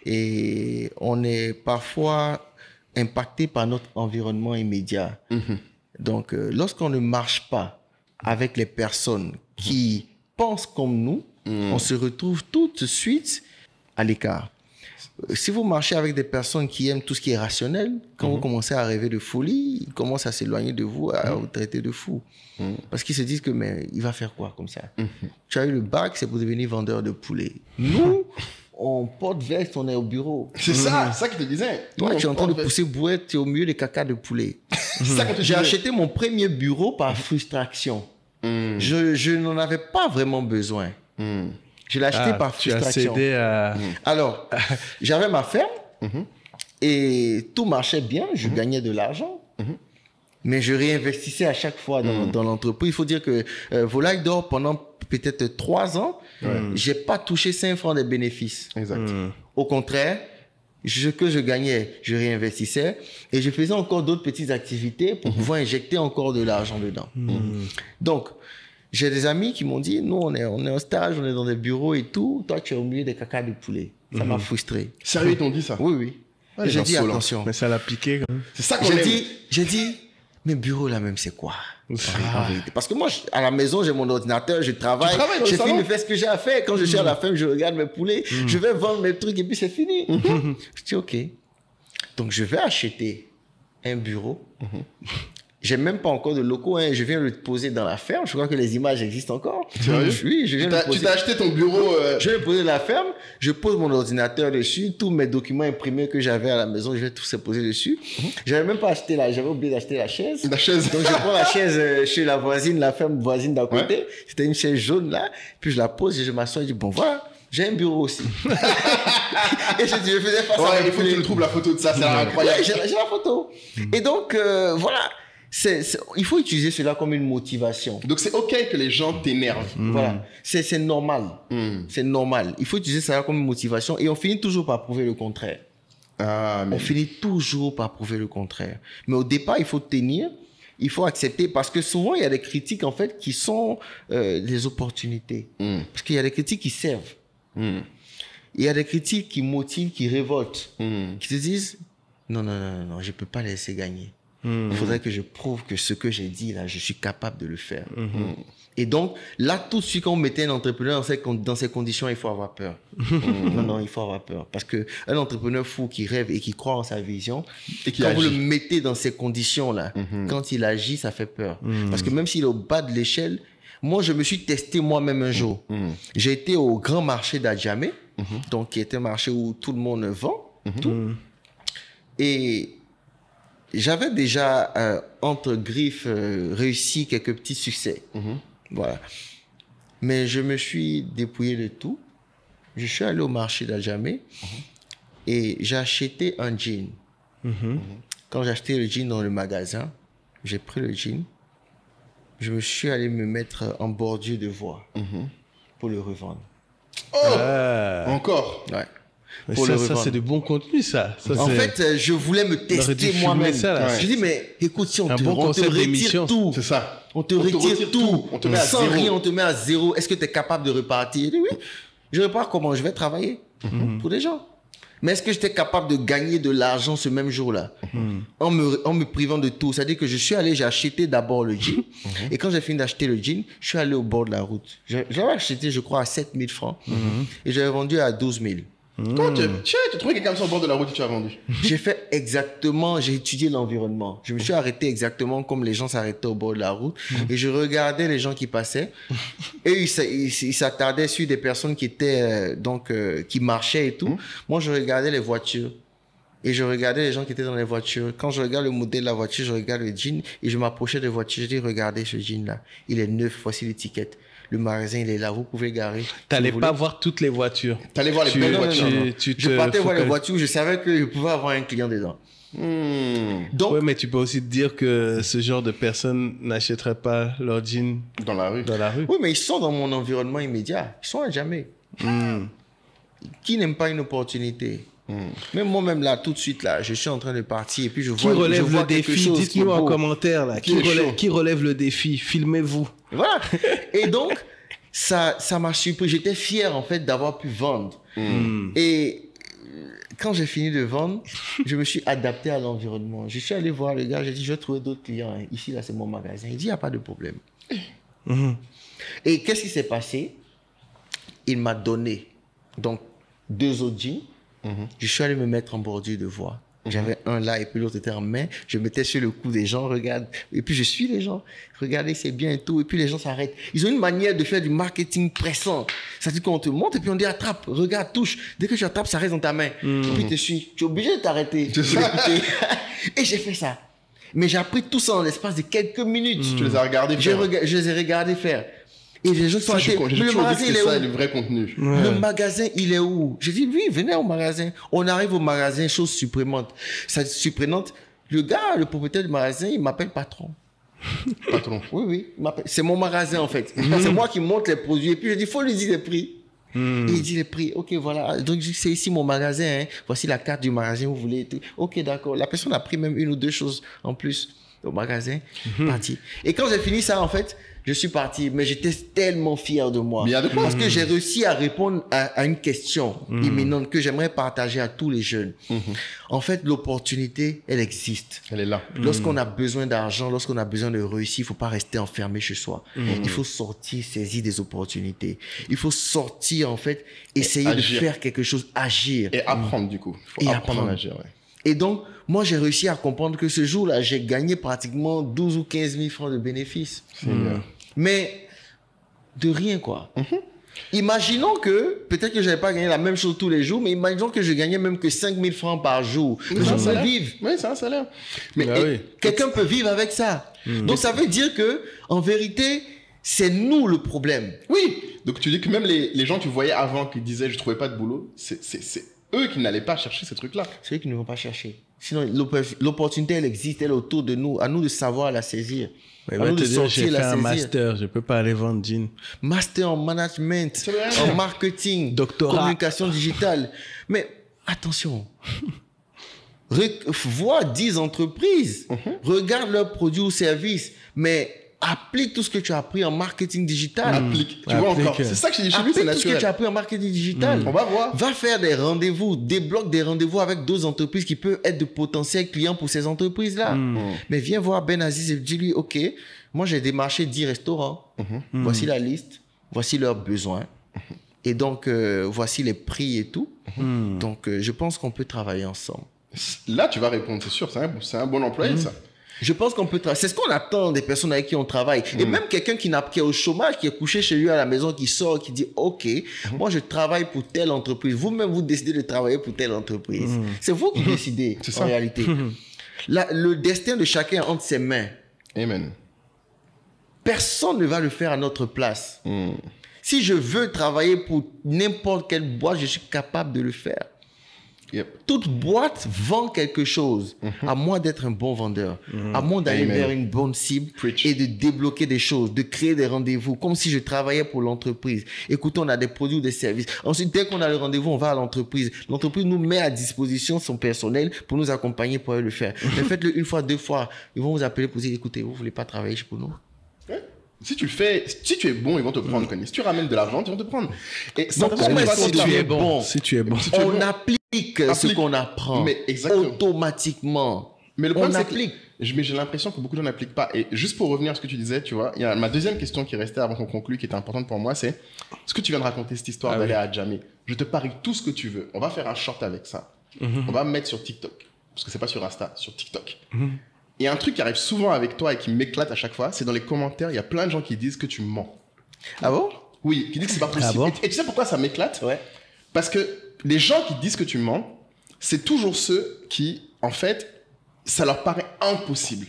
Et on est parfois impacté par notre environnement immédiat. Donc, lorsqu'on ne marche pas avec les personnes qui pensent comme nous, on se retrouve tout de suite à l'écart. Si vous marchez avec des personnes qui aiment tout ce qui est rationnel, quand vous commencez à rêver de folie, ils commencent à s'éloigner de vous, à vous traiter de fou. Parce qu'ils se disent que, mais il va faire quoi comme ça? Tu as eu le bac, c'est pour devenir vendeur de poulet. Nous, on porte veste, on est au bureau. C'est ça qui te disait. Toi, tu es en train de pousser bouette, tu es au milieu des cacas de poulet. J'ai acheté mon premier bureau par frustration. Je n'en avais pas vraiment besoin. Je l'ai acheté par frustration. Tu as cédé à... Alors, j'avais ma ferme et tout marchait bien, je gagnais de l'argent. Mais je réinvestissais à chaque fois dans l'entreprise. Il faut dire que Volaille d'Or, pendant peut-être 3 ans, j'ai pas touché 5 francs de bénéfices. Exact. Au contraire, ce que je gagnais, je réinvestissais et je faisais encore d'autres petites activités pour pouvoir injecter encore de l'argent dedans. Donc, j'ai des amis qui m'ont dit, nous, on est en stage, on est dans des bureaux et tout. Toi, tu es au milieu des cacas de poulet. Ça m'a frustré. Sérieux, ils t'ont dit ça? Oui. Ouais, j'ai dit, attention. Mais ça l'a piqué. C'est ça qu'on aime. J'ai dit, mes bureaux là même, c'est quoi? En vérité. Parce que moi, à la maison, j'ai mon ordinateur, je travaille. J'ai fini de faire ce que j'ai à faire. Quand je suis à la ferme, je regarde mes poulets, je vais vendre mes trucs et puis c'est fini. Je dis, OK. Donc, je vais acheter un bureau. J'ai même pas encore de locaux, hein. Je viens le poser dans la ferme. Je crois que les images existent encore. Oui, je viens Tu t'as acheté ton bureau. Je vais le poser dans la ferme. Je pose mon ordinateur dessus. Tous mes documents imprimés que j'avais à la maison, je vais tous les poser dessus. J'avais même pas acheté j'avais oublié d'acheter la chaise. Donc, je prends la chaise chez la voisine, la ferme voisine d'à côté. C'était une chaise jaune là. Puis, je la pose et je m'assois et je dis, bon, voilà. J'ai un bureau aussi. Et je faisais face à il faut que tu me trouves la photo de ça. C'est incroyable. J'ai la photo. Et donc, voilà. Il faut utiliser cela comme une motivation. Donc, c'est OK que les gens t'énervent. Voilà. C'est normal. C'est normal. Il faut utiliser cela comme une motivation et on finit toujours par prouver le contraire. On finit toujours par prouver le contraire. Mais au départ, il faut tenir. Il faut accepter parce que souvent, il y a des critiques, en fait, qui sont des opportunités. Parce qu'il y a des critiques qui servent. Il y a des critiques qui motivent, qui révoltent. Qui te disent, non, je peux pas les laisser gagner. Il faudrait que je prouve que ce que j'ai dit là, je suis capable de le faire. Et donc, là, tout de suite, quand on mettait un entrepreneur dans ces conditions, il faut avoir peur. Non, il faut avoir peur. Parce qu'un entrepreneur fou qui rêve et qui croit en sa vision, et quand vous le mettez dans ces conditions-là, quand il agit, ça fait peur. Parce que même s'il est au bas de l'échelle, moi, je me suis testé moi-même un jour. J'ai été au grand marché d'Adjamé. donc qui est un marché où tout le monde vend tout. Et j'avais déjà, entre griffes, réussi quelques petits succès. Voilà. Mais je me suis dépouillé de tout. Je suis allé au marché d'Adjamé et j'ai acheté un jean. Quand j'ai acheté le jean dans le magasin, j'ai pris le jean. Je me suis allé me mettre en bordure de voie pour le revendre. Oh encore. Ouais. Pour ça c'est de bon contenu, ça. En fait, je voulais me tester moi-même. Je dis, mais écoute, si on te retire tout. C'est ça. On te retire tout. On te met à sans zéro. Rien, on te met à zéro. Est-ce que tu es capable de repartir? Je dis, oui. Je repars comment? Je vais travailler pour des gens. Mais est-ce que j'étais capable de gagner de l'argent ce même jour-là en me privant de tout? C'est-à-dire que je suis allé, j'ai acheté d'abord le jean. Et quand j'ai fini d'acheter le jean, je suis allé au bord de la route. J'avais acheté, je crois, à 7 000 francs. Et j'avais vendu à 12 000. Comment tu as trouvé quelqu'un sur le bord de la route et tu as vendu? J'ai fait exactement, j'ai étudié l'environnement. Je me suis arrêté exactement comme les gens s'arrêtaient au bord de la route. Et je regardais les gens qui passaient. Et ils s'attardaient sur des personnes qui étaient, qui marchaient et tout. Moi, je regardais les voitures. Et je regardais les gens qui étaient dans les voitures. Quand je regarde le modèle de la voiture, je regarde le jean. Et je m'approchais des voitures. Je dis, regardez ce jean-là. Il est neuf, voici l'étiquette. Le magasin, il est là, vous pouvez garer. T'allais pas voir toutes les voitures. T'allais voir les belles voitures. Je partais voir les voitures, je savais que je pouvais avoir un client dedans. Donc, ouais, mais tu peux aussi te dire que ce genre de personnes n'achèteraient pas leur jean dans la rue. Oui, mais ils sont dans mon environnement immédiat. Ils sont à jamais. Qui n'aime pas une opportunité? Même moi-même là, tout de suite là, je suis en train de partir et puis je vois qui relève le défi. Dites-nous en commentaire là. Qui relève le défi? Filmez-vous. Voilà. Et donc ça m'a surpris. J'étais fier en fait d'avoir pu vendre. Et quand j'ai fini de vendre, je me suis adapté à l'environnement. Je suis allé voir le gars. J'ai dit, je vais trouver d'autres clients. Ici là, c'est mon magasin. Il dit, il n'y a pas de problème. Et qu'est-ce qui s'est passé? Il m'a donné donc 2 autres jeans. Je suis allé me mettre en bordure de voie. J'avais un là et puis l'autre était en main. Je mettais sur le cou des gens, regarde. Et puis je suis les gens. Regardez, c'est bien et tout. Et puis les gens s'arrêtent. Ils ont une manière de faire du marketing pressant. C'est-à-dire qu'on te montre et puis on dit attrape, regarde, touche. Dès que tu attrapes, ça reste dans ta main. Et puis tu suis. Tu es obligé de t'arrêter. Et j'ai fait ça. Mais j'ai appris tout ça en l'espace de quelques minutes. Tu les as regardés faire. Je les ai regardés faire. Et les gens sont arrêtés. Le magasin, il est où? Le vrai contenu. Le magasin, il est où? J'ai dit, oui, venez au magasin. On arrive au magasin, chose surprenante. Surprenante. Le gars, le propriétaire du magasin, il m'appelle patron. Patron? Oui. C'est mon magasin, en fait. C'est moi qui monte les produits. Et puis, je dis, il faut lui dire les prix. Et il dit les prix. Ok, voilà. Donc, c'est ici mon magasin. Hein. Voici la carte du magasin, vous voulez. Ok, d'accord. La personne a pris même 1 ou 2 choses en plus au magasin. Parti. Et quand j'ai fini ça, en fait, je suis parti, mais j'étais tellement fier de moi. Parce que j'ai réussi à répondre à une question imminente que j'aimerais partager à tous les jeunes. En fait, l'opportunité, elle existe. Elle est là. Lorsqu'on a besoin d'argent, lorsqu'on a besoin de réussir, il ne faut pas rester enfermé chez soi. Il faut sortir, saisir des opportunités. Il faut sortir, en fait, essayer de faire quelque chose, agir. Et apprendre, du coup. Il faut apprendre à agir, ouais. Et donc, moi, j'ai réussi à comprendre que ce jour-là, j'ai gagné pratiquement 12 ou 15 000 francs de bénéfices. Mais de rien, quoi. Imaginons que, peut-être que je n'avais pas gagné la même chose tous les jours, mais imaginons que je gagnais même que 5 000 francs par jour. Les gens peuvent vivre. Oui, c'est un salaire. Mais quelqu'un peut vivre avec ça. Donc, ça veut dire que, en vérité, c'est nous le problème. Oui. Donc, tu dis que même les gens que tu voyais avant qui disaient « je ne trouvais pas de boulot », c'est eux qui n'allaient pas chercher ces trucs-là. C'est eux qui ne vont pas chercher. Sinon, l'opportunité, elle existe, elle est autour de nous. À nous de savoir la saisir. Mais va te dire, j'ai fait un master, je ne peux pas aller vendre jean. Master en management, en marketing, doctorat, communication digitale. Mais attention, vois 10 entreprises, regarde leurs produits ou services, mais applique tout ce que tu as appris en marketing digital. Applique. Tu vois encore. C'est ça que je dis chez lui, c'est naturel. Applique tout ce que tu as appris en marketing digital. On va voir. Va faire des rendez-vous, débloque des rendez-vous avec d'autres entreprises qui peuvent être de potentiels clients pour ces entreprises-là. Mais viens voir Ben Aziz et dis-lui, OK, moi j'ai démarché 10 restaurants. Voici la liste, voici leurs besoins. Et donc, voici les prix et tout. Donc, je pense qu'on peut travailler ensemble. Là, tu vas répondre, c'est sûr. C'est un bon employé, ça. Je pense qu'on peut travailler. C'est ce qu'on attend des personnes avec qui on travaille. Et même quelqu'un qui est au chômage, qui est couché chez lui à la maison, qui sort, qui dit, OK, moi, je travaille pour telle entreprise. Vous-même, vous décidez de travailler pour telle entreprise. C'est vous qui décidez, en réalité. Le destin de chacun est entre ses mains. Amen. Personne ne va le faire à notre place. Si je veux travailler pour n'importe quelle boîte, je suis capable de le faire. Toute boîte vend quelque chose, à moins d'être un bon vendeur, à moins d'aller vers une bonne cible et de débloquer des choses, de créer des rendez-vous, comme si je travaillais pour l'entreprise. Écoutez, on a des produits ou des services. Ensuite, dès qu'on a le rendez-vous, on va à l'entreprise. L'entreprise nous met à disposition son personnel pour nous accompagner pour aller le faire. Mais faites-le une fois, deux fois. Ils vont vous appeler pour dire, écoutez, vous voulez pas travailler pour nous? Si tu le fais, si tu es bon, ils vont te prendre. Si tu ramènes de la vente, ils vont te prendre. Et donc, si tu es bon, on applique ce qu'on apprend automatiquement. Mais le problème, c'est que j'ai l'impression que beaucoup de gens n'appliquent pas. Et juste pour revenir à ce que tu disais, tu vois, il y a ma deuxième question qui restait avant qu'on conclue, qui était importante pour moi, c'est ce que tu viens de raconter, cette histoire d'aller à Djamé. Je te parie tout ce que tu veux. On va faire un short avec ça. On va me mettre sur TikTok. Parce que c'est pas sur Insta, sur TikTok. Et un truc qui arrive souvent avec toi et qui m'éclate à chaque fois, c'est dans les commentaires, il y a plein de gens qui disent que tu mens. Ah bon? Oui, qui disent que c'est pas possible. Ah bon? Et tu sais pourquoi ça m'éclate? Parce que les gens qui disent que tu mens, c'est toujours ceux qui, en fait, ça leur paraît impossible.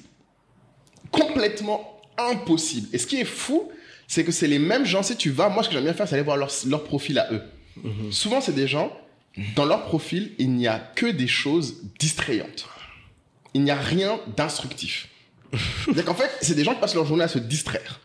Complètement impossible. Et ce qui est fou, c'est que c'est les mêmes gens, si tu vas, moi ce que j'aime bien faire, c'est aller voir leur profil à eux. Souvent, c'est des gens, dans leur profil, il n'y a que des choses distrayantes. Il n'y a rien d'instructif. C'est-à-dire qu'en fait, c'est des gens qui passent leur journée à se distraire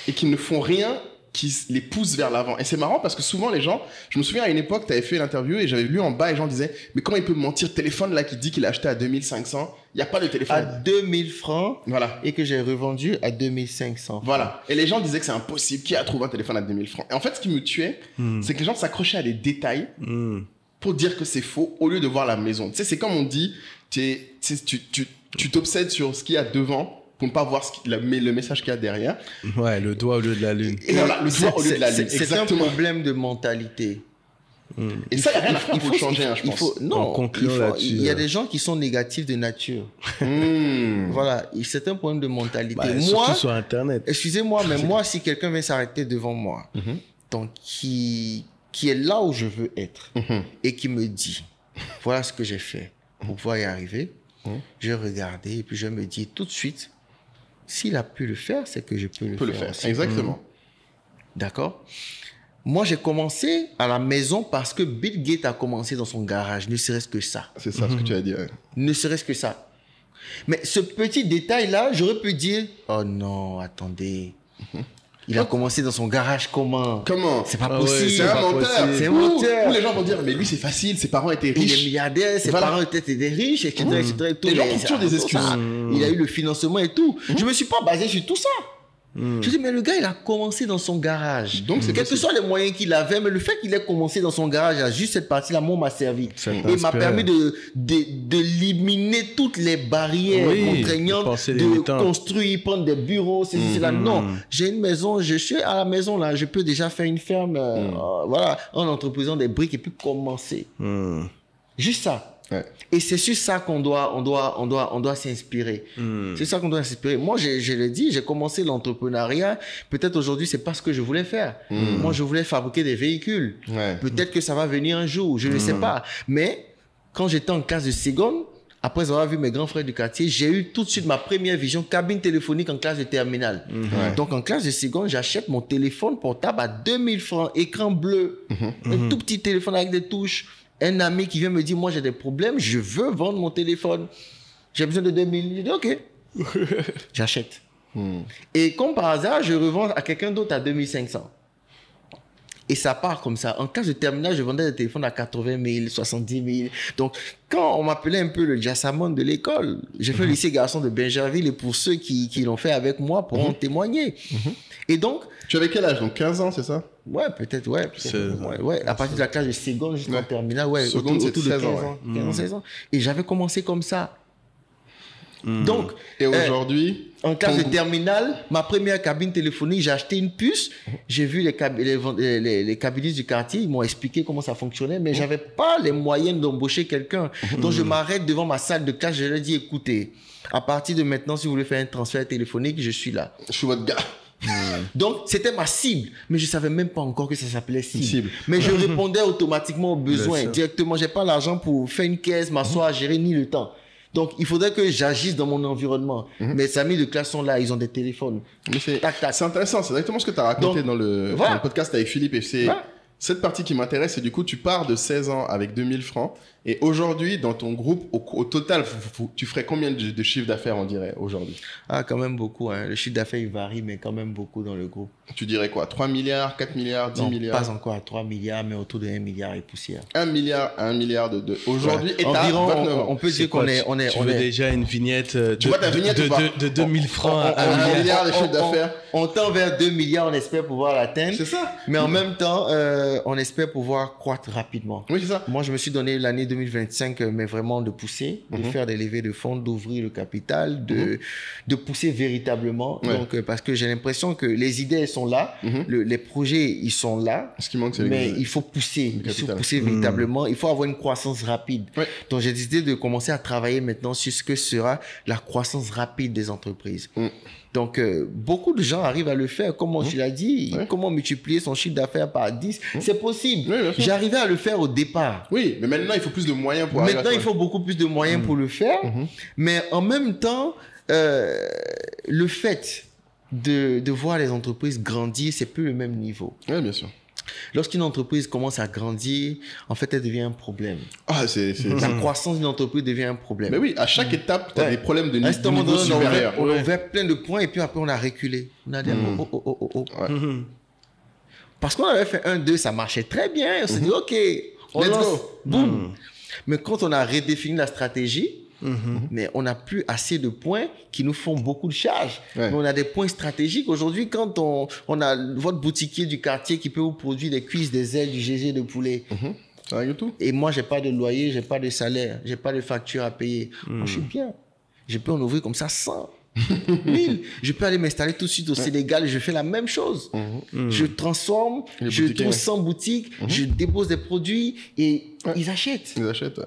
et qui ne font rien qui les pousse vers l'avant. Et c'est marrant parce que souvent les gens, je me souviens à une époque, tu avais fait l'interview et j'avais lu en bas et les gens disaient mais comment il peut mentir, téléphone là qui dit qu'il a acheté à 2500, il n'y a pas de téléphone. À 2000 francs voilà. Et que j'ai revendu à 2500 francs. Voilà. Et les gens disaient que c'est impossible, qui a trouvé un téléphone à 2000 francs. Et en fait, ce qui me tuait, c'est que les gens s'accrochaient à des détails pour dire que c'est faux au lieu de voir la maison. Tu sais, c'est comme on dit, tu t'obsèdes sur ce qu'il y a devant pour ne pas voir le message qu'il y a derrière. Ouais, le doigt au lieu de la lune. Et voilà, le doigt au lieu de la lune. C'est un problème de mentalité. Et ça, il n'y a rien à faire pour le changer, je pense. Il y a des gens qui sont négatifs de nature. Voilà, c'est un problème de mentalité. Bah, moi, surtout sur Internet. Excusez-moi, mais moi, si quelqu'un vient s'arrêter devant moi, donc qui est là où je veux être, et qui me dit, voilà ce que j'ai fait pour pouvoir y arriver, je vais regarder et puis je me dis tout de suite, s'il a pu le faire, c'est que je peux le faire aussi. Exactement. D'accord? Moi, j'ai commencé à la maison parce que Bill Gates a commencé dans son garage, ne serait-ce que ça. C'est ça ce que tu as dit. Ouais. Ne serait-ce que ça. Mais ce petit détail-là, j'aurais pu dire, oh non, attendez. Il a commencé dans son garage comment? C'est pas possible. C'est un menteur. C'est un menteur. Où les gens vont dire, mais lui, c'est facile, ses parents étaient riches. Il est milliardaire, ses parents étaient des riches, etc. Les gens ont toujours des excuses. Il a eu le financement et tout. Je me suis pas basé sur tout ça. Je dis, mais le gars, il a commencé dans son garage. Donc, quels que soient les moyens qu'il avait, mais le fait qu'il ait commencé dans son garage, à juste cette partie-là, moi, m'a servi. Et m'a permis d'éliminer toutes les barrières contraignantes, de construire, prendre des bureaux, cela. Non, j'ai une maison, je suis à la maison, là, je peux déjà faire une ferme, voilà, en entreposant des briques et puis commencer. Juste ça. Ouais. Et c'est sur ça qu'on doit s'inspirer. C'est ça qu'on doit s'inspirer. Moi, je l'ai dit, j'ai commencé l'entrepreneuriat. Peut-être aujourd'hui, c'est pas ce que je voulais faire. Moi, je voulais fabriquer des véhicules. Ouais. Peut-être que ça va venir un jour, je ne sais pas. Mais quand j'étais en classe de seconde, après avoir vu mes grands frères du quartier, j'ai eu tout de suite ma première vision cabine téléphonique en classe de terminale. Donc, en classe de seconde, j'achète mon téléphone portable à 2000 francs, écran bleu, un tout petit téléphone avec des touches. Un ami qui vient me dire, moi j'ai des problèmes, je veux vendre mon téléphone. J'ai besoin de 2000. Je dis, ok. J'achète. Et comme par hasard, je revends à quelqu'un d'autre à 2500. Et ça part comme ça. En cas de terminal, je vendais des téléphones à 80 000, 70 000. Donc, quand on m'appelait un peu le Jassamon de l'école, j'ai fait le lycée garçon de Benjerville et pour ceux qui l'ont fait avec moi pourront témoigner. Et donc... Tu avais quel âge? Donc 15 ans, c'est ça? Ouais, peut-être, ouais. À partir de la classe de seconde jusqu'en terminale, ouais. Seconde, c'est 16 ans. 15 ans, 16 ans. Et j'avais commencé comme ça. Donc... Et aujourd'hui, en classe de terminale, ma première cabine téléphonique, j'ai acheté une puce. J'ai vu les cabinistes du quartier, ils m'ont expliqué comment ça fonctionnait, mais j'avais pas les moyens d'embaucher quelqu'un. Donc, je m'arrête devant ma salle de classe, je leur dis, écoutez, à partir de maintenant, si vous voulez faire un transfert téléphonique, je suis là. Je suis votre gars. Donc, c'était ma cible, mais je savais même pas encore que ça s'appelait cible. Mais je répondais automatiquement aux besoins directement. J'ai pas l'argent pour faire une caisse, m'asseoir, gérer, ni le temps. Donc, il faudrait que j'agisse dans mon environnement. Mes amis de classe sont là, ils ont des téléphones. C'est intéressant, c'est exactement ce que tu as raconté dans le podcast avec Philippe. Et c'est cette partie qui m'intéresse. Et du coup, tu pars de 16 ans avec 2000 francs. Et aujourd'hui, dans ton groupe, au total, tu ferais combien de chiffre d'affaires, on dirait, aujourd'hui? Ah, quand même beaucoup. Hein. Le chiffre d'affaires, il varie, mais quand même beaucoup dans le groupe. Tu dirais quoi? 3 milliards, 4 milliards, 10 milliards? Pas encore à 3 milliards, mais autour de 1 milliard et poussière. 1 milliard à 1 milliard de aujourd'hui. Et environ, on peut dire qu'on est... Tu veux déjà une vignette de 2000 francs à 1 milliard de chiffre d'affaires? On tend vers 2 milliards, on espère pouvoir l'atteindre. C'est ça. Mais en même temps, on espère pouvoir croître rapidement. Oui, c'est ça. Moi, je me suis donné l'année 2025, mais vraiment de pousser, de faire des levées de fonds, d'ouvrir le capital, de pousser véritablement. Donc, parce que j'ai l'impression que les idées, elles sont là, les projets, ils sont là. Ce qui manque, c'est mais il faut pousser, véritablement. Il faut avoir une croissance rapide. Donc, j'ai décidé de commencer à travailler maintenant sur ce que sera la croissance rapide des entreprises. Donc, beaucoup de gens arrivent à le faire. Comme tu l'as dit, comment multiplier son chiffre d'affaires par 10? C'est possible. J'arrivais à le faire au départ. Oui, mais maintenant, il faut plus de moyens pour Maintenant, il faut beaucoup plus de moyens pour le faire. Mais en même temps, le fait de voir les entreprises grandir, c'est plus le même niveau. Oui, bien sûr. Lorsqu'une entreprise commence à grandir, en fait, elle devient un problème. La croissance d'une entreprise devient un problème. Mais oui, à chaque étape, tu as des problèmes de niveau supérieur. On a ouvert plein de points et puis après, on a reculé. On a dit, Parce qu'on avait fait 1, 2, ça marchait très bien. On s'est dit, OK, let's go. Boum. Mais quand on a redéfini la stratégie, mais on n'a plus assez de points qui nous font beaucoup de charges. Mais on a des points stratégiques. Aujourd'hui, quand on a votre boutiquier du quartier qui peut vous produire des cuisses, des ailes, du GG de poulet. Ça règle tout. Et moi, j'ai pas de loyer, j'ai pas de salaire, j'ai pas de facture à payer. Moi, je suis bien. Je peux en ouvrir comme ça 100. 1000. Je peux aller m'installer tout de suite au Sénégal et je fais la même chose. Je transforme, je trouve 100 boutiques, je dépose des produits et ils achètent. Ils achètent,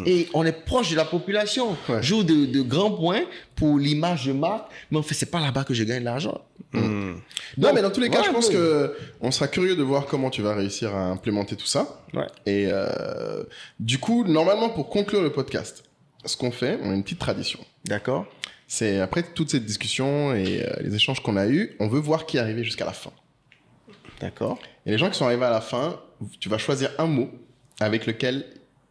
Et on est proche de la population. Joue de grands points pour l'image de marque, mais en fait, c'est pas là-bas que je gagne de l'argent. Non, mais dans tous les cas, je pense qu'on sera curieux de voir comment tu vas réussir à implémenter tout ça. Et du coup, normalement, pour conclure le podcast, ce qu'on fait, on a une petite tradition. D'accord. C'est après toute cette discussion et les échanges qu'on a eus, on veut voir qui est arrivé jusqu'à la fin. D'accord. Et les gens qui sont arrivés à la fin, tu vas choisir un mot avec lequel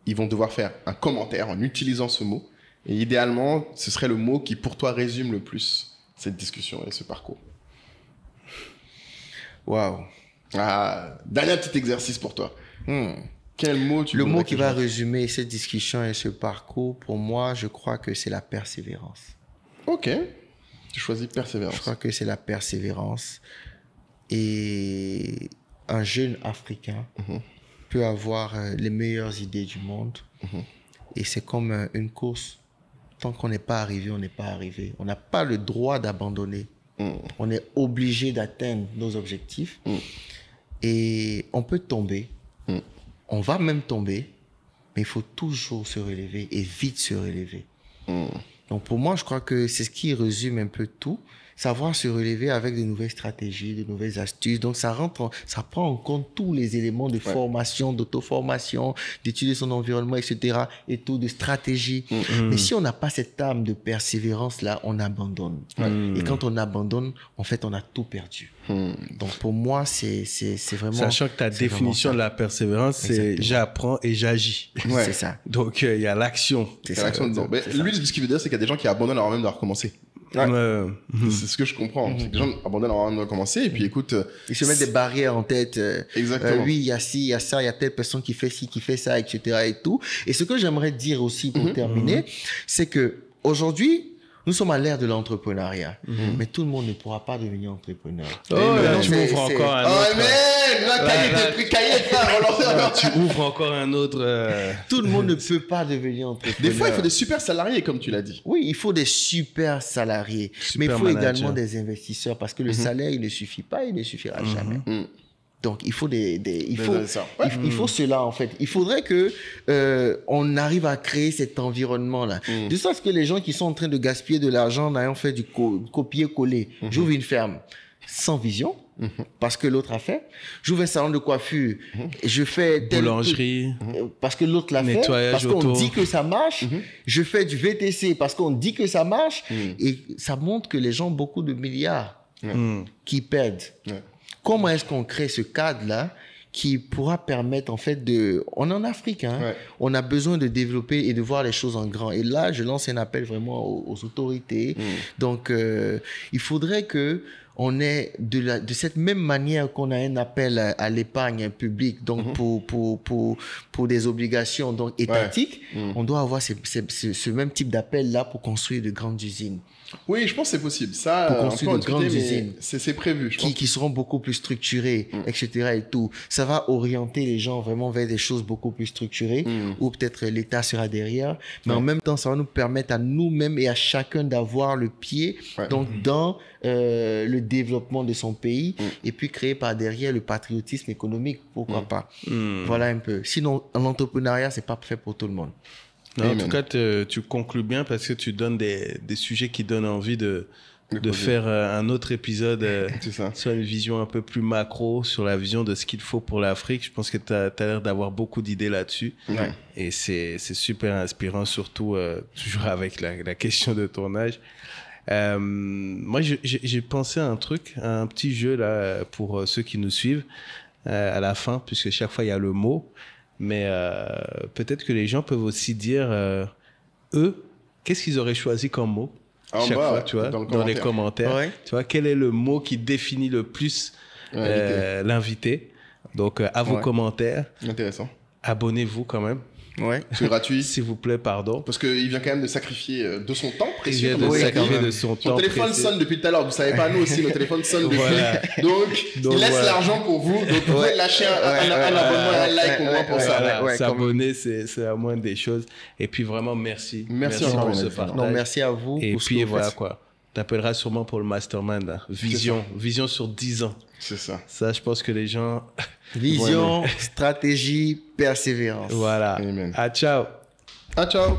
ils vont devoir faire un commentaire en utilisant ce mot. Et idéalement, ce serait le mot qui, pour toi, résume le plus cette discussion et ce parcours. Waouh. Dernier petit exercice pour toi. Quel mot tu Le mot qui va résumer cette discussion et ce parcours, pour moi, je crois que c'est la persévérance. Ok. Tu choisis persévérance. Je crois que c'est la persévérance. Et un jeune Africain peut avoir les meilleures idées du monde. Et c'est comme une course. Tant qu'on n'est pas arrivé, on n'est pas arrivé. On n'a pas le droit d'abandonner. On est obligé d'atteindre nos objectifs. Et on peut tomber. On va même tomber. Mais il faut toujours se relever et vite se relever. Donc pour moi, je crois que c'est ce qui résume un peu tout. Savoir se relever avec de nouvelles stratégies, de nouvelles astuces. Donc ça prend en compte tous les éléments de formation, d'auto-formation, d'étudier son environnement, etc. et tout, de stratégie. Mais si on n'a pas cette âme de persévérance là, on abandonne. Et quand on abandonne, en fait, on a tout perdu. Donc pour moi, c'est vraiment... Sachant que ta définition de la persévérance, c'est j'apprends et j'agis. C'est ça. Donc il y a l'action. C'est l'action dedans. Lui, ce qu'il veut dire, c'est qu'il y a des gens qui abandonnent avant même de recommencer. C'est ce que je comprends. C'est que les gens abandonnent avant même de recommencer et puis écoute... Ils se mettent des barrières en tête. Exactement. Oui, il y a ci, il y a ça, il y a telle personne qui fait ci, qui fait ça, etc. et tout. Et ce que j'aimerais dire aussi pour terminer, c'est que aujourd'hui, Nous sommes à l'ère de l'entrepreneuriat, mais tout le monde ne pourra pas devenir entrepreneur. Oh, là, tu m'ouvres encore un autre. Oh, man! Là, tu ouvres encore un autre... Tout le monde ne peut pas devenir entrepreneur. Des fois, il faut des super salariés, comme tu l'as dit. Oui, il faut des super salariés. Mais il faut également des investisseurs parce que le salaire, il ne suffit pas, il ne suffira jamais. Donc, il faut il faut cela, en fait. Il faudrait que on arrive à créer cet environnement-là. De sorte que les gens qui sont en train de gaspiller de l'argent en ayant fait du copier-coller, j'ouvre une ferme sans vision, parce que l'autre a fait. J'ouvre un salon de coiffure, je fais boulangerie, parce que l'autre l'a fait, parce qu'on dit que ça marche. Je fais du VTC parce qu'on dit que ça marche. Et ça montre que les gens ont beaucoup de milliards qui perdent. Comment est-ce qu'on crée ce cadre-là qui pourra permettre, en fait, on est en Afrique, on a besoin de développer et de voir les choses en grand. Et là, je lance un appel vraiment aux autorités. Donc, il faudrait que on ait de cette même manière qu'on a un appel à l'épargne publique, donc pour des obligations donc étatiques, on doit avoir ce même type d'appel-là pour construire de grandes usines. Oui, je pense que c'est possible. Ça, pour construire de grandes usines c'est prévu. Qui seront beaucoup plus structurées, etc. et tout. Ça va orienter les gens vraiment vers des choses beaucoup plus structurées, ou peut-être l'État sera derrière. Mais en même temps, ça va nous permettre à nous-mêmes et à chacun d'avoir le pied donc dans le développement de son pays et puis créer par derrière le patriotisme économique, pourquoi pas. Voilà un peu. Sinon, l'entrepreneuriat, c'est pas fait pour tout le monde. Non, en tout cas, tu conclus bien parce que tu donnes des sujets qui donnent envie de faire un autre épisode sur une vision un peu plus macro, sur la vision de ce qu'il faut pour l'Afrique. Je pense que tu as l'air d'avoir beaucoup d'idées là-dessus. Et c'est super inspirant, surtout toujours avec la question de ton âge. Moi, j'ai pensé à un truc, à un petit jeu là, pour ceux qui nous suivent à la fin, puisque chaque fois, il y a le mot. Mais peut-être que les gens peuvent aussi dire, eux, qu'est-ce qu'ils auraient choisi comme mot chaque fois, tu vois, dans les commentaires. Tu vois, quel est le mot qui définit le plus l'invité. Donc, à vos commentaires. Intéressant. Abonnez-vous quand même. C'est gratuit. S'il vous plaît, pardon. Parce qu'il vient quand même de sacrifier de son temps précieux. Il vient de sacrifier de son temps précieux. Son téléphone sonne depuis tout à l'heure. Vous ne savez pas, nous aussi, nos téléphones sonnent depuis. Donc, il laisse l'argent pour vous. Donc, vous pouvez lâcher un abonnement et un like au moins pour ça. S'abonner, c'est la moindre des choses. Et puis, vraiment, merci. Merci pour ce partage. Non, merci à vous. Et puis, voilà quoi. Tu appelleras sûrement pour le mastermind. Là. Vision sur 10 ans. C'est ça. Ça, je pense que les gens... Vision, stratégie, persévérance. Voilà. Amen. Ciao. Ciao.